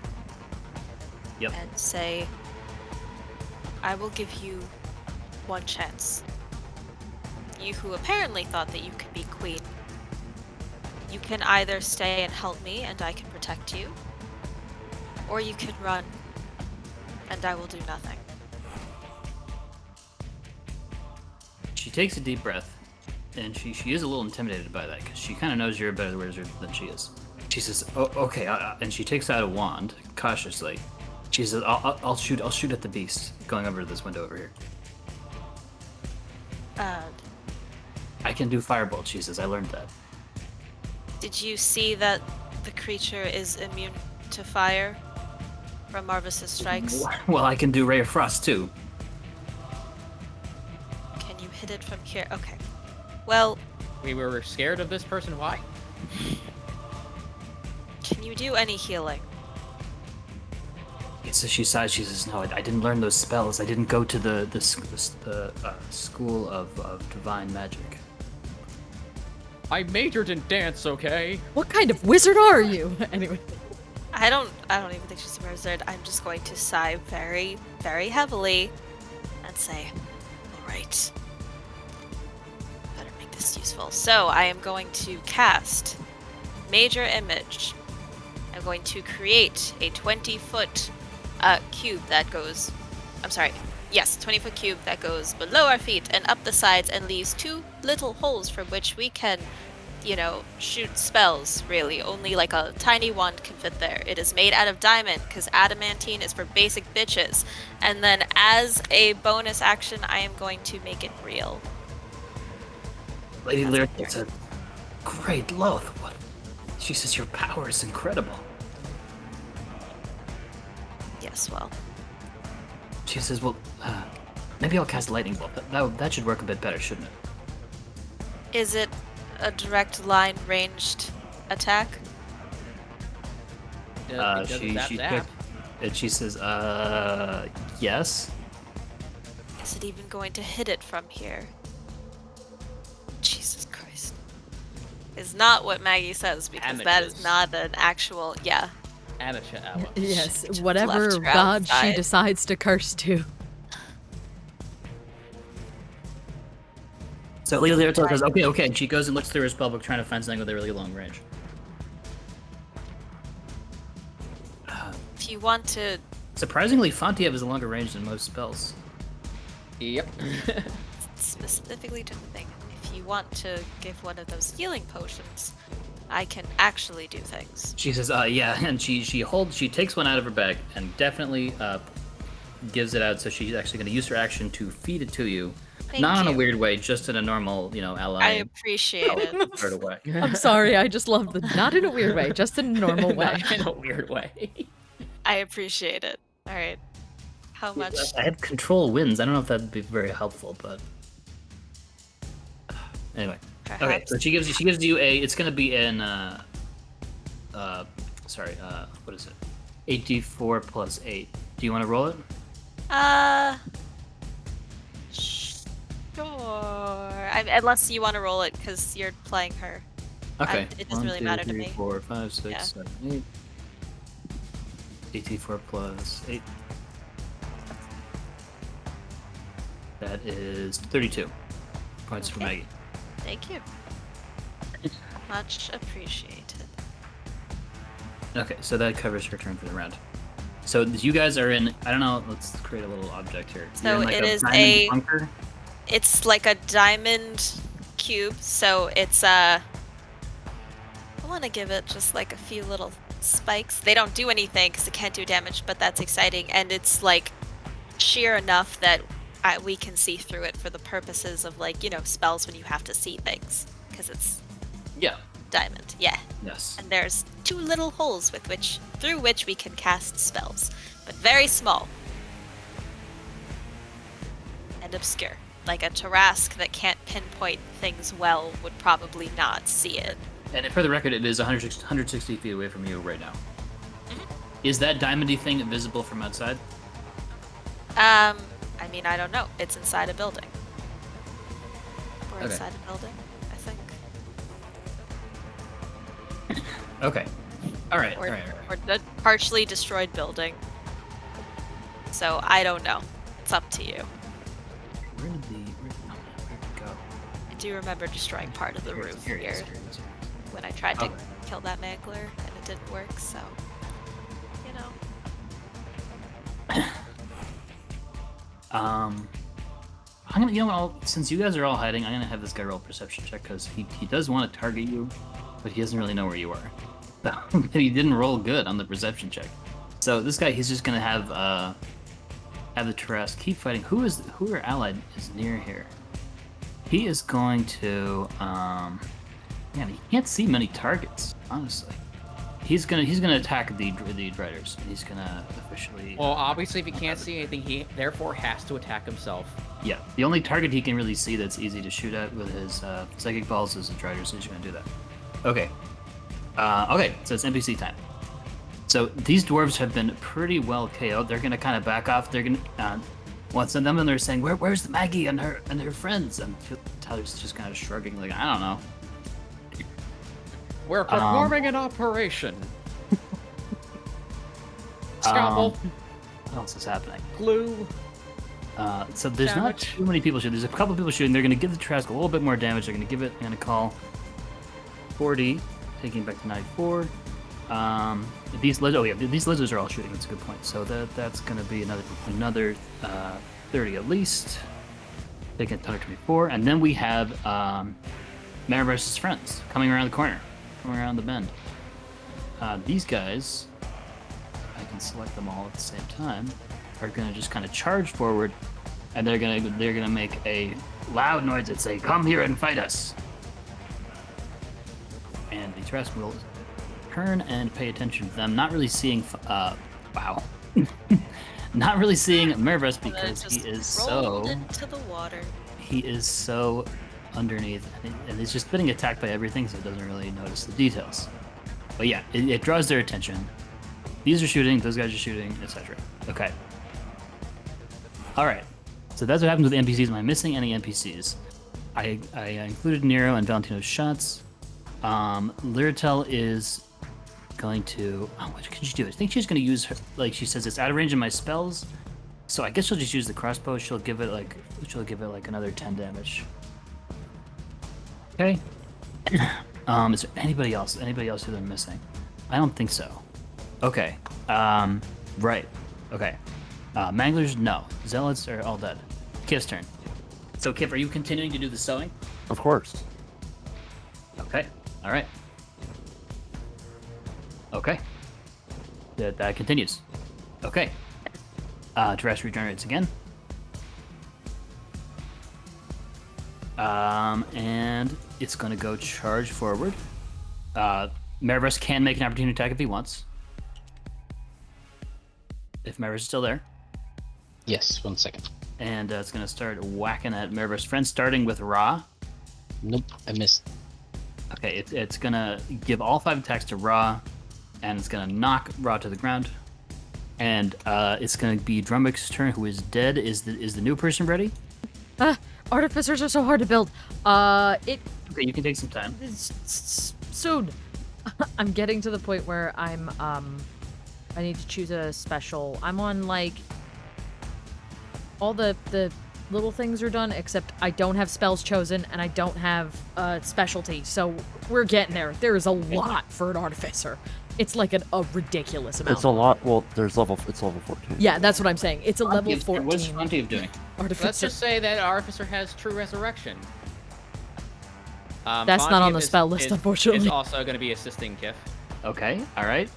Yep. and say, I will give you one chance. You who apparently thought that you could be queen. You can either stay and help me and I can protect you, or you can run and I will do nothing. She takes a deep breath, and she is a little intimidated by that, because she kind of knows you're a better wizard than she is. She says, oh, okay, and she takes out a wand, cautiously, Jesus, I'll shoot. I'll shoot at the beast going over to this window over here. I can do firebolt. Jesus, I learned that. Did you see that the creature is immune to fire from Marvis's strikes? Well, I can do Ray of Frost too. Can you hit it from here? Okay. Well, We were scared of this person. Why? can you do any healing? So she sighs. She says, "No, I didn't learn those spells. I didn't go to the school of divine magic." I majored in dance. Okay. What kind of wizard are you? Anyway. I don't even think she's a wizard. I'm just going to sigh very, very heavily and say, alright. Better make this useful. So I am going to cast Major Image. I'm going to create a 20-foot cube that goes... I'm sorry. Yes, 20-foot cube that goes below our feet and up the sides and leaves 2 little holes from which we can, you know, shoot spells, really. Only like a tiny wand can fit there. It is made out of diamond, because adamantine is for basic bitches. And then as a bonus action, I am going to make it real. Lady Lyric said, "Great Loth, what?" She says, "Your power is incredible." Yes, well, She says, "Well, maybe I'll cast Lightning Bolt. That should work a bit better, shouldn't it?" is it a direct line ranged attack? She took, and she says, yes." Is it even going to hit it from here? Jesus Christ. Is not what Maggie says, because that is Amateurs. not an actual, yeah. Amateur hour. Yes, Just whatever left her god she outside. decides to curse to. So Lady Lyric goes, okay, and she goes and looks through her spellbook trying to find something with a really long range. If you want to, Surprisingly, Fontiev is a longer range than most spells. Yep. specifically to the thing, if you want to give one of those healing potions, I can actually do things. She says, yeah, and she takes one out of her bag and definitely gives it out. So she's actually going to use her action to feed it to you, Thank not in a you. weird way, just in a normal, ally. I appreciate it. Throw it away. I'm sorry, I just love the not in a weird way, just in a normal way. Not in a weird way. I appreciate it. Alright. How much? I have control winds. I don't know if that'd be very helpful, but anyway. Okay, Perhaps. so she gives you a. It's gonna be in. Sorry. What is it? 8d4 plus 8. Do you want to roll it? Sure. Unless you want to roll it because you're playing her. Okay. It doesn't really matter to me. 4, 5, 6, Yeah. 7, 8. 8d4 plus 8. That is 32 points for Okay. Maggie. Thank you. Much appreciated. Okay, so that covers her turn for the round. So you guys are in. I don't know. Let's create a little object here. So You're in like it a is diamond a- bunker. It's like a diamond cube, so it's I want to give it just like a few little spikes. They don't do anything because it can't do damage, but that's exciting, and it's like sheer enough that we can see through it for the purposes of like spells when you have to see things because it's Yeah. diamond. Yeah. Yes. And there's 2 little holes through which we can cast spells, but very small and obscure. Like a Tarask that can't pinpoint things well would probably not see it. And for the record, it is 160 feet away from you right now. Is that diamondy thing visible from outside? I mean, I don't know. It's inside a building. We're Okay. inside a building, I think. Okay. All right. Or, All right. or a partially destroyed building. So I don't know. It's up to you. Where'd it go? I do remember destroying part of the Here it is, roof here it is, here here it is. when I tried to Okay. kill that mangler and it didn't work, so I'm gonna, since you guys are all hiding, I'm gonna have this guy roll a perception check because he does want to target you, but he doesn't really know where you are. He didn't roll good on the perception check. So this guy, he's just gonna have the Tarrasque keep fighting. Who are allied is near here? He is going to man, he can't see many targets, honestly. He's gonna attack the Dreaders. He's gonna officially. Well, obviously, if he can't see anything, he therefore has to attack himself. Yeah, the only target he can really see that's easy to shoot at with his psychic balls is the Dreaders, so he's gonna do that. Okay. Okay, so it's NPC time. So these dwarves have been pretty well KO'd. They're gonna kind of back off. They're gonna once of them, and they're saying, "Where's the Maggie and her friends?" And Tyler's just kind of shrugging, like, "I don't know." We're performing an operation. Scalpel. What else is happening? Glue. So there's not Damage. too many people shooting. There's a couple people shooting. They're gonna give the Trask a little bit more damage. They're gonna give it. I'm gonna call 40, taking it back to 94. These lizards are all shooting. That's a good point. So that's gonna be another 30 at least. Taking it to 124, and then we have Marvis' friends coming around the corner, coming around the bend. These guys, I can select them all at the same time, are gonna just kind of charge forward, and they're gonna make a loud noise that say, "Come here and fight us." And the Trask will turn and pay attention to them, not really seeing wow. Not really seeing Marvis because he is rolled so into the water. underneath, and he's just getting attacked by everything, so it doesn't really notice the details. But yeah, it draws their attention. These are shooting, those guys are shooting, etc. Okay. All right. So that's what happens with NPCs. Am I missing any NPCs? I included Nero and Valentino's shots. Lyritel is going to. Oh, what can she do? I think she's going to use her. Like she says, it's out of range of my spells. So I guess she'll just use the crossbow. She'll give it like another 10 damage. Okay. Is there anybody else? Anybody else who they're missing? I don't think so. Okay. Right. Okay. Manglers, no. Zealots are all dead. Kiff's turn. So Kiff, are you continuing to do the sewing? Of course. Okay. All right. Okay. That continues. Okay. Tarrasque regenerates again. And it's going to go charge forward. Marvis can make an opportunity attack if he wants. If Marvis is still there. Yes, 1 second. And it's going to start whacking at Marvis' friend, starting with Ra. Nope, I missed. Okay, it's going to give all 5 attacks to Ra, and it's going to knock Ra to the ground. And it's going to be Dromik's turn, who is dead. Is the new person ready? Artificers are so hard to build. Okay, you can take some time. Soon. I'm getting to the point where I'm I need to choose a special. I'm on like all the little things are done except I don't have spells chosen and I don't have specialty. So we're getting there. There is a lot for an artificer. It's like a ridiculous amount. It's a lot. Well, it's level 14. Yeah, that's what I'm saying. It's a level 14. What's Fontiev doing? Artificer. Let's just say that Artificer has True Resurrection. That's not on the spell list, unfortunately. It's also going to be assisting Kiff. Okay, all right.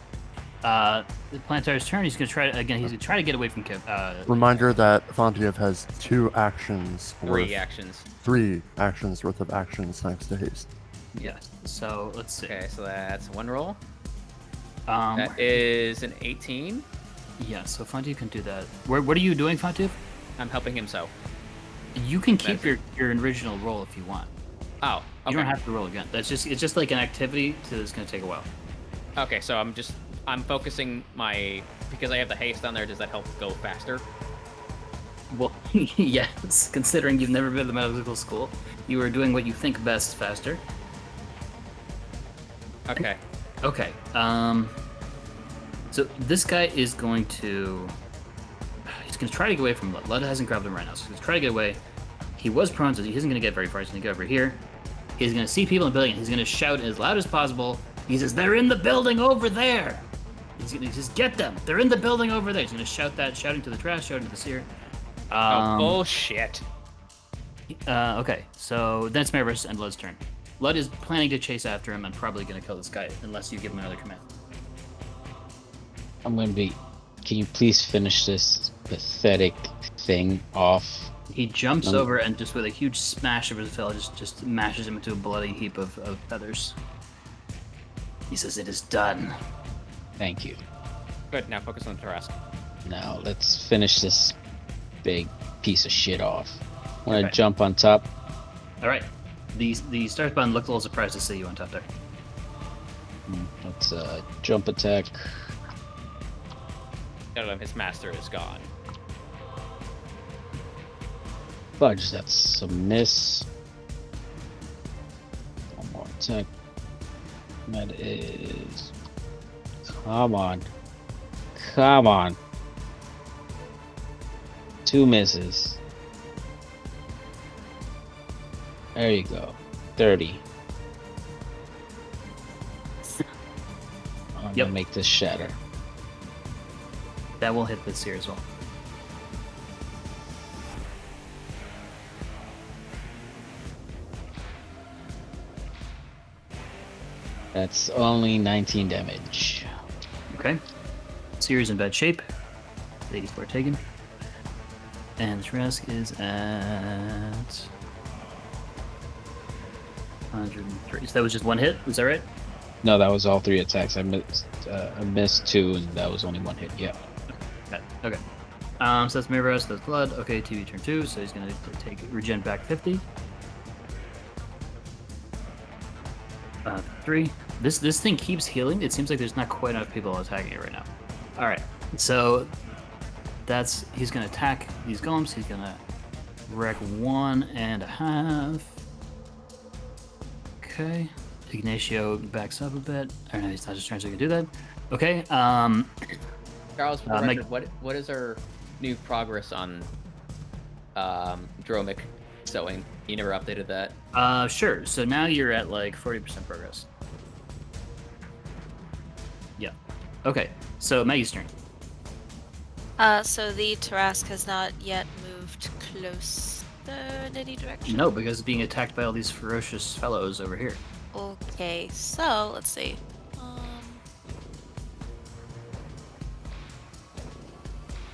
The Planetary's turn. He's gonna try again. He's gonna try to get away from Kiff. Reminder that Fontiev has 2 actions. 3 actions. 3 actions worth of actions thanks to haste. Yeah. So let's see. Okay, so that's 1 roll. Um, That is an 18. yeah. So Fontiev can do that. What are you doing, Fontiev? I'm helping him so. You can keep Measure. your original roll if you want. Oh, You okay. don't have to roll again. It's just like an activity, so it's gonna take a while. Okay, so I'm focusing because I have the haste on there. Does that help go faster? Well, yes. Considering you've never been to the medical school, you are doing what you think best faster. Okay. Okay. So this guy is going to. He's going to try to get away from Lud. Lud hasn't grabbed him right now, so he's going to try to get away. He was prone, so he isn't going to get very far. He's going to get over here. He's going to see people in the building, and he's going to shout as loud as possible. He says, "They're in the building over there!" He's going to just get them. They're in the building over there. He's going to shout that, shouting to the trash, shouting to the seer. Oh, bullshit. Okay, so then it's Marvis and Lud's turn. Lud is planning to chase after him and probably going to kill this guy unless you give him another command. I'm going to be can you please finish this pathetic thing off? He jumps Um, over and just with a huge smash of his tail, just mashes him into a bloody heap of feathers. He says, "It is done." Thank you. Good. Now focus on Tarask. Now let's finish this big piece of shit off. I'm gonna Okay. jump on top. All right. The start button looked a little surprised to see you on top there. Let's jump attack. None of his master is gone. Fudge, that's a miss. One more attack. That is. Come on. Come on. 2 misses. There you go. 30. I'm Yep. gonna make this shatter. That will hit this here as well. That's only 19 damage. Okay. Seer's in bad shape. 84 taken. And Trask is at 103. So that was just one hit, is that right? No, that was all 3 attacks. I missed 2, and that was only 1 hit. Yeah. Okay. So that's Marvis, that's blood. Okay, TV turn 2, so he's gonna take regen back 50. 3. This thing keeps healing. It seems like there's not quite enough people attacking it right now. All right, so he's gonna attack these golems. He's gonna wreck 1.5. Okay, Ignacio backs up a bit. Or no, he's not just trying to do that. Okay, Charles, for the Meg- record, what is our new progress on Dromik sewing? You never updated that. sure. So now you're at like 40% progress. Yeah. Okay. So Maggie's turn. So the Tarask has not yet moved close in any direction. No, because it's being attacked by all these ferocious fellows over here. Okay, so let's see.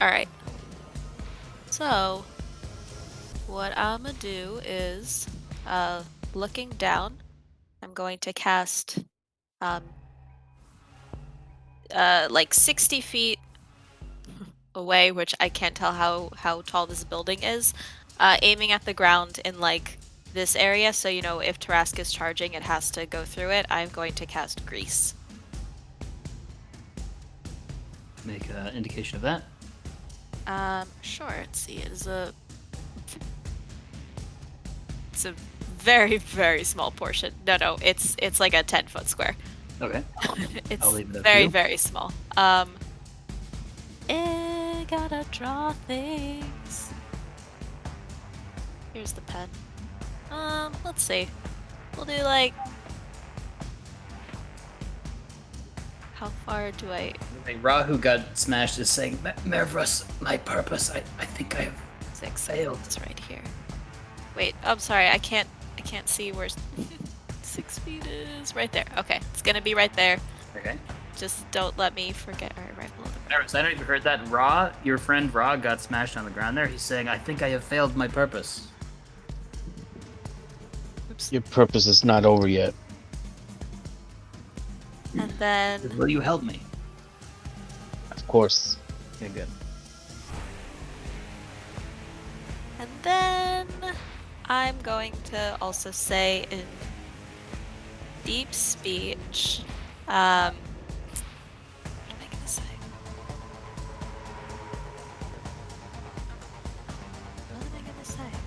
Alright. So, what I'm gonna do is, looking down, I'm going to cast, like 60 feet away, which I can't tell how tall this building is, aiming at the ground in like this area, so you know if Tarask is charging, it has to go through it. I'm going to cast Grease. Make an indication of that. Sure. Let's see. It's a very very small portion. No, it's like a 10-foot square. Okay. It's I'll leave it up to very you. very small. Gotta draw things. Here's the pen. Let's see. We'll do like. How far do I? Ra, who got smashed, is saying, Marvis, my purpose. I think I have 6 failed. It's right here. Wait, I'm sorry. I can't see where 6 feet is. Right there. Okay, it's gonna be right there. Okay. Just don't let me forget. All right below the. Marvis, I don't know if you heard that. Ra, your friend Ra, got smashed on the ground there. He's saying, I think I have failed my purpose. Oops. Your purpose is not over yet. And then Will you help me? Of course. Okay, good. And then I'm going to also say in deep speech, what am I gonna say? What am I gonna say?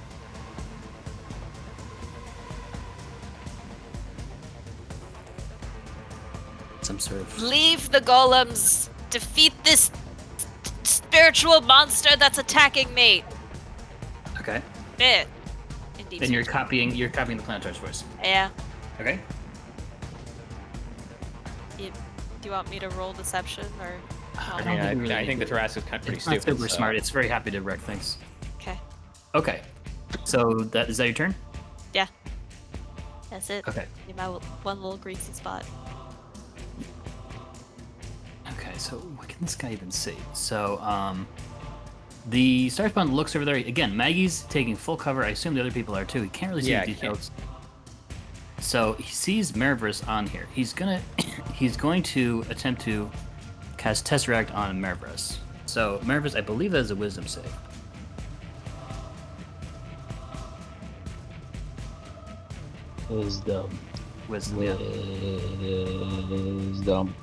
Some sort of... Leave the golems! Defeat this spiritual monster that's attacking me! Okay. Bit. In deep And you're speech. copying the Planetard's voice. Yeah. Okay. Do you want me to roll deception or? I I don't mean, think we I really think the do. Tarask is kind of pretty It's not stupid. super so- smart. It's very happy to wreck things. Okay. Okay. So is that your turn? Yeah. That's it. Okay. Need my one little greasy spot. Okay. Okay, so what can this guy even see? So, the star spawn looks over there. Again, Maggie's taking full cover. I assume the other people are too. He can't really see Yeah, the I can't. details. So he sees Marvis on here. He's going to attempt to cast Tesseract on Marvis. So Marvis, I believe that is a Wisdom save. Wisdom. Wisdom. Yeah. Wisdom.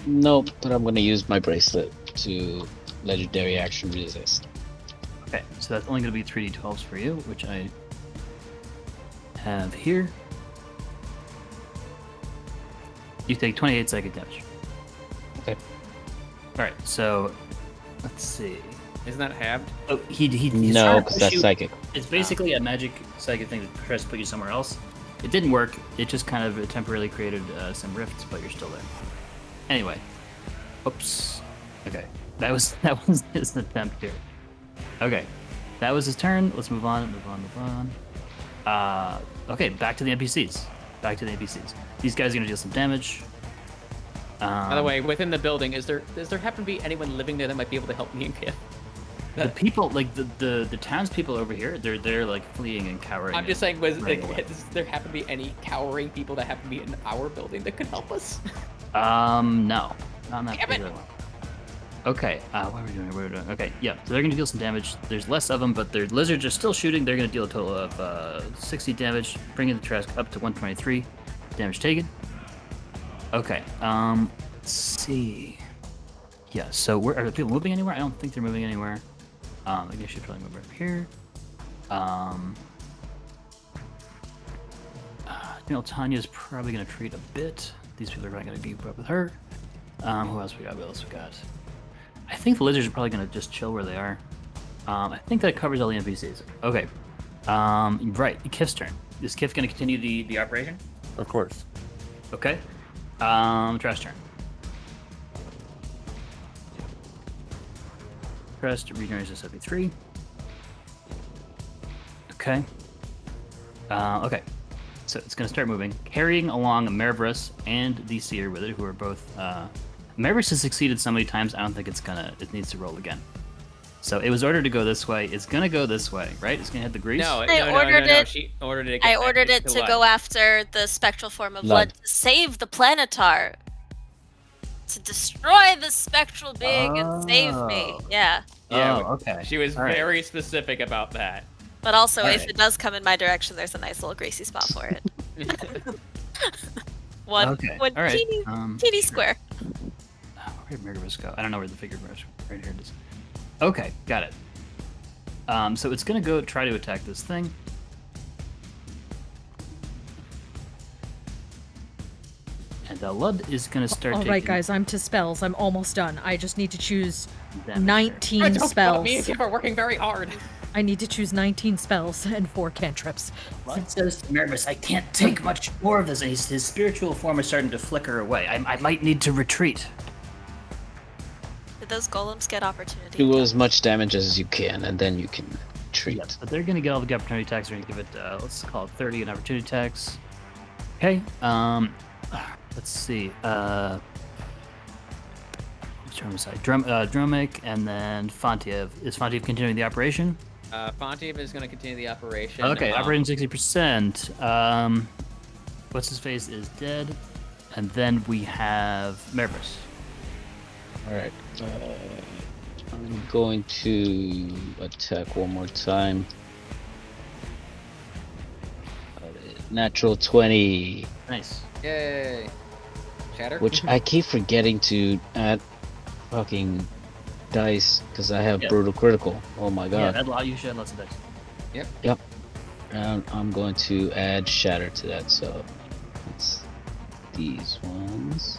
Nope, but I'm gonna use my bracelet to legendary action resist. Okay, so that's only going to be 3d12s for you, which I have here. You take 28 psychic damage. Okay. All right, so let's see. Isn't that halved? Oh, he's No, trying to because push that's you- psychic. It's basically a magic psychic thing that tries to put you somewhere else. It didn't work. It just kind of temporarily created some rifts, but you're still there. Anyway, oops. Okay, that was his attempt here. Okay, that was his turn. Let's move on. Okay, back to the NPCs. These guys are gonna deal some damage. By the way, within the building, does there happen to be anyone living there that might be able to help me and Kiff? the people, like the townspeople over here, they're like fleeing and cowering. I'm just and saying, running away. does there happen to be any cowering people that happen to be in our building that could help us? No, not that Damn it. particular one. Okay, what are we doing? Okay, yeah, so they're gonna deal some damage. There's less of them, but their lizards are still shooting. They're gonna deal a total of 60 damage, bringing the Trask up to 123 damage taken. Okay, let's see. Yeah, so are people moving anywhere? I don't think they're moving anywhere. I guess you should probably move over here. Tanya's probably gonna treat a bit. These people are probably gonna keep up with her. Who else we got? I think the lizards are probably gonna just chill where they are. I think that covers all the NPCs. Okay. Right, Kiff's turn. Is Kiff gonna continue the operation? Of course. Okay. Trash turn. Trash regenerates to 73. Okay. Okay. So it's gonna start moving, carrying along Marvis and the Seer with it, who are both. Marvis has succeeded so many times. I don't think it needs to roll again. So it was ordered to go this way. It's gonna go this way, right? It's gonna hit the grease. No, I ordered it- She ordered it. I ordered it to go after the spectral form of blood to save the planetar. To destroy the spectral being and save me. Yeah. Yeah, Oh, okay. She was All right. very specific about that. But also, All if right. it does come in my direction, there's a nice little greasy spot for it. one Okay, one all right, teeny sure. square. Where did Marvis go? I don't know where the figure was. Right here it is. Okay, got it. So it's gonna go try to attack this thing. And Lud is gonna start All taking right, guys, I'm to spells. I'm almost done. I just need to choose damage. 19 Don't stop, spells. Me and Kiff are working very hard. I need to choose 19 spells and 4 cantrips. Lud says to Marvis, I can't take much more of this. And his spiritual form is starting to flicker away. I might need to retreat. Did those golems get opportunity? Do as much damage as you can, and then you can treat. Yes, but they're gonna get all the opportunity attacks. They're gonna give it, let's call it 30 in opportunity attacks. Okay, let's see. Which one was I? Dromik and then Fontiev. Is Fontiev continuing the operation? Fontiev is going to continue the operation. Okay, operating 60%. What's his face is dead, and then we have Marvis. All right. I'm going to attack one more time. Natural 20, Nice. Yay. Shatter? which I keep forgetting to add fucking dice because I have Yeah. brutal critical. Oh my Yeah, god. you should add lots of dice. Yep. And I'm going to add shatter to that, so it's these ones.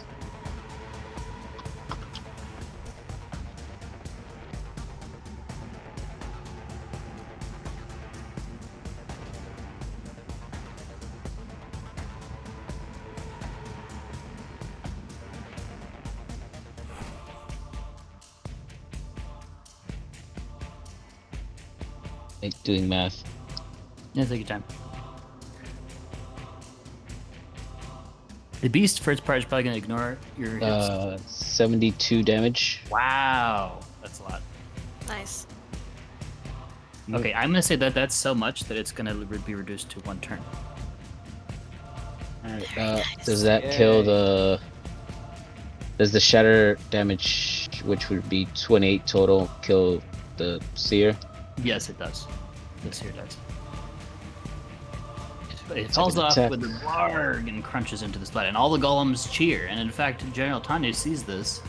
Doing math. Yeah, take your time. The beast, for its part, is probably going to ignore your hits. 72 damage. Wow. That's a lot. Nice. Okay, I'm going to say that that's so much that it's going to be reduced to 1 turn. Alright, Very nice. does that kill the... Does the shatter damage, which would be 28 total, kill the seer? Yes, it does. This here does. It Second falls off attack. with a blarg and crunches into the slide, and all the golems cheer. And in fact, General Tanya sees this,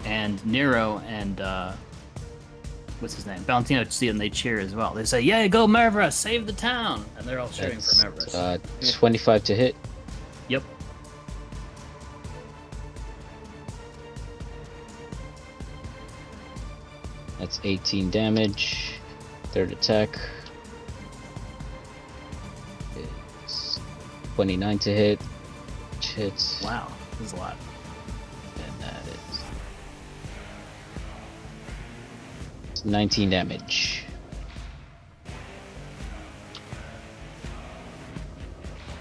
and Nero and what's his name, Valentino see it, and they cheer as well. They say, "Yeah, go Marvis, save the town!" And they're all cheering That's, for Marvis. 25 to hit. Yep. That's 18 damage. Third attack. It's 29 to hit. Which hits. Wow, this is a lot. And that is... It's 19 damage.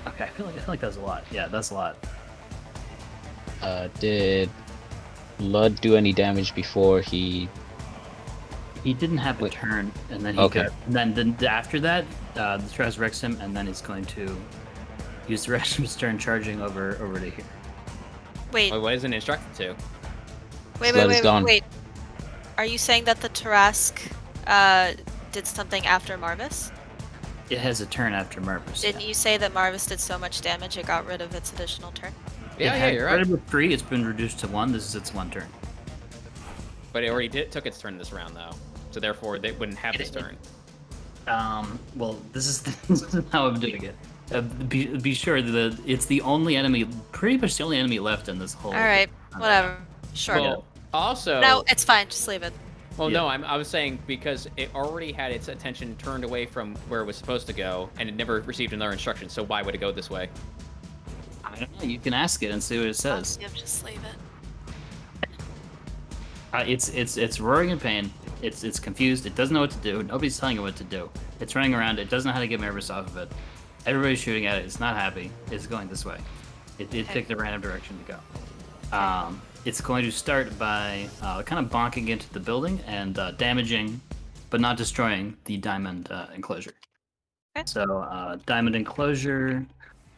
Okay, I feel like that's a lot. Yeah, that's a lot. Did Lud do any damage before he... He didn't have a Wait. turn, and then he Okay. got. And then after that, the resurrects him, and then he's going to use the rest of his turn charging over to here. Wait, What isn't instructed to? Sled is gone. wait. Are you saying that the Tarask did something after Marvis? It has a turn after Marvis. Didn't you say that Marvis did so much damage it got rid of its additional turn? Yeah, you're right. Started with 3, it's been reduced to 1. This is its 1 turn. But it already took its turn this round, though. So therefore, they wouldn't have this turn. Well, this is how I'm doing it. Be sure that it's the only enemy, pretty much the only enemy left in this whole. Alright, whatever. Sure. Well, also... No, it's fine. Just leave it. Well, Yeah. no, I was saying because it already had its attention turned away from where it was supposed to go, and it never received another instruction, so why would it go this way? I don't know. You can ask it and see what it says. Yep, just leave it. It's roaring in pain. It's confused. It doesn't know what to do. Nobody's telling it what to do. It's running around. It doesn't know how to get Marvis off of it. Everybody's shooting at it. It's not happy. It's going this way. It picked a random direction to go. It's going to start by kind of bonking into the building and damaging, but not destroying, the diamond enclosure. Okay. So diamond enclosure.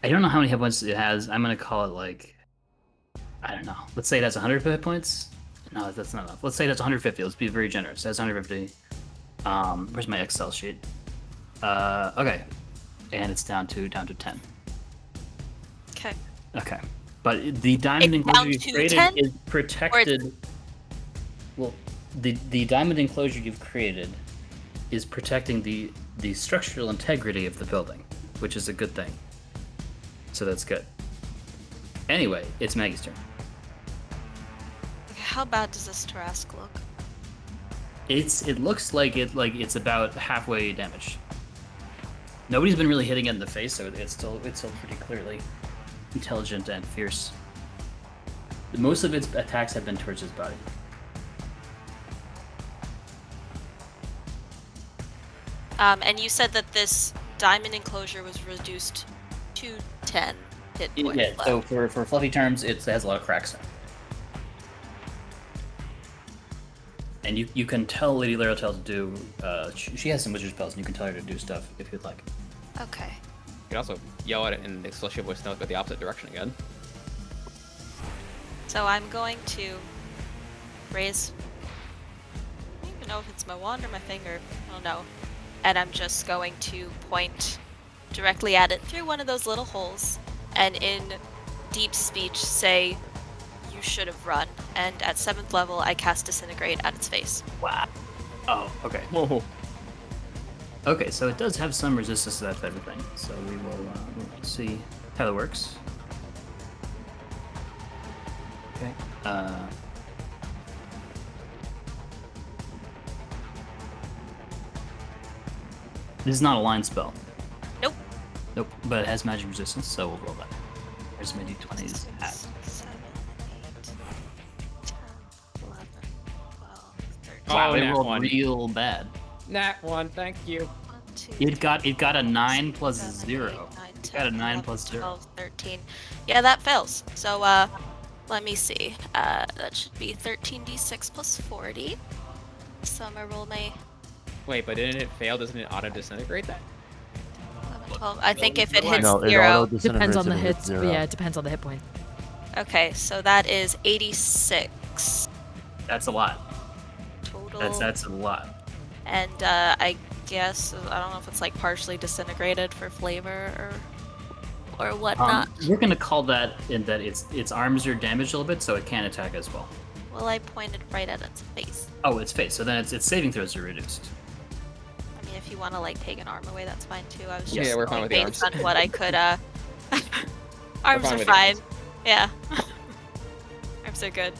I don't know how many hit points it has. I'm gonna call it like, I don't know. Let's say it has 100 hit points. No, that's not enough. Let's say that's 150. Let's be very generous. It has 150. Where's my Excel sheet? Okay, and it's down to 10. Okay. Okay, but the diamond It's enclosure down you've to created 10? is protected. Well, the diamond enclosure you've created is protecting the structural integrity of the building, which is a good thing. So that's good. Anyway, it's Maggie's turn. Okay, how bad does this Tarask look? It looks like it's about halfway damaged. Nobody's been really hitting it in the face, so it's still pretty clearly intelligent and fierce. Most of its attacks have been towards his body. And you said that this diamond enclosure was reduced to 10 hit points Yeah, left. so for fluffy terms, it has a lot of cracks in it. And you can tell Lady Larotale to do. She has some wizard spells, and you can tell her to do stuff if you'd like. Okay. You can also yell at it in the celestial voice now, go the opposite direction again. So I'm going to raise. I don't even know if it's my wand or my finger. I don't know. And I'm just going to point directly at it through one of those little holes, and in deep speech say, "You should have run." And at 7th level, I cast Disintegrate at its face. Wow. Oh, okay. Whoa. Okay, so it does have some resistance to that type of thing. So we will see how that works. Okay. This is not a line spell. Nope. Nope, but it has magic resistance, so we'll roll that. There's my d20s at. 7, 8, 10, 11, 12, 13. Oh, Wow, they nat rolled one. real bad. Nat one, thank you. 1, 2, It got a 9 plus 7, 0. 8, 9, It 10, got a 9 11, plus 0. 12, 13. Yeah, that fails. So, let me see. That should be 13d6 plus 40. So I'm gonna roll my Wait, but didn't it fail? Doesn't it auto disintegrate that? 11, 12. I think if it hits No, it 0. auto Depends disintegrates on the if it hits hits. 0. Yeah, it depends on the hit point. Okay, so that is 86 That's a lot. total. That's a lot. And I guess I don't know if it's like partially disintegrated for flavor or whatnot. We're gonna call that in that its arms are damaged a little bit, so it can't attack as well. Well, I pointed right at its face. Oh, its face. So then its saving throws are reduced. I mean, if you want to like take an arm away, that's fine too. I was Yeah, just we're fine going with the based on what I could. Arms fine are with the fine. arms. Yeah. Arms are good.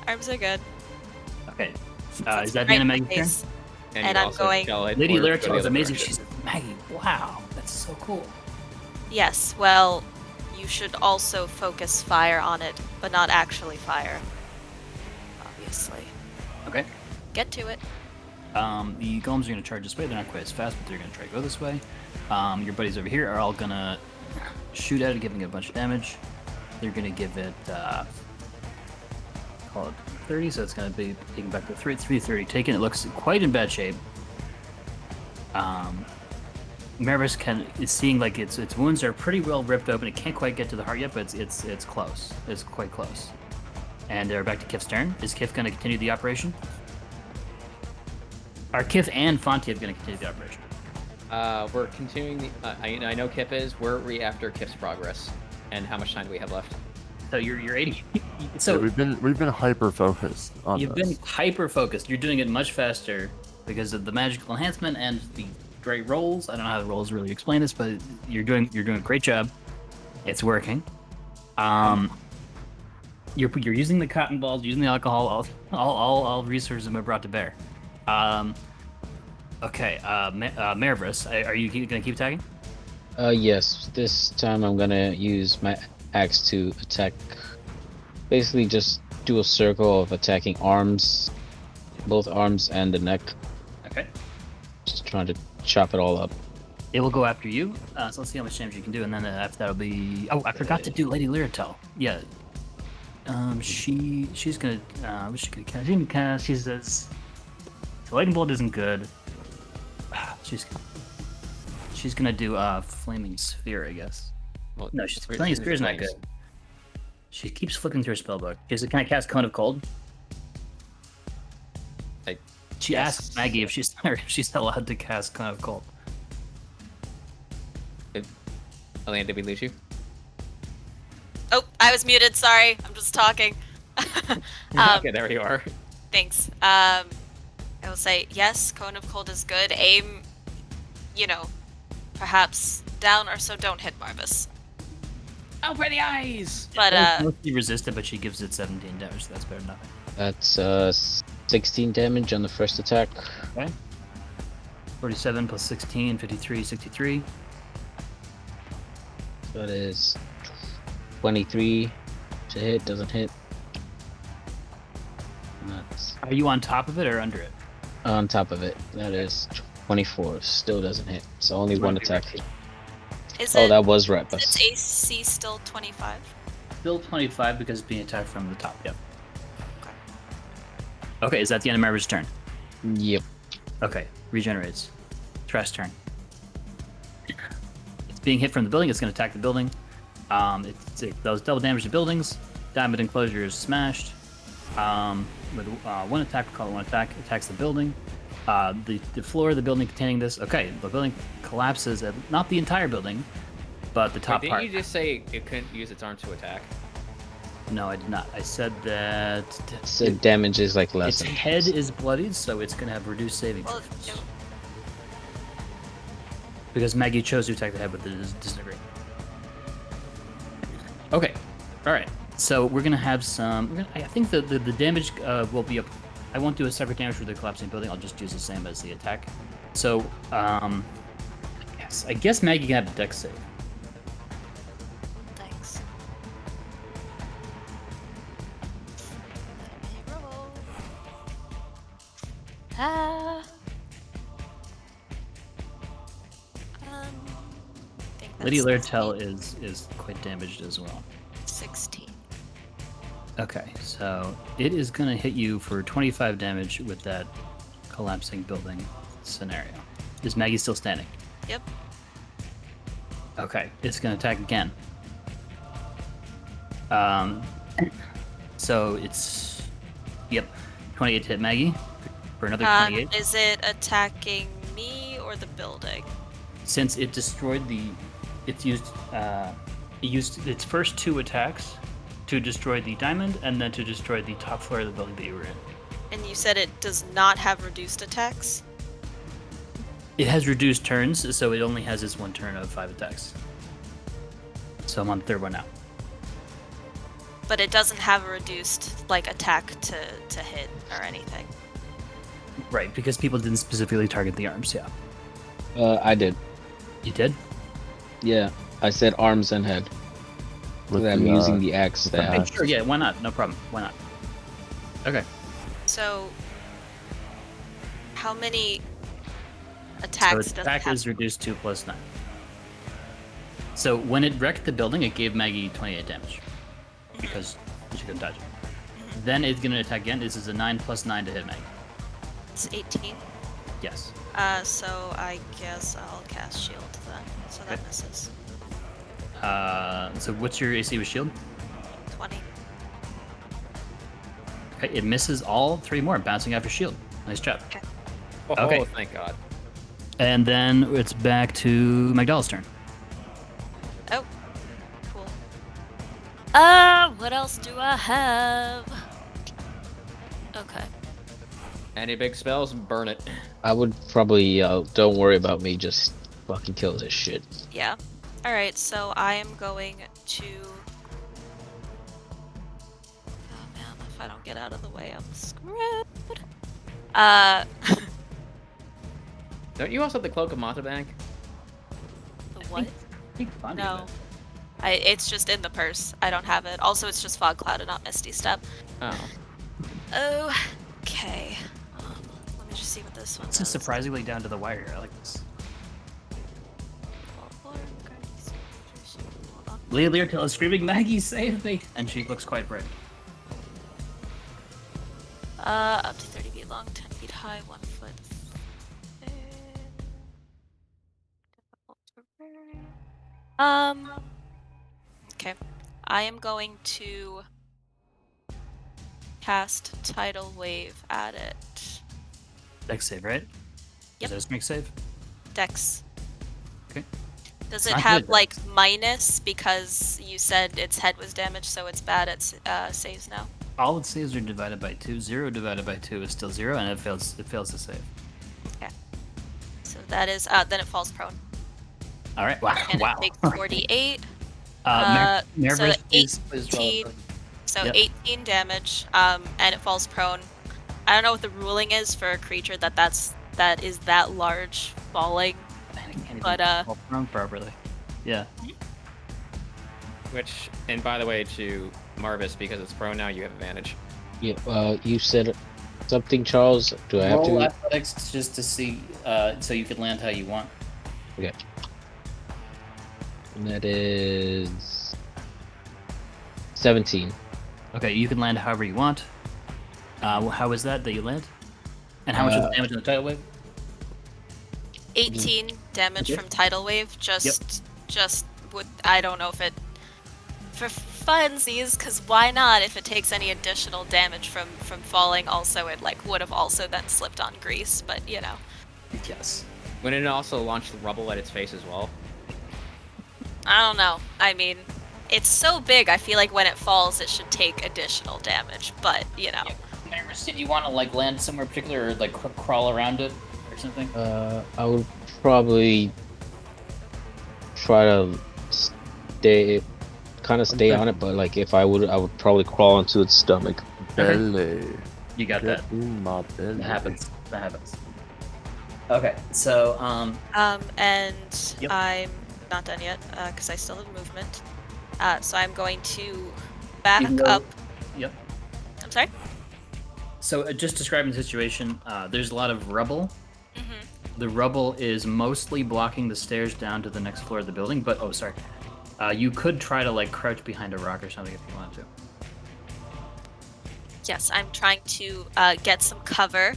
Arms are good. Okay. That's Is that the right end of in the Maggie's turn? face. And, And you I'm also going- tell it Lady or go Lyric the is other amazing. direction. She's Maggie. Wow, that's so cool. Yes. Well, you should also focus fire on it, but not actually fire. Obviously. Okay. Get to it. The golems are gonna charge this way. They're not quite as fast, but they're gonna try to go this way. Your buddies over here are all gonna shoot at it, giving it a bunch of damage. They're gonna give it call it 30, so it's gonna be taking back to 330. Taken. It looks quite in bad shape. Marvis is seeing like its wounds are pretty well ripped open. It can't quite get to the heart yet, but it's close. It's quite close. And they're back to Kiff's turn. Is Kiff gonna continue the operation? Are Kiff and Fontiev gonna continue the operation? We're continuing the. I know Kiff is. Where are we after Kiff's progress? And how much time do we have left? So you're 80. So So we've been hyper focused on you've this. been hyper focused. You're doing it much faster because of the magical enhancement and the great rolls. I don't know how the rolls really explain this, but you're doing a great job. It's working. You're using the cotton balls, using the alcohol. All resources have been brought to bear. Okay. Marvis, are you gonna keep attacking? Yes. This time I'm gonna use my axe to attack. Basically, just do a circle of attacking arms, both arms and the neck. Okay. Just trying to chop it all up. It will go after you. So let's see how much damage you can do, and then after that'll be. Oh, I forgot to do Lady Lyritel. Yeah. She's gonna. What's she gonna cast? She's gonna cast. She says. So Lightning Bolt isn't good. She's gonna do Flaming Sphere, I guess. Well, No, Flaming Sphere is not good. She keeps flipping through her spellbook. Can I cast Cone of Cold? She Yes. asks Maggie if she's allowed to cast Cone of Cold. Elena, did we lose you? Oh, I was muted. Sorry, I'm just talking. Okay, there you are. Thanks. I will say yes. Cone of Cold is good. Aim, perhaps down or so. Don't hit Marvis. Oh, pretty eyes! But It's mostly resistant, but she gives it 17 damage, so that's better than nothing. That's 16 damage on the first attack. Okay. 47 plus 16, 53, 63. That is 23 to hit. Doesn't hit. That's Are you on top of it or under it? on top of it. That is 24. Still doesn't hit. So only one attack. is Oh, it? that was right. Its AC still 25. Still 25 because it's being attacked from the top, yep. Okay, is that the end of Marvis' turn? Yep. Okay, regenerates. Trash turn. It's being hit from the building, it's going to attack the building. It does double damage to buildings. Diamond enclosure is smashed. With one attack, we'll call it one attack, attacks the building. The floor of the building containing this. Okay, the building collapses at not the entire building, but the top Wait, part. didn't you just say it couldn't use its arm to attack? No, I did not. I said that So damage is like less. its head is bloodied, so it's going to have reduced saving Well, throws. no. Because Maggie chose to attack the head with the disintegrate. Okay, all right. So we're gonna have some. I think the damage will be up. I won't do a separate damage for the collapsing building. I'll just use the same as the attack. So yes, I guess Maggie can have a dex save. Thanks. Let me roll. Lady That's Laertel is quite damaged as well. 16. Okay, so it is going to hit you for 25 damage with that collapsing building scenario. Is Maggie still standing? Yep. Okay, it's going to attack again. So it's, yep, 28 to hit Maggie for another 28. Is it attacking me or the building? Since it destroyed it used its first 2 attacks to destroy the diamond and then to destroy the top floor of the building that you were in. And you said it does not have reduced attacks? It has reduced turns, so it only has its 1 turn of 5 attacks. So I'm on the 3rd one now. But it doesn't have a reduced attack to hit or anything. Right, because people didn't specifically target the arms, yeah. I did. You did? Yeah, I said arms and head. With So I'm using the axe the staff. axe. Sure, yeah, why not? No problem. Why not? Okay. So, how many So attacks its does attack it have? is reduced to +9. So when it wrecked the building, it gave Maggie 28 damage. Because she couldn't dodge it. Then it's going to attack again. This is a 9 + 9 to hit Maggie. It's 18. Yes. So I guess I'll cast shield then. So that Okay. misses. So what's your AC with shield? 20. Okay, it misses all 3 more, bouncing off your shield. Nice job. Oh, Okay. thank God. And then it's back to Magdala's turn. Oh, cool. What else do I have? Okay. Any big spells? Burn it. I would probably, don't worry about me, just fucking kill this shit. Yeah. Alright, so I am going to... Oh man, if I don't get out of the way, I'm screwed. Don't you also have the Cloak of Montebank? The what? I think Fontiev No. did. It's just in the purse. I don't have it. Also, it's just Fog Cloud and not Misty Step. Oh. Okay. Let me just see what this one This is does. surprisingly down to the wire. I like this. Lady Laertel is screaming, "Maggie, save me!" And she looks quite brave. Up to 30 feet long, 10 feet high, 1 foot thick. Okay. I am going to cast Tidal Wave at it. Dex save, right? Yep. Is that a strength save? Dex. Okay. Does It's it not have good, like minus because you said its head was damaged, so it's bad at saves now? All its saves are divided by 2. 0 divided by 2 is still 0, and it fails to save. Okay. So that is then it falls prone. All right. Wow. And wow. it takes 48. Marvis, so please 18. roll. So Yep. 18 damage. And it falls prone. I don't know what the ruling is for a creature that is that large falling. Man, I can't even But, roll prone properly. Yeah. Which, and by the way, to Marvis, because it's prone now, you have advantage. Yeah, you said something, Charles. Do I have Roll to? athletics just to see, so you can land how you want. Okay. And that is 17. Okay, you can land however you want. How is that you land? And how much is the damage on the tidal wave? 18 damage Okay. from Tidal Wave. Just would I don't know if it for funsies, because why not? If it takes any additional damage from falling, also it would have also then slipped on grease. But you know, Yes. Wouldn't it also launch the rubble at its face as well? I don't know. I mean, it's so big. I feel like when it falls, it should take additional damage. But you know, Marvis, did you want to land somewhere particular or crawl around it or something? I would probably try to stay on it, but if I would probably crawl into its stomach. Belly. You got Get that. in my belly. That happens. That happens. Okay, so and Yep. I'm not done yet because I still have movement. So I'm going to back Even though- up. Yep. I'm sorry. So just describing the situation, there's a lot of rubble, The rubble is mostly blocking the stairs down to the next floor of the building, but oh, sorry. You could try to like crouch behind a rock or something if you wanted to. Yes, I'm trying to get some cover,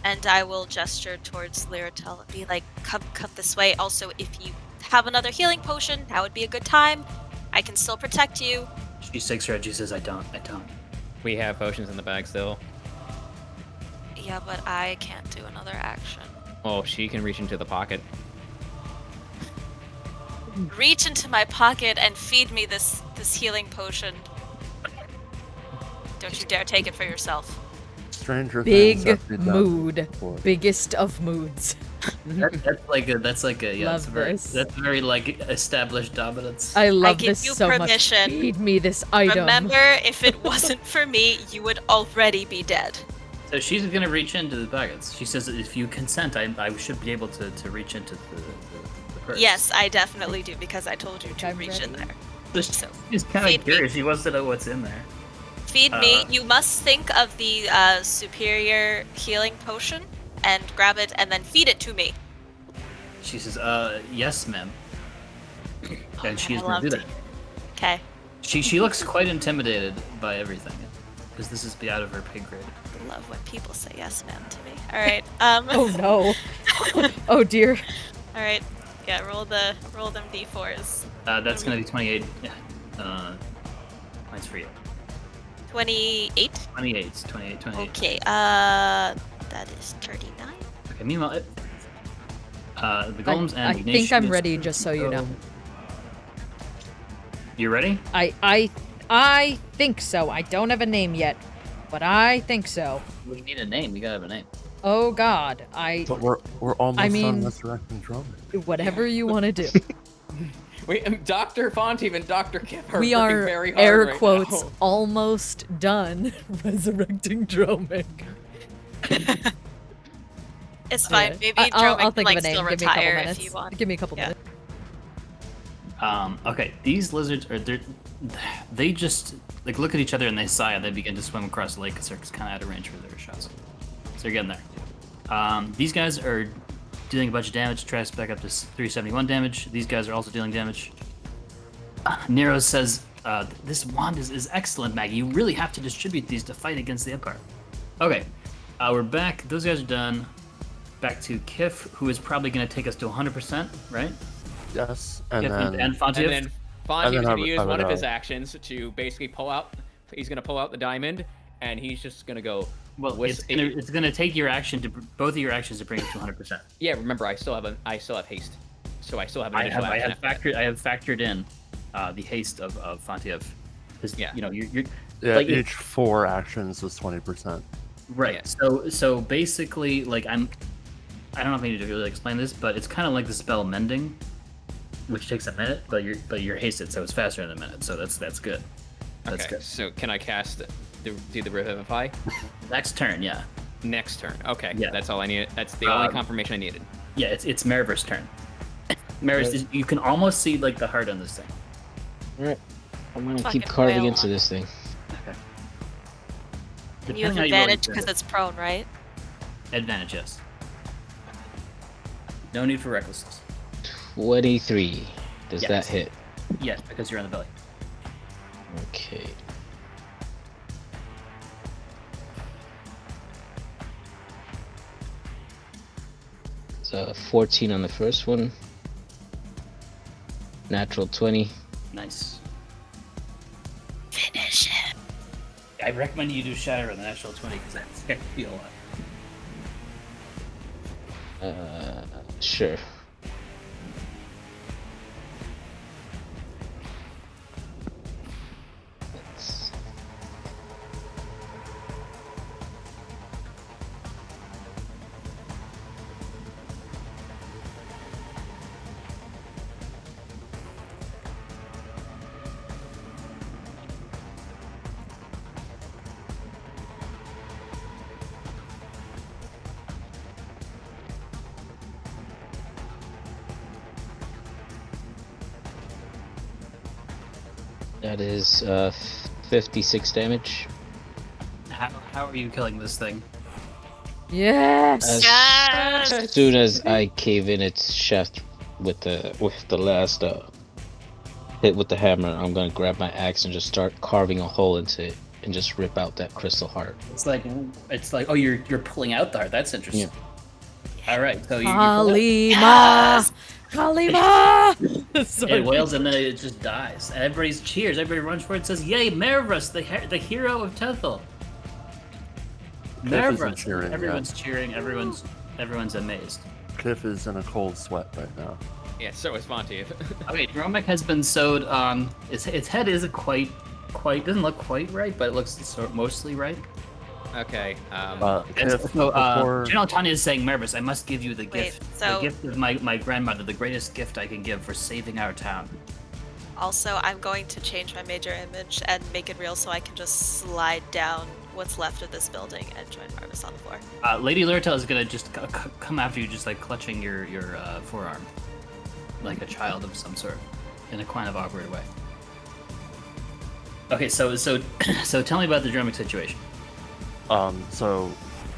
and I will gesture towards Lyratel and be like, come this way. Also, if you have another healing potion, that would be a good time. I can still protect you. She shakes her head. She says, I don't. We have potions in the bag still. Yeah, but I can't do another action. Oh, she can reach into the pocket. Reach into my pocket and feed me this healing potion. Don't you dare take it for yourself. Stranger things Big have been done mood. before. Biggest of moods. That's like a yeah. Love this. That's very like established dominance. I love give this you so permission. much. Feed me this item. Remember, if it wasn't for me, you would already be dead. So she's gonna reach into the pockets. She says, if you consent, I should be able to reach into the purse. Yes, I definitely do, because I told you to I'm reach in ready. there. So So, she's kind feed of me. curious. She wants to know what's in there. Feed me. You must think of the superior healing potion and grab it and then feed it to me. She says, yes, ma'am. And she's I gonna love do to- that. Okay. She looks quite intimidated by everything, because this is out of her pay grade. I love when people say yes, ma'am, to me. All right. Oh no. Oh dear. All right. Yeah. Roll them d4s. That's gonna be 28. Yeah. Mine's for you. 28. 28. 28. Okay. That is 39. Okay. Meanwhile, the golems and I Ignatius think I'm ready, just so you know. You ready? I think so. I don't have a name yet, but I think so. We need a name. We gotta have a name. Oh God, But we're almost I mean- done resurrecting Dromik. whatever you want to do. Dr. Fontiev and Dr. Kiff are We working are very hard air right quotes now. almost done resurrecting Dromik. It's fine. Okay. Maybe I'll Dromik think can, of a name. still Give me a couple retire minutes. if you want. Give me a couple Yeah. minutes. Okay. These lizards are they just like look at each other and they sigh and they begin to swim across the lake because they're kind of out of range for their shots. So they're getting there. These guys are dealing a bunch of damage. Trash back up to 371 damage. These guys are also dealing damage. Nero says, this wand is excellent, Maggie. You really have to distribute these to fight against the Empire. Okay, we're back. Those guys are done. Back to Kiff, who is probably going to take us to 100%, right? Yes, and Kiff then and Fontiev? And then Fontiev is I going to would- use I would, one of his actions to basically pull out. He's going to pull out the diamond, and he's just going to go. Well, with it's gonna take your action to both of your actions to bring it to 100%. Yeah, remember I still have haste, so I still have an I additional have action. I have factored in the haste of Fontiev. 'Cause, Yeah. you know, you're yeah, like, each 4 actions is 20%. right. Yeah. So basically, like I don't know if I need to really explain this, but it's kind of like the spell Mending, which takes a minute, but you're hasted, so it's faster than a minute. So that's good. That's Okay, good. so can I cast do the Revivify? Next turn, yeah. Next turn. Okay, Yeah. that's all I needed. That's the only Um, confirmation I needed. Yeah, it's Marvis' turn. Marvis, you can almost see like the heart on this thing. Alright. I'm gonna Fucking keep carving whale into on. this thing. Okay. And you have Depending how roll advantage it, because it's prone, right? Advantage, yes. No need for recklessness. 23. Does Yes. that hit? Yes, because you're on the belly. Okay. So 14 on the first one. Natural 20. Nice. Finish him. I recommend you do Shatter on the natural 20 because that's gonna feel a lot. Sure. Let's- That is 56 damage. How are you killing this thing? Yes. As soon as I cave in its shaft with the last hit with the hammer, I'm gonna grab my axe and just start carving a hole into it and just rip out that crystal heart. It's like oh, you're pulling out the heart. That's interesting. All right, so you pull Kalima! Yes! Kalima! out, Sorry. it wails and then it just dies. And everybody cheers. Everybody runs forward and says, "Yay, Marvis, the hero of Tethel!" Kiff isn't Marvis. cheering yet. Everyone's cheering. Everyone's amazed. Kiff is in a cold sweat right now. Yeah, so is Fontiev. Okay, Dromik has been sewed on. Its head isn't quite doesn't look quite right, but it looks mostly right. Okay. Kiff, So, before... General Tanya is saying, Marvis, I must give you the Wait, gift. so- The gift of my grandmother, the greatest gift I can give for saving our town. Also, I'm going to change my major image and make it real so I can just slide down what's left of this building and join Marvis on the floor. Lady Lurtel is gonna just come after you, just like clutching your forearm, like a child of some sort, in a kind of awkward way. Okay, so tell me about the Dromik situation. So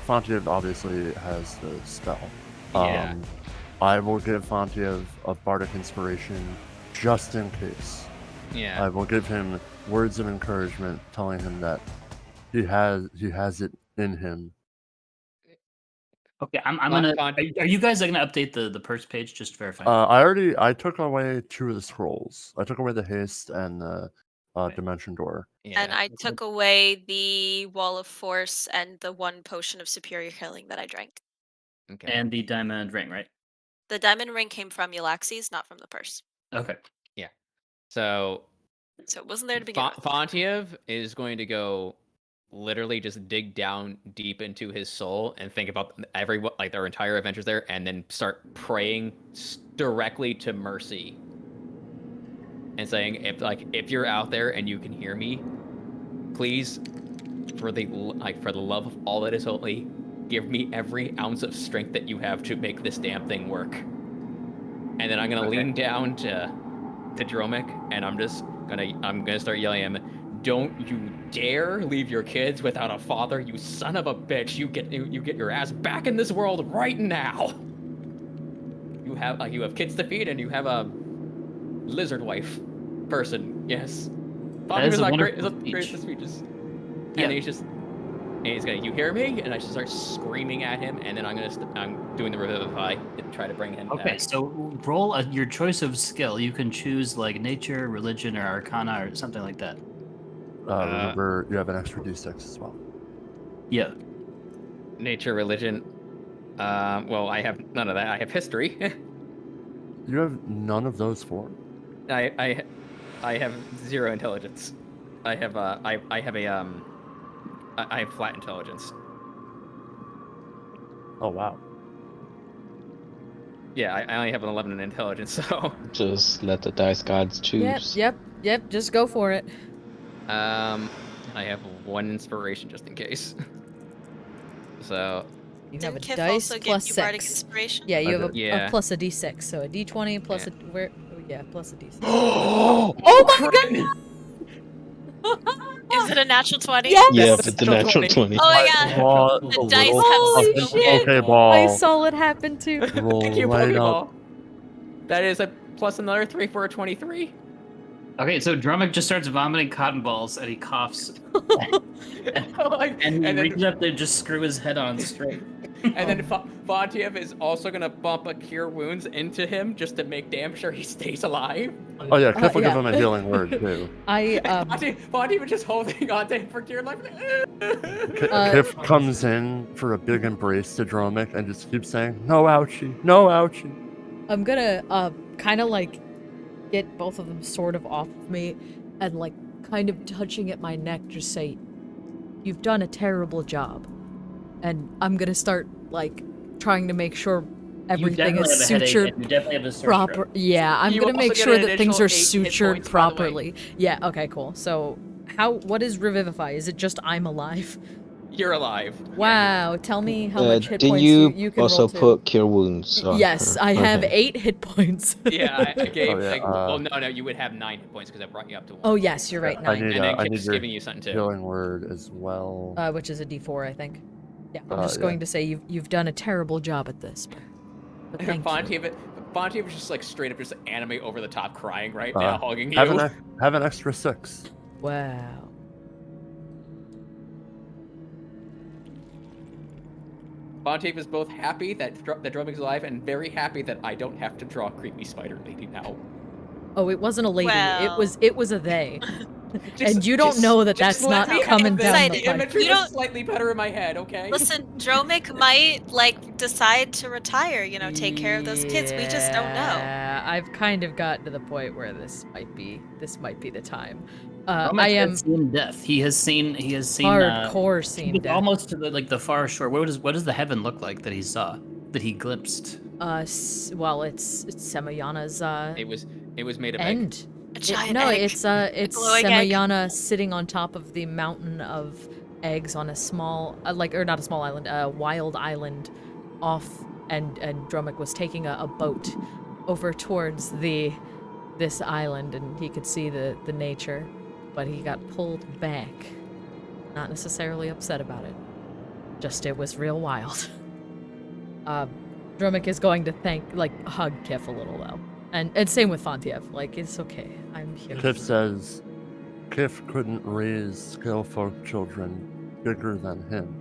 Fontiev obviously has the spell. Yeah. I will give Fontiev a bardic inspiration just in case. Yeah. I will give him words of encouragement, telling him that he has it in him. Okay, I'm gonna. Font- Are you guys gonna update the purse page just to verify? I took away 2 of the scrolls. I took away the haste and the dimension door. Yeah. And I took away the Wall of Force and the 1 potion of superior healing that I drank. Okay. And the diamond ring, right? The diamond ring came from Yllaxis, not from the purse. Okay. So So it wasn't there to begin with. Fontiev is going to go literally just dig down deep into his soul and think about their entire adventures there, and then start praying directly to Mercy and saying, if you're out there and you can hear me, please, for the love of all that is holy, give me every ounce of strength that you have to make this damn thing work. And then I'm gonna lean down to Dromik, and I'm gonna start yelling at him, "Don't you dare leave your kids without a father, you son of a bitch! You get your ass back in this world right now. You have kids to feed, and you have a lizard wife person. Yes." That is a Fontiev wonderful great speech. speeches. Yeah. And he's gonna, "You hear me?" And I should start screaming at him, and then I'm doing the Revivify and try to bring him Okay, back. so roll your choice of skill. You can choose like nature, religion, or arcana, or something like that. Remember, you have an extra d6 as well. Yeah. Nature, religion. Well, I have none of that. I have history. You have none of those 4? I have 0 intelligence. I have flat intelligence. Oh, wow. Yeah, I only have an 11 in intelligence, so Just let the dice gods choose. Yep. Just go for it. I have 1 inspiration just in case. So You have a Didn't Kiff dice also give plus you bardic 6. inspiration? Yeah, you I have did. Yeah. a plus a d6, so a d20 plus Yeah. plus a d6. Oh Oh my god! Is it a natural 20? Yes! Yeah, but the natural 20. Oh my god. Ball, The a dice little- Holy have so shit. Okay, I ball. saw it happen too. Roll thank you, right Pokeball. up. That is a plus another 3 for a 23. Okay, so Dromik just starts vomiting cotton balls, and he coughs, and he reaches up there to just screw his head on straight. And then Fontiev is also gonna bump a Cure Wounds into him just to make damn sure he stays alive. Oh yeah, Kiff will yeah. give him a healing word too. Fontiev is just holding on to him for Cure Life. Kiff comes in for a big embrace to Dromik and just keeps saying, "No ouchie, no ouchie." I'm gonna kind of like get both of them sort of off of me and like kind of touching at my neck, just say, "You've done a terrible job," and I'm gonna start like trying to make sure everything is sutured You definitely have a sore proper. throat. Yeah, I'm You gonna also make get sure an that things additional are 8 hit sutured points, by the way. properly. Yeah. Okay. Cool. So, what is Revivify? Is it just I'm alive? You're alive. Wow. Tell me how much hit Did points you you can also roll to. put cure wounds? on Yes, her? I have Okay. 8 hit points. Yeah, I gave. Oh, yeah, well, no, you would have 9 hit points because I brought you up to 1. Oh yes, you're right. I 9. need And then I need Kiff's your giving you something too. healing word as well. Which is a D4, I think. Yeah, I'm just yeah. going to say you've done a terrible job at this. But thank you. Fontiev is just like straight up just anime over the top crying right Uh, now, hugging you. Have an extra 6. Wow. Fontiev is both happy that Dromik's alive and very happy that I don't have to draw a creepy spider lady now. Oh, it wasn't a lady. Well. It was a they. And you don't know that that's not coming down the The pipe. imagery You was don't- slightly better in my head, okay? Listen, Dromik might like decide to retire. You know, take care of those kids. We just don't know. Yeah, I've kind of gotten to the point where this might be the time. Dromik I am has seen death. He has seen hardcore seen he was death. almost to the far shore. What does the heaven look like that he saw? That he glimpsed? Well, it's Semayana's It was made of egg. end. A giant No, egg. it's glowing egg. Semayana sitting on top of the mountain of eggs on a small, or not a small island, a wild island, off, and Dromik was taking a boat over towards this island, and he could see the nature, but he got pulled back. Not necessarily upset about it. Just it was real wild. Dromik is going to hug Kiff a little though. And same with Fontiev. Like, it's okay. I'm here. Kiff says Kiff couldn't raise scale folk children bigger than him.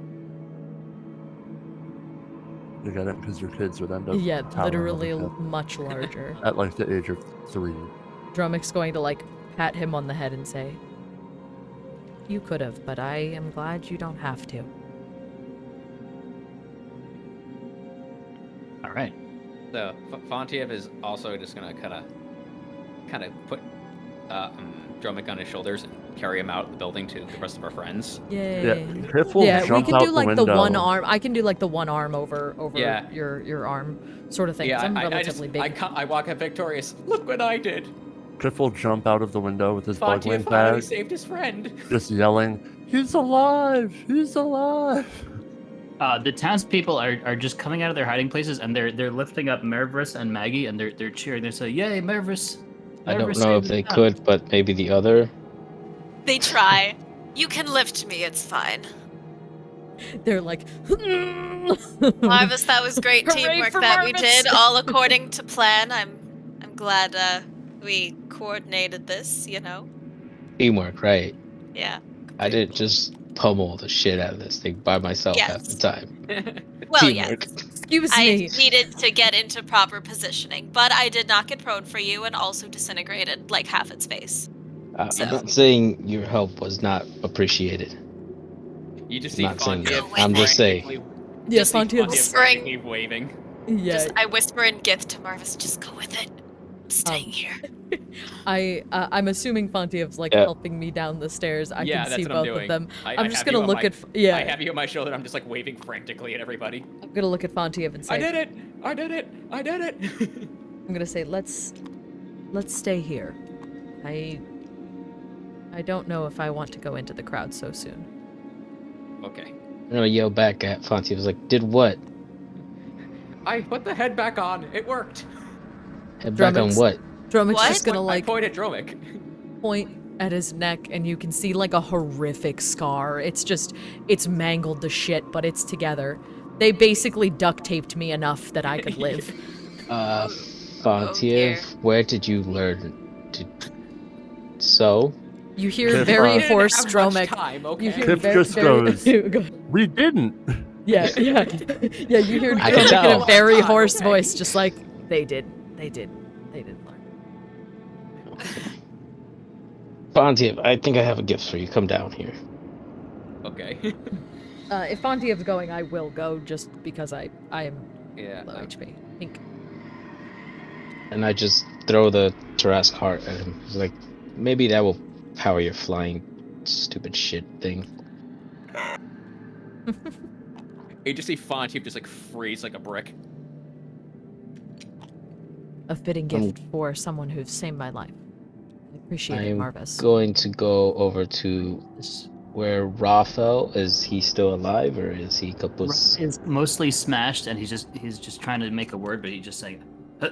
You get it? Because your kids would end up Yeah, towering literally over him much larger. at like the age of 3. Dromik's going to pat him on the head and say, "You could have, but I am glad you don't have to." All right. So Fontiev is also just gonna kind of put Dromik on his shoulders and carry him out the building to the rest of our friends. Yay. Yeah, Kiff will Yeah, we jump can out do the like window. the one arm. I can do like the one arm over Yeah. your arm sort of thing. 'Cause Yeah, I'm I relatively big. I walk up victorious. Look what I did! Kiff will jump out of the window with his bug wing Fontiev finally tag, saved his friend. just yelling, "He's alive! He's alive!" The townspeople are just coming out of their hiding places, and they're lifting up Marvis and Maggie, and they're cheering. They say, "Yay, Marvis!" I don't Marvis know if saved they the town." could, but maybe the other. They try. You can lift me. It's fine. They're like, Marvis, that was great Hooray teamwork for that we Marvis! did, all according to plan. I'm glad we coordinated this. You know. Teamwork, right? Yeah. I didn't just pummel the shit out of this thing by myself half Yes. the time. Well, yes. Teamwork. Excuse I me. needed to get into proper positioning, but I did not get prone for you and also disintegrated like half its face. I'm not saying your help was not appreciated. You just I'm see not saying Fontiev. that. I'm just saying. frantically- Yeah, just see Fontiev's Fontiev Whispering. frantically waving. Yeah, I whisper in gift to Marvis, just go with it. I'm staying here. I'm assuming Fontiev's Yeah. helping me down the stairs. I Yeah, can that's see what I'm both of doing. them. I I'm just have gonna you on look my- at yeah. I have you on my shoulder. I'm just waving frantically at everybody. I'm gonna look at Fontiev and say, I did it! I did it! I did it! I'm gonna say, let's stay here. I don't know if I want to go into the crowd so soon. Okay. I'm gonna yell back at Fontie. I was like, "Did what? I put the head back on. It worked. Head back on Dromik's- what?" Dromik's What? just gonna I point at Dromik. point at his neck, and you can see a horrific scar. It's mangled to shit, but it's together. They basically duct taped me enough that I could live. Fontiev, dear. where did you learn to sew? You hear Kiff, very Didn't hoarse have much Dromik. time, okay? You hear Kiff very, just very, goes, "We didn't." yeah. Yeah, you hear I can Dromik in tell. a very Time, hoarse okay. voice, just like, they didn't learn. Fontiev, I think I have a gift for you. Come down here. Okay. If Fontiev's going, I will go, just because I am Yeah. low HP. Pink. And I just throw the Tarask heart at him. He's like, maybe that will power your flying stupid shit thing. You just see Fontiev just freeze like a brick. A fitting gift for someone who's saved my life. I appreciate it, I'm Marvis. going to go over to where Raphael is. He still alive, or is he kaput? Is mostly smashed, and he's just trying to make a word, but he's just saying, "Huh,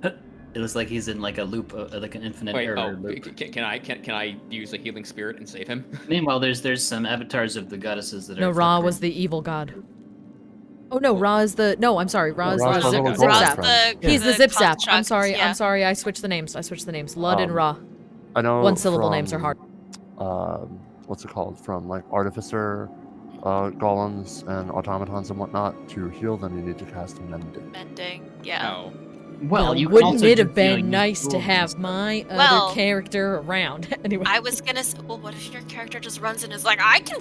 huh, It looks like he's in like a loop, like an infinite Wait, error loop. can I use a healing spirit and save him? Meanwhile, there's some avatars of the goddesses that No, are. Ra flickering. was the evil god. Oh no, Ra is the. No, I'm sorry. Ra is Ra's the the zip, little zip golem zap. friend. He's the zip zap. I'm construct, sorry. yeah. I'm sorry. I switched the names. Lud and Um, Ra. I know One syllable names are hard. What's it called? From like artificer golems and automatons and whatnot, to heal them, you need to cast mending. Mending, yeah. Oh. Well, you can wouldn't also it just, have been use nice to tools and have stuff. my Well- other character around? Anyway. I was gonna say, well, what if your character just runs in and is like, I can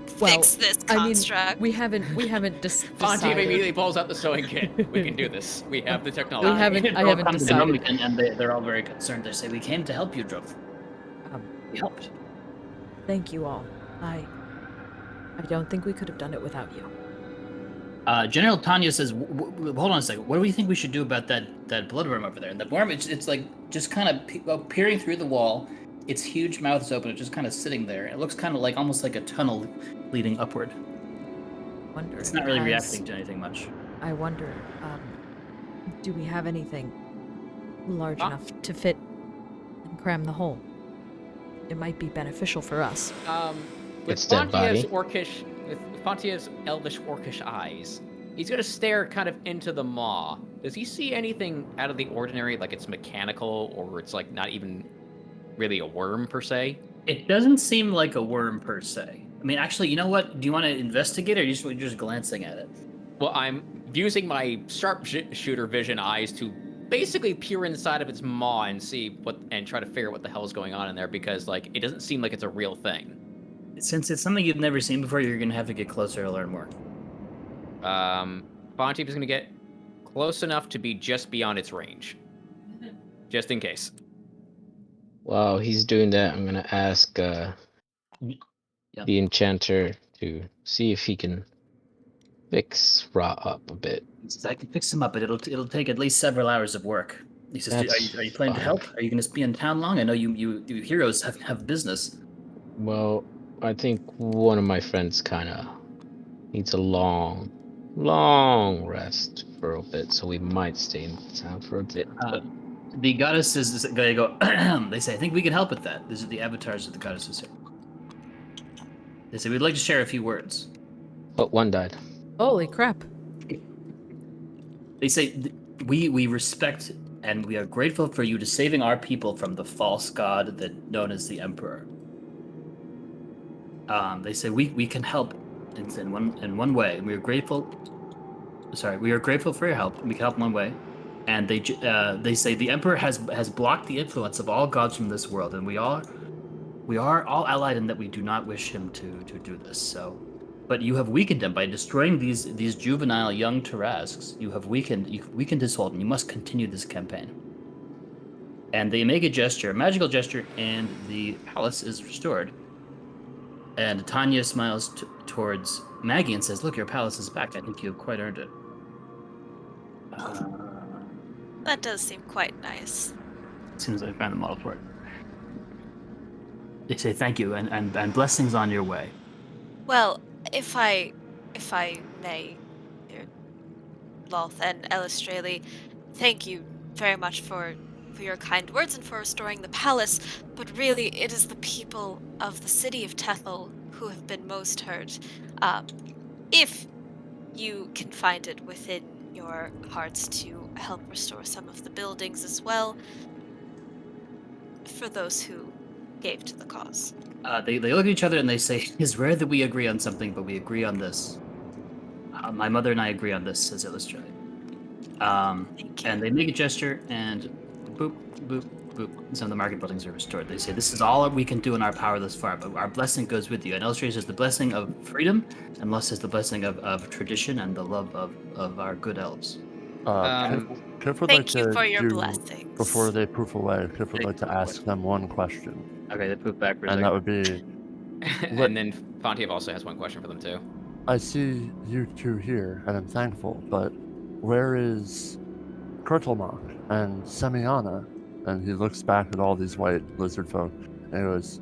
fix this I mean, construct? we haven't Fontiev decided. immediately pulls out the sewing kit. We can do this. We have the technology. We haven't. I They all haven't come to decided. Dromik and they're all very concerned. They say, "We came to help you, Dromik. We helped." Thank you all. I don't think we could have done it without you. General Tanya says, hold on a second. What do we think we should do about that blood worm over there? And the worm, it's like just kind of peering through the wall. Its huge mouth is open. It's just kind of sitting there. It looks kind of like almost like a tunnel leading upward. Wonder. It's if not it really has- reacting to anything much. I wonder. Do we have anything large Ah. enough to fit and cram the hole? It might be beneficial for us. With It's dead Fontiev's body. with Fontiev's elvish orcish eyes, he's gonna stare kind of into the maw. Does he see anything out of the ordinary, like it's mechanical or it's like not even really a worm per se? It doesn't seem like a worm per se. I mean, actually, you know what? Do you want to investigate, or you're just glancing at it? Well, I'm using my sharpshooter vision eyes to basically peer inside of its maw and see and try to figure out what the hell is going on in there, because like it doesn't seem like it's a real thing. Since it's something you've never seen before, you're gonna have to get closer to learn more. Fontiev is gonna get close enough to be just beyond its range, just in case. While he's doing that, I'm gonna ask Yeah. the enchanter to see if he can fix Ra up a bit. He says, I can fix him up, but it'll take at least several hours of work. He says, That's are you planning to fine. help? Are you going to be in town long? I know you heroes have business. Well, I think one of my friends kind of needs a long rest for a bit, so we might stay in town for a bit. But The goddesses they go. They say, I think we can help with that. These are the avatars of the goddesses here. They say we'd like to share a few words. but one died. Holy crap. They say we respect and we are grateful for you to saving our people from the false god that known as the Emperor. They say we can help in one way. We are grateful. Sorry, we are grateful for your help. And we can help in one way. And they say the Emperor has blocked the influence of all gods from this world, and we are all allied in that we do not wish him to do this. So, but you have weakened him by destroying these juvenile young Tarasks. You have weakened his hold, and you must continue this campaign. And they make a magical gesture, and the palace is restored. And Tanya smiles towards Maggie and says, "Look, your palace is back. I think you have quite earned it." That does seem quite nice. As soon as I find the model for it. They say thank you and blessings on your way. Well, if I may, dear Loth and Elistrali, thank you very much for your kind words and for restoring the palace, but really it is the people of the city of Tethel who have been most hurt. If you can find it within your hearts to help restore some of the buildings as well, for those who gave to the cause. They look at each other and they say, "It's rare that we agree on something, but we agree on this. My mother and I agree on this," says Illustrated. Thank you. And they make a gesture, and boop, boop, boop. Some of the market buildings are restored. They say, "This is all we can do in our power thus far, but our blessing goes with you." And Illustrated says the blessing of freedom, and Lust says the blessing of tradition and the love of our good elves. Kiff would Thank like you to for your do, blessings. before they poof away, Kiff would They like to poof away. ask them one question. Okay, they poof back for a And second. that would be, And then Fontiev also has one question for them too. I see you two here, and I'm thankful, but where is Kurtulmak and Semiana? And he looks back at all these white lizard folk, and he goes,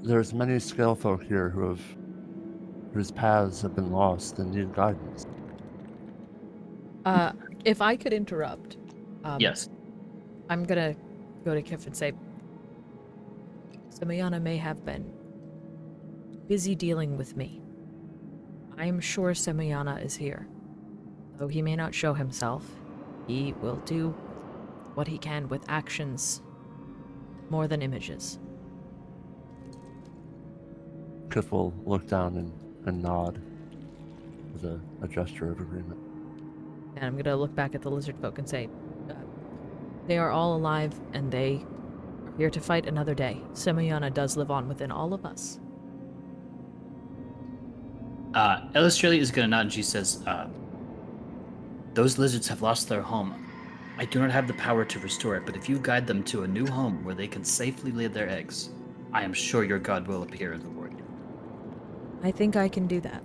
there's many scale folk here whose paths have been lost and need guidance. If I could interrupt. Yes. I'm gonna go to Kiff and say, Samayana may have been busy dealing with me. I am sure Samayana is here. Though he may not show himself, he will do what he can with actions more than images. Kiff will look down and nod with a gesture of agreement. And I'm gonna look back at the lizard folk and say, they are all alive, and they are here to fight another day. Samayana does live on within all of us. Illustralia is going to nod and she says, those lizards have lost their home. I do not have the power to restore it, but if you guide them to a new home where they can safely lay their eggs, I am sure your god will appear and reward you. I think I can do that.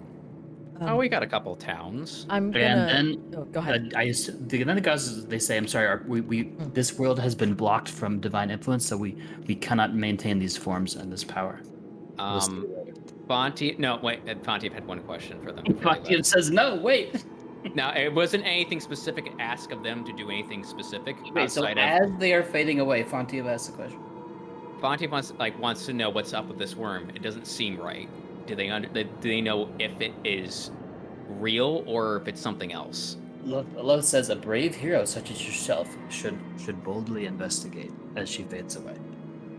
Oh, we got a couple towns. I'm gonna... And then, oh, go ahead. then the gods, they say, I'm sorry, this world has been blocked from divine influence, so we cannot maintain these forms and this power. Fontiev, no, wait, Fontiev had one question for them. before they Fontiev left. says, no, wait. Now, it wasn't anything specific. Ask of them to do anything specific. Wait, so as they are fading away, Fontiev asks the question. Fontiev wants to know what's up with this worm. It doesn't seem right. Do they know if it is real or if it's something else? Love says a brave hero such as yourself should boldly investigate as she fades away.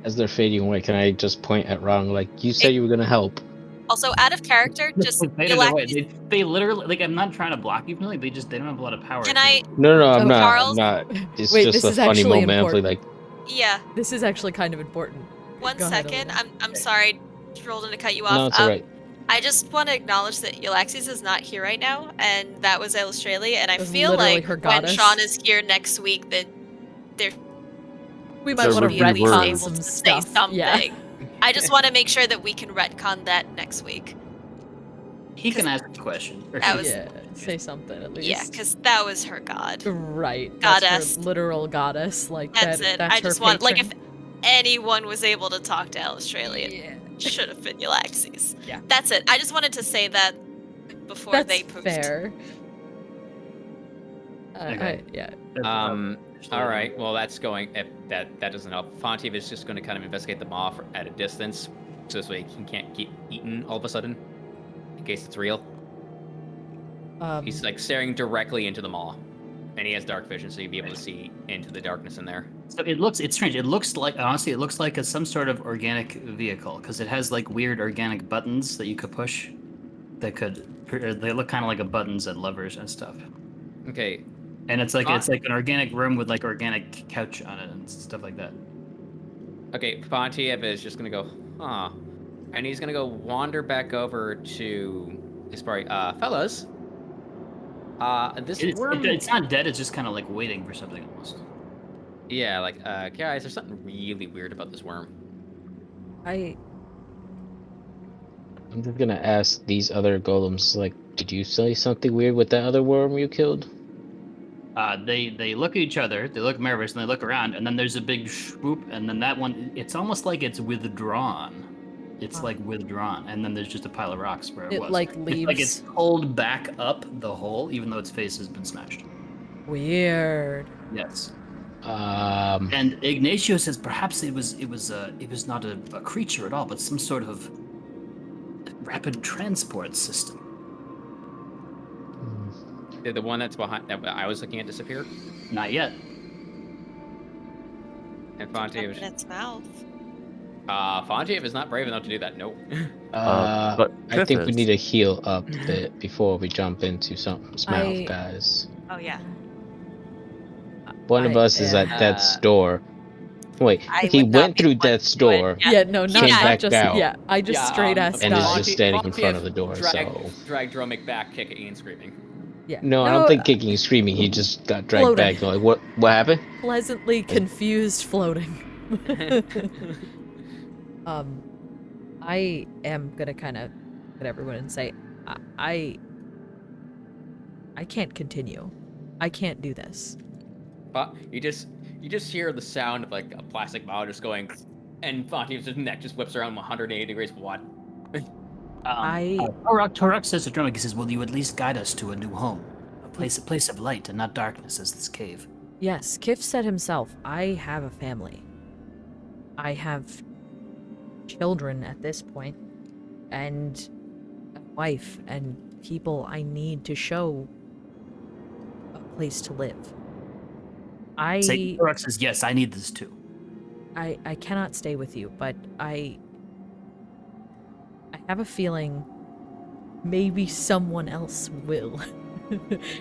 As they're fading away, can I just point at Rong like, you said you were gonna help? Also, out of character, just Faded away. Yllaxis, They literally, like, I'm not trying to block you, really. They don't have a lot of power. can I? No, I'm So not. Charles- I'm not. It's Wait, just this a is funny actually moment. I'm important. like, Yeah. This is actually kind of important. One Go ahead, second. Olivia. I'm sorry, Rolden, to cut you off. no, it's alright. I just want to acknowledge that Yllaxis is not here right now, and that was Illustralia, and I That's feel literally like her when goddess. Sean is here next week, that We They're might want to really be retcon words. some able to say stuff. something. Yeah. I just want to make sure that we can retcon that next week. He can ask a question. Or That she was- Yeah, say something at least. Yeah, because that was her god. Right. That's Goddess. her literal goddess. Like That's that, it. That's I her just want, like, if patron. anyone was able to talk to Illustralia, Yeah. it should have been Yllaxis. Yeah. That's it. I just wanted to say that before That's they post. fair. Okay. Yeah. All right. Well, that's going. If that doesn't help. Fontiev is just going to kind of investigate the maw at a distance, so this way he can't get eaten all of a sudden, in case it's real. He's like staring directly into the maw, and he has dark vision, so you'd be able to see into the darkness in there. So it's strange. It looks like, honestly, it looks like some sort of organic vehicle, because it has like weird organic buttons that you could push. They look kind of like buttons and levers and stuff. Okay. And it's like an organic room with like organic couch on it and stuff like that. Okay. Fontiev is just going to go, huh, and he's going to go wander back over to his party. Fellas. It's not dead. It's just kind of like waiting for something almost. Yeah, like, guys, there's something really weird about this worm. I'm just gonna ask these other golems, like, did you say something weird with that other worm you killed? They look at each other, they look at Marvis, and they look around, and then there's a big swoop, and then that one, it's almost like it's withdrawn. It's like withdrawn, and then there's just a pile of rocks where it was. like It's leaves. like it's pulled back up the hole, even though its face has been smashed. Weird. Yes. Um, And Ignacio says perhaps it was not a creature at all, but some sort of rapid transport system. Did the one that's behind that I was looking at disappear? Not yet. And Fontiev Open its mouth. Fontiev is not brave enough to do that. Nope. But I think we Kiff need is. to heal up a bit before we jump into something's mouth, guys. Oh yeah. One of us is at am- Death's door. Wait, I he would not went be through the one to Death's do it. door Yeah, no, not Came not back just out. yeah. I just straight ass And is died. just standing in front of the door, Drag Dromik back, kicking and screaming. Yeah. No, I don't think kicking and screaming. He just got dragged Floating. back. Like, what happened? Pleasantly confused floating. I am gonna kind of get everyone and say, I can't continue. I can't do this. But you just hear the sound of like a plastic bottle just going, and Fontiev's neck just whips around 180 degrees. What? Torok says to Dromik, he says, "Will you at least guide us to a new home, a place of light and not darkness, as this cave?" Yes, Kiff said himself, I have a family. I have children at this point, and a wife, and people I need to show a place to live. Say, Yllaxis says, yes, I need this too. I cannot stay with you, but I have a feeling maybe someone else will.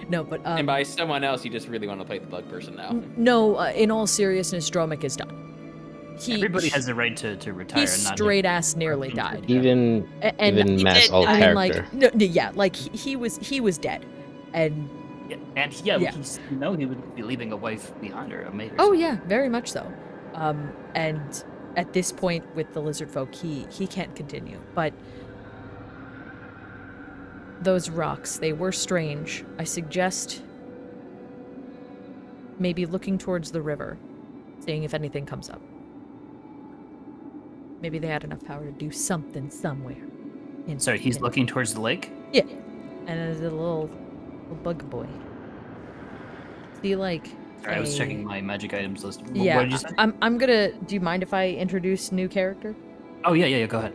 No, but and by someone else, you just really want to play the bug person now. No, in all seriousness, Dromik is done. Everybody has the right to retire. He and not straight ass nearly died. Even And even Matt's did old die. I mean, character. like, no, yeah, like he was dead, and Yeah, and yeah, Yeah. he would be leaving a wife behind her, a mate. Or oh something. yeah, very much so. And at this point with the LizardFolk, he can't continue. But those rocks, they were strange. I suggest maybe looking towards the river, seeing if anything comes up. Maybe they had enough power to do something somewhere. Sorry, he's looking towards the lake. Yeah, and there's a little bug boy. See, like. Sorry, I was checking my magic items list. Yeah, What did you say? I'm gonna. Do you mind if I introduce new character? Oh yeah. Go ahead.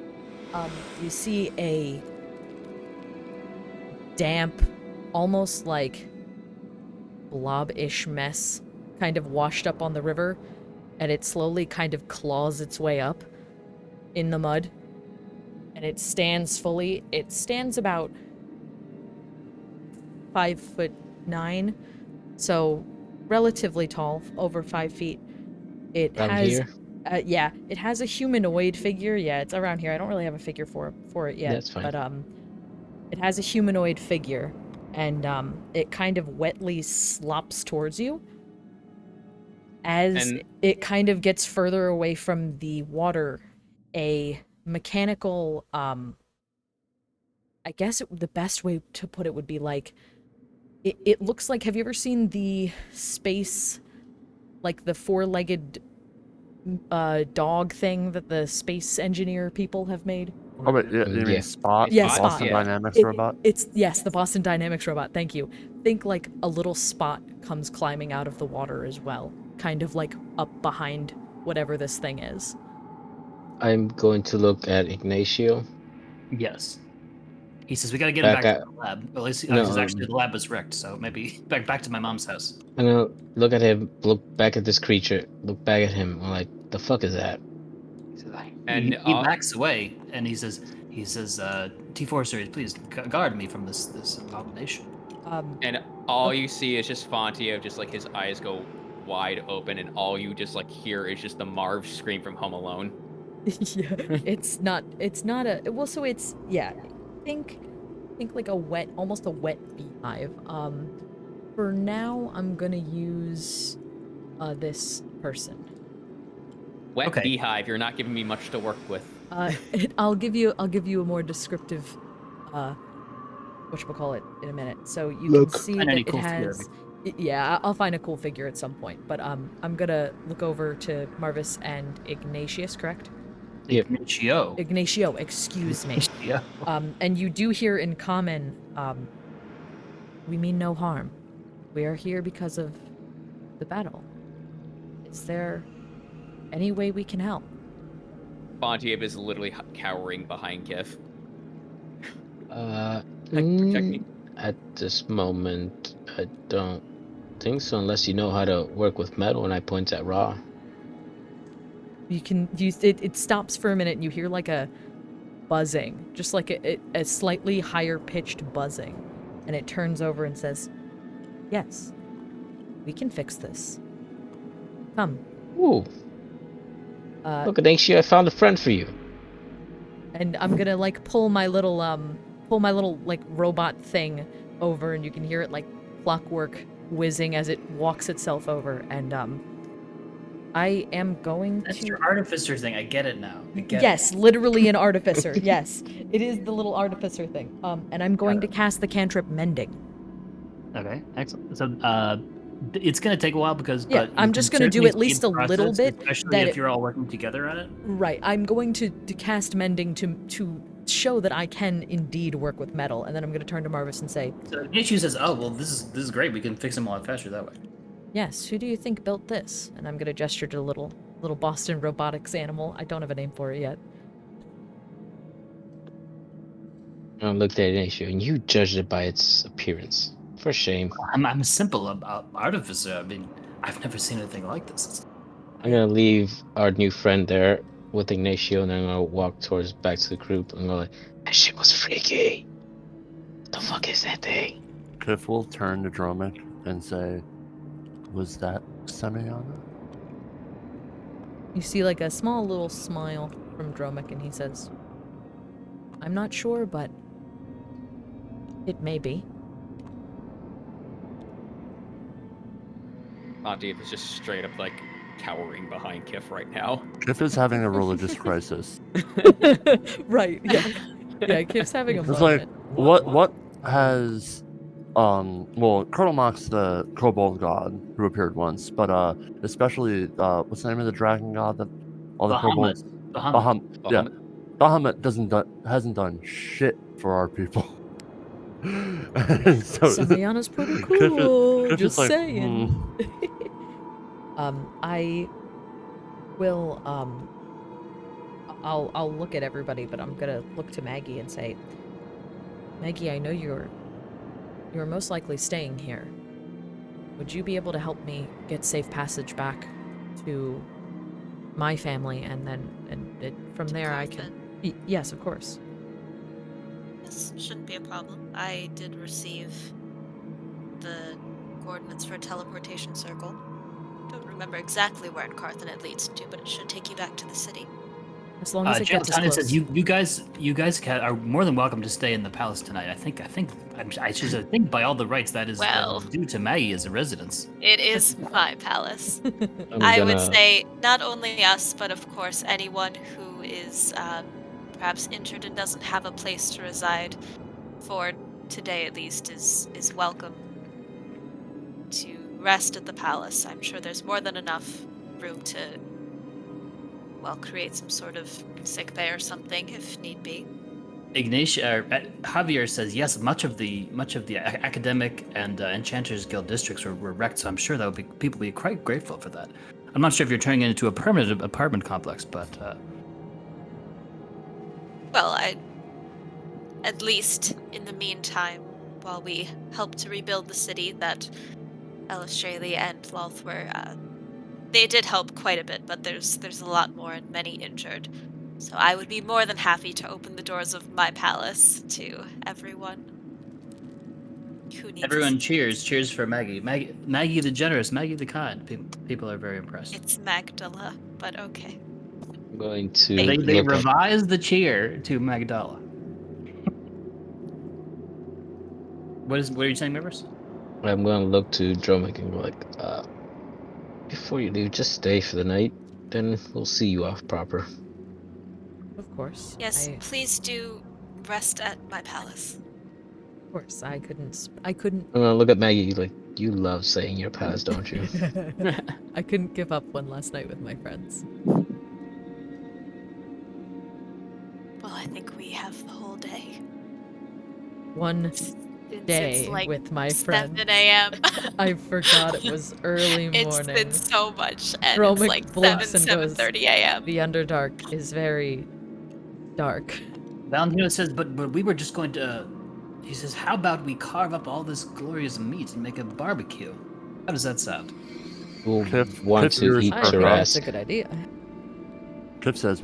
You see a damp, almost like blob-ish mess kind of washed up on the river, and it slowly kind of claws its way up in the mud, and it stands fully. It stands about 5'9", so relatively tall, over 5 feet. It Around has, here? Yeah, it has a humanoid figure. Yeah, it's around here. I don't really have a figure for it yet. That's fine. But it has a humanoid figure, and it kind of wetly slops towards you. As And- it kind of gets further away from the water, a mechanical, I guess the best way to put it would be like, it looks like, have you ever seen the space, like the four-legged dog thing that the space engineer people have made? Oh, wait, yeah, you mean Yeah. Spot? Yeah, the Spot. Boston Yeah. Dynamics robot? It's, yes, the Boston Dynamics robot, thank you. Think like a little spot comes climbing out of the water as well, kind of like up behind whatever this thing is. I'm going to look at Ignacio. Yes. He says we gotta get him Back back at- to the lab. Well, at least, No, 'cause actually the lab was wrecked, so maybe back to my mom's house. I'm gonna look at him, look back at this creature, look back at him. I'm like, the fuck is that? He says, And, he backs away, and he says, T4 series, please guard me from this abomination. And all you see is just Fontiev, just like his eyes go wide open, and all you just like hear is just the Marv scream from Home Alone. Yeah, it's not a, well, so it's, yeah, think like a wet, almost a wet beehive. For now, I'm gonna use this person. Wet Okay. beehive. You're not giving me much to work with. I'll give you a more descriptive, whatchamacallit in a minute. So you Look. can see Find that any it cool figure. has, yeah, I'll find a cool figure at some point. But I'm gonna look over to Marvis and Ignatius, correct? Yep. Ignacio, excuse me. Yeah. And you do hear in common, we mean no harm. We are here because of the battle. Is there any way we can help? Fontiev is literally cowering behind Kiff. Protect me. At this moment, I don't think so, unless you know how to work with metal. And I point at Ra. You can use it. It stops for a minute, and you hear like a buzzing, just like a slightly higher pitched buzzing, and it turns over and says, "Yes, we can fix this. Come." Ooh, Uh, look at Ignacio, I found a friend for you. and I'm gonna like pull my little like robot thing over, and you can hear it like clockwork whizzing as it walks itself over, and I am going That's to. your artificer thing. I get it now. I get Yes, literally an artificer. Yes, it is the little artificer thing. And I'm going to cast the cantrip Mending. it. Okay, excellent. So, it's gonna take a while because. Yeah, but I'm you just can gonna do certainly at least speed the a little process, bit, especially that if it- you're all working together on it. Right, I'm going to cast Mending to show that I can indeed work with metal, and then I'm going to turn to Marvis and say, So Ignatius says, "Oh well, this is great. We can fix him a lot faster that way." Yes, who do you think built this? And I'm gonna gesture to little Boston robotics animal. I don't have a name for it yet. I looked at Ignacio, and you judged it by its appearance. For shame. I'm a simple artificer. I mean, I've never seen anything like this. I'm gonna leave our new friend there with Ignacio, and then I'm gonna walk towards back to the group and go like, that shit was freaky. What the fuck is that thing? Kiff will turn to Dromik and say, "Was that Semyana?" You see like a small little smile from Dromik, and he says, I'm not sure, but it may be. Fontiev is just straight up like cowering behind Kiff right now. Kiff is having a religious crisis. Right, yeah. Yeah, Kiff's having a It's like, moment. what has, well, Colonel Mock's the Kobold god who appeared once, but especially, what's the name of the dragon god that all the kobolds? Bahamut. Yeah, Bahamut hasn't done shit for our people. And so Semyana's pretty Kiff is- cool, Kiff is just like, saying. I will, I'll look at everybody, but I'm gonna look to Maggie and say, Maggie, I know you're most likely staying here. Would you be able to help me get safe passage back to my family, and then from there I can... Yes, of course. This shouldn't be a problem. I did receive the coordinates for a teleportation circle. Don't remember exactly where in Carthan it leads to, but it should take you back to the city. As long as it gets us Tanya close. says you guys are more than welcome to stay in the palace tonight. I think by all the rights that is Well. due to Maggie as a residence. It is my palace. I'm I would gonna- say not only us, but of course anyone who is perhaps injured and doesn't have a place to reside for today at least is welcome to rest at the palace. I'm sure there's more than enough room to, well, create some sort of sick bay or something if need be. Javier says yes. Much of the academic and enchanters guild districts were wrecked, so I'm sure that people would be quite grateful for that. I'm not sure if you're turning it into a permanent apartment complex, but Well, at least in the meantime, while we help to rebuild the city, that Elistrali and Loth were, they did help quite a bit, but there's a lot more and many injured. So I would be more than happy to open the doors of my palace to everyone who needs everyone assistance. cheers for Maggie. Maggie the generous, Maggie the kind. People are very impressed. It's Magdala, but okay. I'm going to They look at- revised the cheer to Magdala. What are you saying, Marvis? I'm gonna look to Dromik and go like, before you leave, just stay for the night. Then we'll see you off proper. Of course. Yes, please do rest at my palace. Of course. I couldn't... I'm gonna look at Maggie like, you love saying your past, don't you? I couldn't give up one last night with my friends. Well, I think we have the whole day. One Since day it's like with my 7 friends. a.m. I forgot it was early morning. It's been so much, and Dromik it's like blinks and goes, 7:30 a.m. The Underdark is very dark. Valentino says, but we were just going to. He says, how about we carve up all this glorious meat and make a barbecue? How does that sound? We'll Kiff- want Kiff to hears eat I Sure. think your that's ass. a good idea. Kiff says,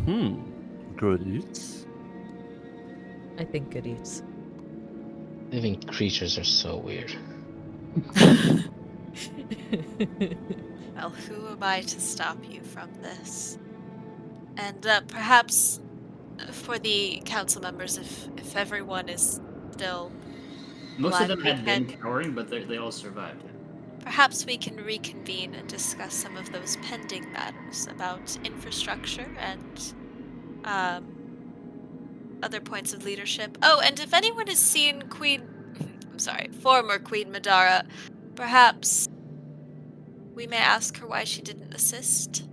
good eats. I think good eats. Living creatures are so weird. Well, who am I to stop you from this? And perhaps for the council members, if everyone is still Most of them alive, had we been can- cowering, but they all survived. perhaps we can reconvene and discuss some of those pending matters about infrastructure and other points of leadership. Oh, and if anyone has seen former Queen Madara, perhaps we may ask her why she didn't assist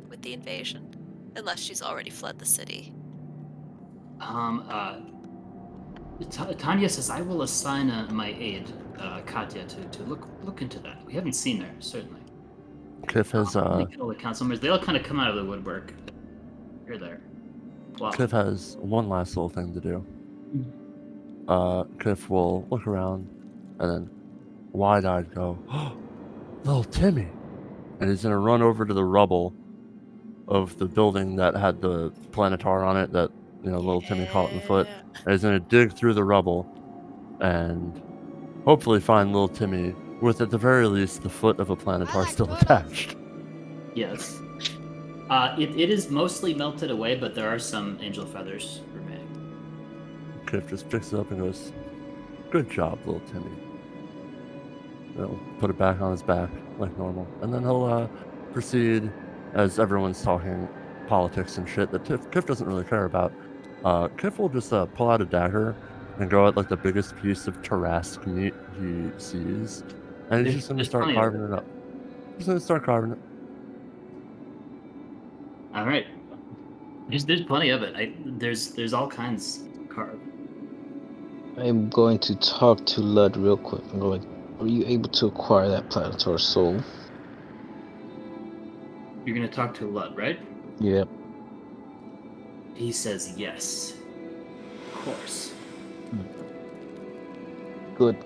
with the invasion, unless she's already fled the city. Tanya says, I will assign my aide, Katya, to look into that. We haven't seen her, certainly. Kiff has All the council members, they all kind of come out of the woodwork. You're there. Wow. Kiff has one last little thing to do. Kiff will look around and then wide-eyed go, "Oh, little Timmy!" And he's gonna run over to the rubble of the building that had the planetar on it that little Timmy caught in the foot. And he's gonna dig through the rubble and hopefully find little Timmy with, at the very least, the foot of a planetar still attached. Yes. It is mostly melted away, but there are some angel feathers remaining. Kiff just picks it up and goes, "Good job, little Timmy." He'll put it back on his back like normal, and then he'll proceed, as everyone's talking politics and shit that Kiff doesn't really care about. Kiff will just pull out a dagger and go at like the biggest piece of Tarask meat he sees, and he's just gonna start carving it up. He's gonna start carving it. All right. There's plenty of it. There's all kinds carved. I'm going to talk to Lud real quick. I'm going, are you able to acquire that planetar soul? You're gonna talk to Lud, right? Yep. He says yes. Of course. Good.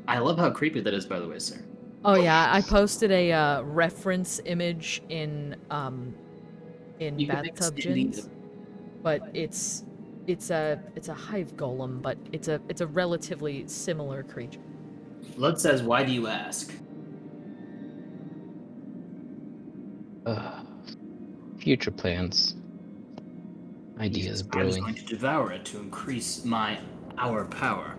I love how creepy that is, by the way, sir. Oh yeah, I posted a reference image in Bathtub Gins, but it's a hive golem, but it's a relatively similar creature. Lud says, "Why do you ask?" Future plans. Ideas I was brewing. going to devour it to increase our power.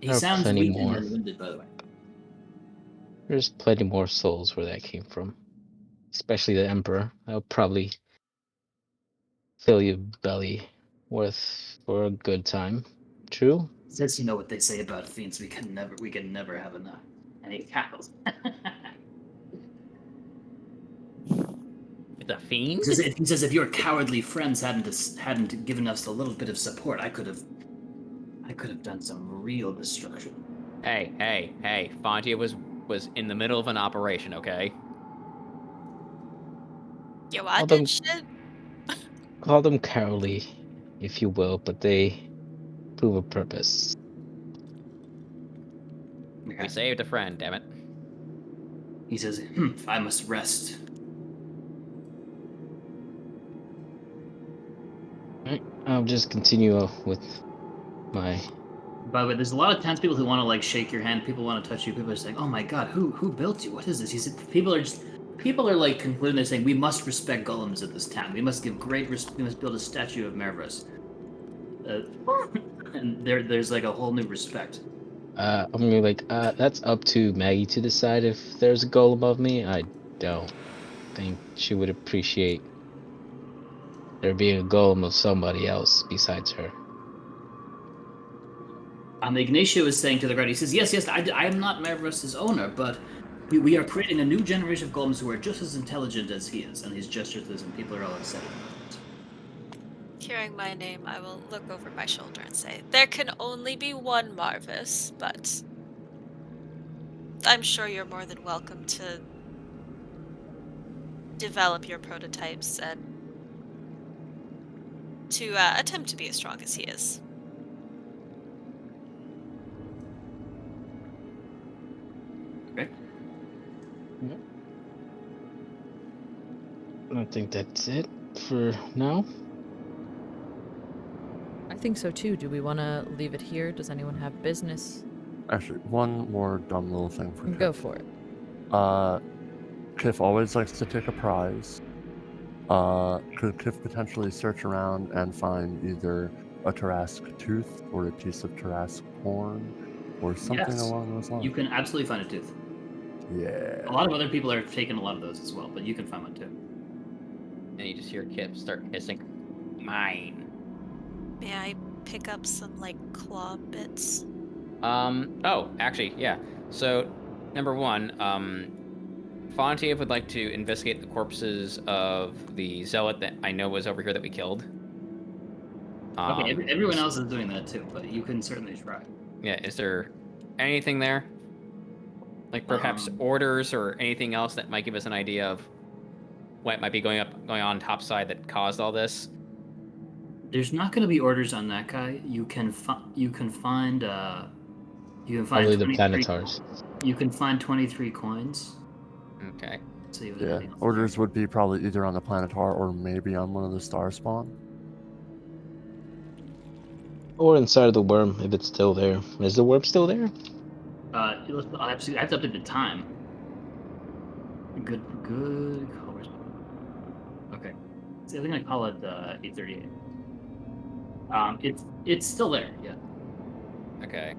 He There are sounds plenty weak more. and winded, by the way. There's plenty more souls where that came from. Especially the Emperor. That'll probably fill your belly for a good time. True? Says, you know what they say about fiends, we can never have enough. And he cackles. The fiend? He says if your cowardly friends hadn't given us a little bit of support, I could have done some real destruction. Hey. Fontiev was in the middle of an operation, okay? You Call what them- did shit? Call them cowardly, if you will, but they prove a purpose. We saved a friend, damn it. He says, I must rest. Alright, I'll just continue with my... By the way, there's a lot of townspeople who want to like shake your hand. People want to touch you. People are saying, "Oh my God, who built you? What is this?" He said, "People are like concluding. They're saying we must respect golems of this town. We must give great respect. We must build a statue of Marvis." And there's like a whole new respect. I'm gonna be like, that's up to Maggie to decide if there's a golem above me. I don't think she would appreciate there being a golem of somebody else besides her. Ignatio is saying to the guard, he says, yes, I am not Marvis's owner, but we are creating a new generation of golems who are just as intelligent as he is. And he's gestures to this, and people are all excited about it. Hearing my name, I will look over my shoulder and say, there can only be one Marvis, but I'm sure you're more than welcome to develop your prototypes and to attempt to be as strong as he is. Okay. I think that's it for now. I think so too. Do we want to leave it here? Does anyone have business? Actually, one more dumb little thing for Kiff. Go for it. Kiff always likes to take a prize. Could Kiff potentially search around and find either a Tarask tooth or a piece of Tarask horn or something Yes. along those lines? You can absolutely find a tooth. Yeah. A lot of other people are taking a lot of those as well, but you can find one too. And you just hear Kip start hissing, "Mine." May I pick up some, like, claw bits? Oh, actually, yeah. So, number one, Fontiev would like to investigate the corpses of the zealot that I know was over here that we killed. Okay, everyone else is doing that too, but you can certainly try. Yeah, is there anything there? Like perhaps orders or anything else that might give us an idea of what might be going on topside that caused all this? There's not going to be orders on that guy. You can find Probably the 23 planetars. You can find 23 coins. Okay. See if Yeah, anything- orders would be probably either on the planetar or maybe on one of the star spawn. Or inside of the worm, if it's still there. Is the worm still there? I have to update the time. Good call. Okay. See, I think I call it 8:38. It's still there. Yeah. Okay.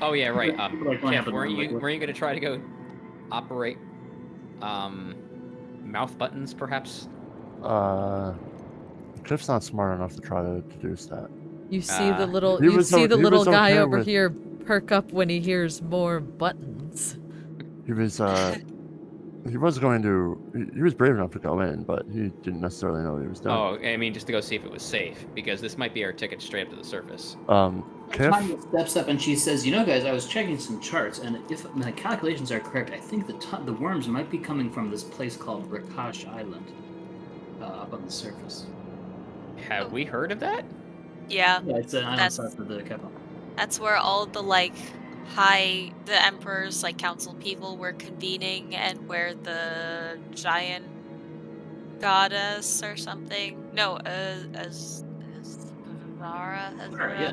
Oh yeah, right. People like going Jeff, up and weren't down, you like, gonna try to go operate mouth buttons perhaps? Cliff's not smart enough to try to deduce that. You see the little He you was see o- the he little was guy okay over with- here perk up when he hears more buttons. He was he was going to he was brave enough to go in, but he didn't necessarily know what he was doing. Oh, I mean just to go see if it was safe, because this might be our ticket straight up to the surface. Kiff, Tanya steps up and she says, "You know, guys, I was checking some charts, and if my calculations are correct, I think the worms might be coming from this place called Rakash Island, up on the surface. Have we heard of that? Yeah, Yeah, it's an island That's- south of the capital. that's where all the the emperor's council people were convening, and where the giant goddess or something. No, Azara. Yeah.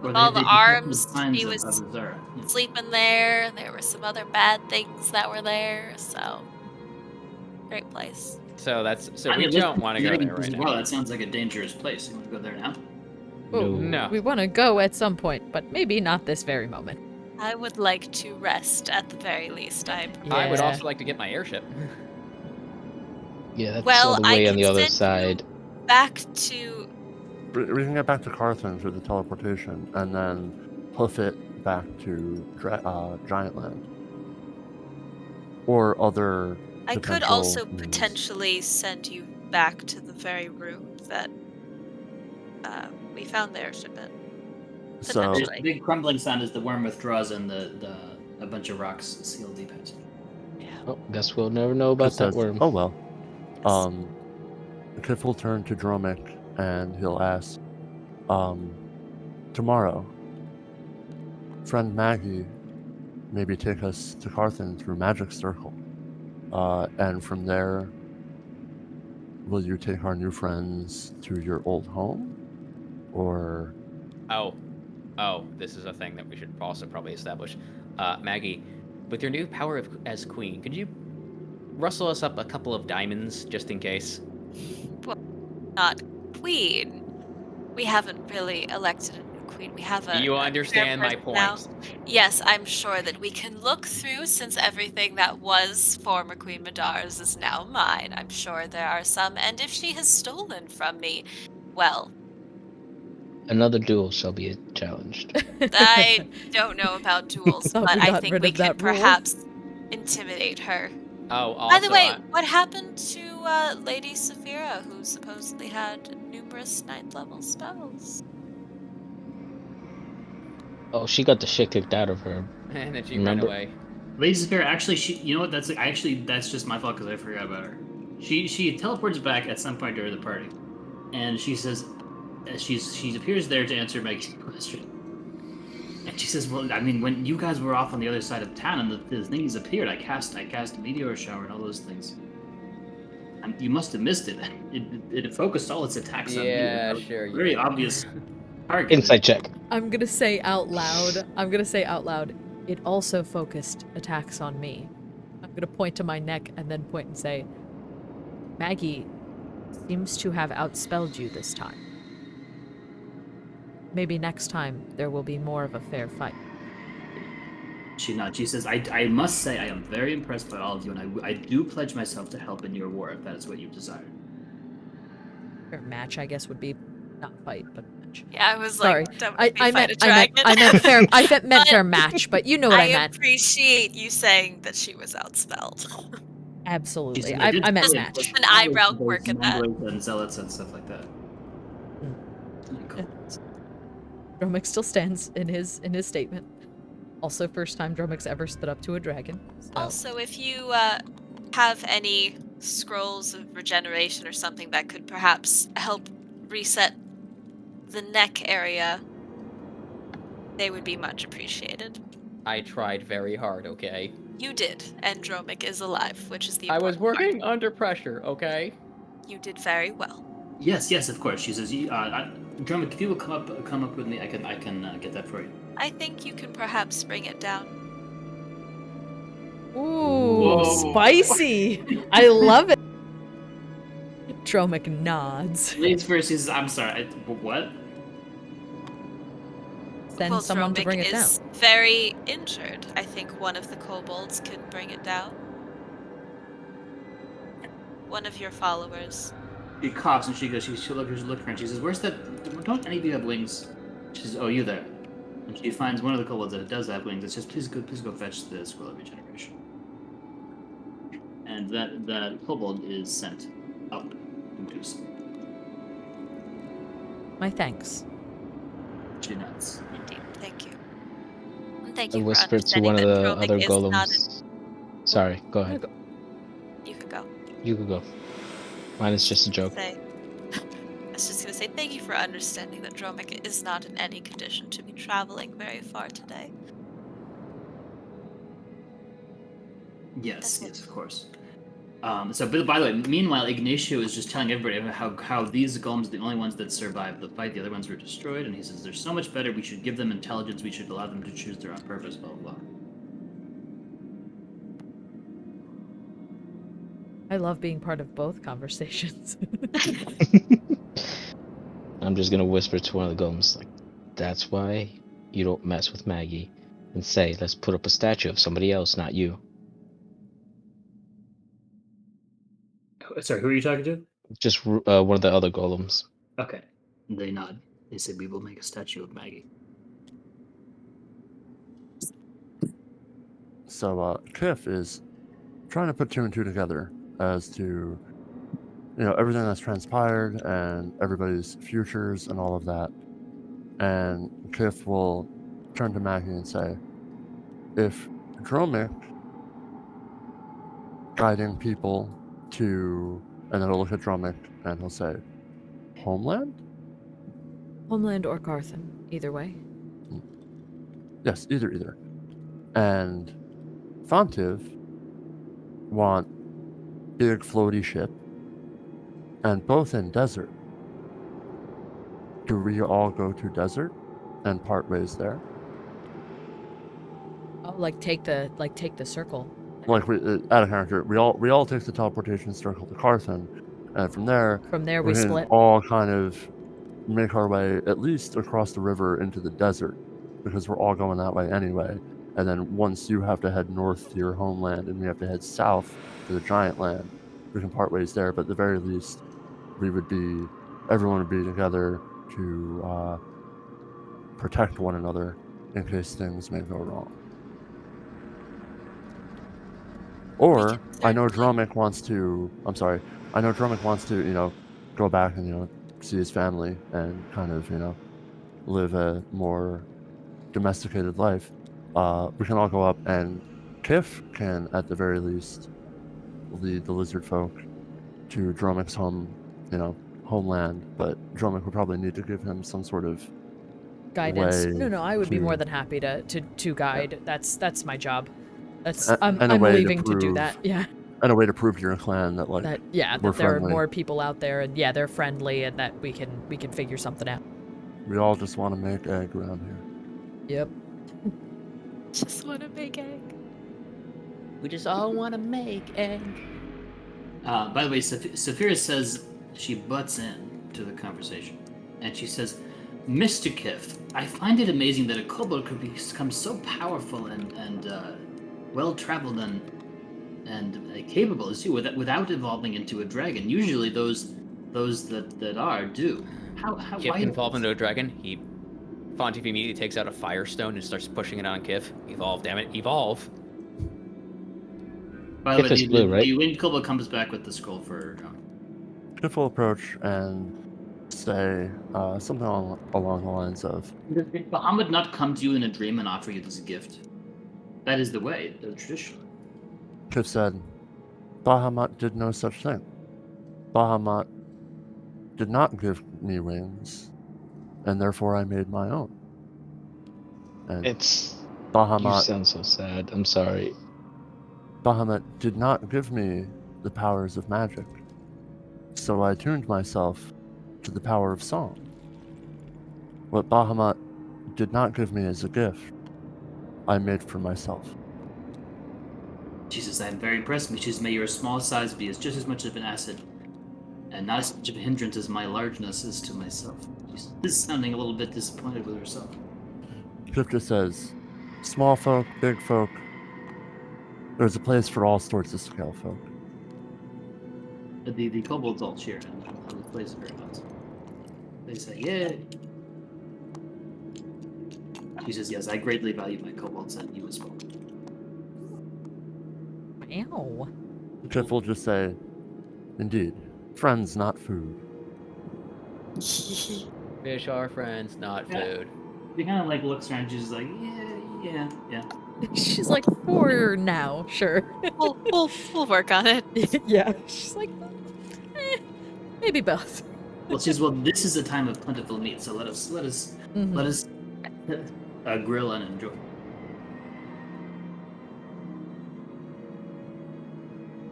With all the arms, Signs he of was Azara. Yeah. sleeping there, and there were some other bad things that were there. So, great place. So I we mean, don't want to go there right Wow, now. that sounds like a dangerous place. You want to go there now? Oh, No. We want to go at some point, but maybe not this very moment. I would like to rest at the very least. I would Yeah. also like to get my airship. Yeah, that's Well, all the I way on can the other send you- side. back to. we can get back to Carthen through the teleportation, and then hoof it back to Giant Land. Or other I could potential also means. potentially send you back to the very room that we found the airship in. So, potentially. The big crumbling sound as the worm withdraws and a bunch of rocks seal the passage. Oh, guess we'll never know about Cliff that says, worm. "Oh well." Cliff will turn to Dromik and he'll ask, tomorrow, friend Maggie maybe take us to Carthen through Magic Circle. And from there, will you take our new friends to your old home? Or Oh, this is a thing that we should also probably establish. Maggie, with your new power as queen, could you rustle us up a couple of diamonds just in case? Not queen. We haven't really elected a new queen. We have a. You a understand my chairperson now. point. Yes, I'm sure that we can look through, since everything that was former Queen Madar's is now mine. I'm sure there are some, and if she has stolen from me, well, Another duel shall be challenged. I don't know about duels, thought but we I got think rid we of can that rule. perhaps intimidate her. Oh, also, By the way, what happened to Lady Saphira, who supposedly had numerous 9th level spells? Oh, she got the shit kicked out of her. and then she Remember- ran away. Lady Saphira, actually, you know what? That's just my fault because I forgot about her. She teleports back at some point during the party, and she says, she appears there to answer Maggie's question. And she says, "Well, I mean, when you guys were off on the other side of town and the thingies appeared, I cast a meteor shower and all those things. And you must have missed it. It focused all its attacks on you. Yeah, I was sure, you Very did. obvious target. Insight check. I'm gonna say out loud. It also focused attacks on me. I'm gonna point to my neck and then point and say, Maggie seems to have outspelled you this time. Maybe next time there will be more of a fair fight. She nods. She says, I must say I am very impressed by all of you, and I do pledge myself to help in your war if that is what you desire." Fair match, I guess, would be not fight, but match. Yeah, I was Sorry, like, don't I make me fight a dragon. I meant fair. I meant But fair match, but you know what I meant. appreciate you saying that she was outspelled. She Absolutely, said, I did meant say match. it was An eyebrow always quirk at that. mumblers and zealots and stuff like that. Yeah. Dromik still stands in his statement. Also, first time Dromik's ever stood up to a dragon. So. Also, if you have any scrolls of regeneration or something that could perhaps help reset the neck area, they would be much appreciated. I tried very hard, okay? You did, and Dromik is alive, which is the I was important working under pressure, okay? part. You did very well. Yes, of course. She says, Dromik, if you will come up with me, I can get that for you. I think you can perhaps bring it down. Ooh, Whoa. spicy! I love it. Dromik nods. Ladies first, he says, I'm sorry, what? Send Well, someone to Dromik bring it down. is very injured. I think one of the kobolds could bring it down. One of your followers. She coughs and she goes, she looks around and she says, where's that, don't any of you have wings? She says, oh, you there. And she finds one of the kobolds that does have wings and says, please go fetch the scroll of regeneration. And that kobold is sent up into sea. My thanks. She nods. Indeed, thank you. And thank I you for whispered to understanding one of that the Dromik other is not golems. Sorry, go ahead. You can go. You could go. Mine is just a joke. I was just gonna say thank you for understanding that Dromik is not in any condition to be traveling very far today. Yes, That's it. of course. So, but by the way, meanwhile, Ignacio is just telling everybody how these golems are the only ones that survived the fight. The other ones were destroyed, and he says they're so much better. We should give them intelligence. We should allow them to choose their own purpose. Blah blah blah. I love being part of both conversations. I'm just gonna whisper to one of the golems, like, that's why you don't mess with Maggie. And say, let's put up a statue of somebody else, not you. Sorry, who are you talking to? Just one of the other golems. Okay. They nod. They say, we will make a statue of Maggie. So Kiff is trying to put two and two together as to everything that's transpired and everybody's futures and all of that. And Kiff will turn to Maggie and say, if Dromik guiding people to, and then he'll look at Dromik and he'll say, homeland? Homeland or Carthan, either way. Yes, either. And Fontiev want big floaty ship, and both in desert. Do we all go to desert and part ways there? Oh, like take the circle. Like we out of character, we all take the teleportation circle to Carthan, and from there we can split. all kind of make our way at least across the river into the desert, because we're all going that way anyway. And then once you have to head north to your homeland and we have to head south to the giant land, we can part ways there. But at the very least, everyone would be together to protect one another in case things may go wrong. Or I know Dromik wants to. I know Dromik wants to, go back and see his family and kind of live a more domesticated life. We can all go up, and Kiff can, at the very least, lead the LizardFolk to Dromik's homeland. But Dromik would probably need to give him some sort of guidance. way No, I would be to- more than happy to guide. Yeah. That's my job. And I'm a way leaving to do prove- that. Yeah. And a way to prove to your clan that That we're there friendly. are more people out there, and they're friendly, and that we can figure something out. We all just want to make egg around here. Yep. Just want to make egg. We just all want to make egg. By the way, Saphira says she butts in to the conversation, and she says, Mr. Kiff, I find it amazing that a kobold could become so powerful and well-traveled and capable as you without evolving into a dragon. Usually those that are do. How Kiff why can evolve into a dragon. Fontiev immediately takes out a firestone and starts pushing it on Kiff. Evolve, damn it, evolve. By the Kiff way, is blue, right? the winged kobold comes back with the scroll for Kiff will approach and say something along the lines of, Did Bahamut not come to you in a dream and offer you this gift? That is the way, the tradition. Kiff said, Bahamut did no such thing. Bahamut did not give me wings, and therefore I made my own. And It's. You Bahamut sound so sad. I'm sorry. did not give me the powers of magic, so I tuned myself to the power of song. What Bahamut did not give me as a gift, I made for myself. Jesus, I am very impressed, Michis. May your small size be just as much of an asset, and not as much of a hindrance as my largeness is to myself. She's sounding a little bit disappointed with herself. Kiff just says, small folk, big folk, there's a place for all sorts of scale folk. The kobolds all cheer and the place very much. They say, "Yeah." She says, "Yes, I greatly value my kobolds and you as well." Ow. Kiff will just say, indeed, friends, not food. Fish are friends, not Yeah. food. He kind of like looks around. She's like, "Yeah." She's like, for now, sure. We'll work on it. Yeah. She's like, maybe both. Well, this is a time of plentiful meat, so let us grill and enjoy.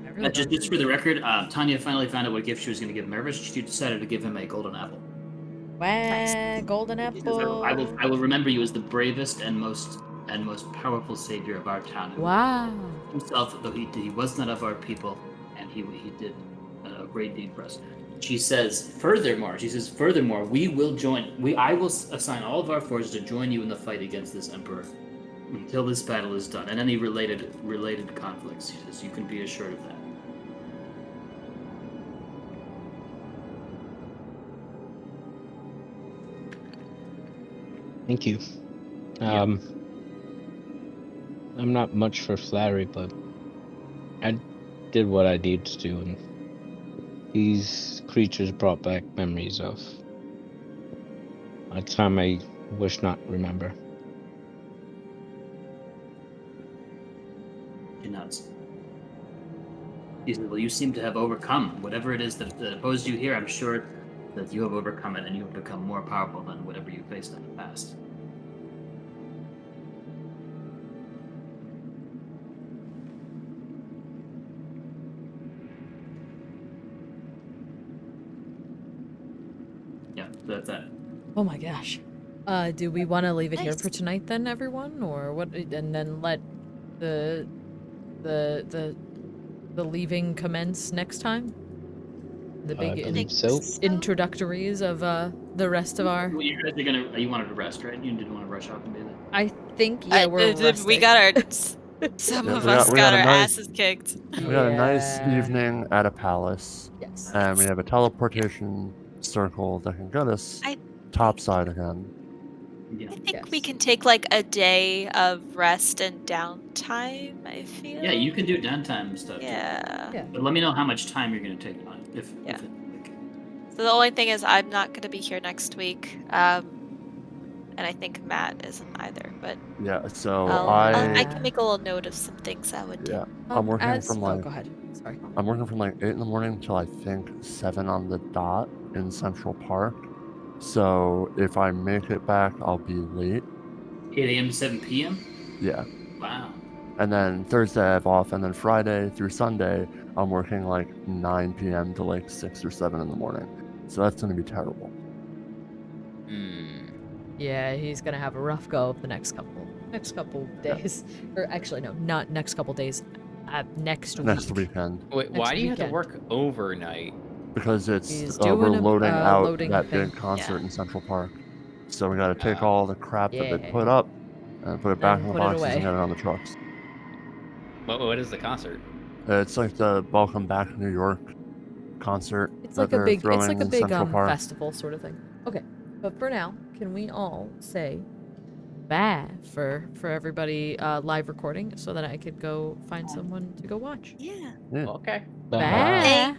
I really Just for the record, Tanya finally found out what gift she was going to give Marvis. She decided to give him a golden apple. Wow, golden She says, apple. I will remember you as the bravest and most powerful savior of our town. Wow. Himself, though he was not of our people, and he did a great deed for us. She says, furthermore, we will join. I will assign all of our forces to join you in the fight against this emperor until this battle is done, and any related conflicts. She says, you can be assured of that. Thank you. I'm not much for flattery, but I did what I needed to do, and these creatures brought back memories of a time I wish not remember. She nods. She says, well, you seem to have overcome whatever it is that opposed you here. I'm sure that you have overcome it and you have become more powerful than whatever you faced in the past. Yeah, that's that. Oh my gosh. Do we want to leave it here Nice. for tonight then, everyone, or what? And then let the leaving commence next time. The big I believe so. introductories of the rest of our. Well, you guys are gonna. You wanted to rest, right? You didn't want to rush off and do that. I think we're resting. We got our. Some Yeah, of we got- us we got got a our nice- asses kicked. We had a nice Yeah. evening at a palace, Yes. and we have a teleportation circle that can get us topside again. Yeah. I think we Yes. can take like a day of rest and downtime, I feel. Yeah, you can do downtime stuff. too. Yeah. Yeah. But let me know how much time you're gonna take on it. If Yeah. it, like, So the only thing is I'm not going to be here next week. And I think Matt isn't either, but Yeah, so I can make a little note of some things I would do. yeah, I'm working from Oh, like go ahead. Sorry. I'm working from like 8 in the morning till I think 7 on the dot in Central Park. So if I make it back, I'll be late. 8 a.m. to 7 p.m. Yeah. Wow. And then Thursday I have off, and then Friday through Sunday I'm working like 9 p.m. to like 6 or 7 in the morning. So that's gonna be terrible. Yeah, he's gonna have a rough go of the next couple days. Or actually, no, not next couple days. Next week. Next weekend. Wait, Next why do you have to weekend. work overnight? Because it's He's we're doing a loading out loading that thing. big concert Yeah. in Central Park. So we gotta take Oh. all the crap that they Yeah. put up and put it back And in the put it boxes away. and get it on the trucks. What is the concert? It's like the Welcome Back New York concert It's that like a they're big, throwing it's like a in big Central Park. festival sort of thing. Okay, but for now, can we all say bye for everybody live recording so that I could go find someone to go watch? Yeah. Yeah. Okay. Bye.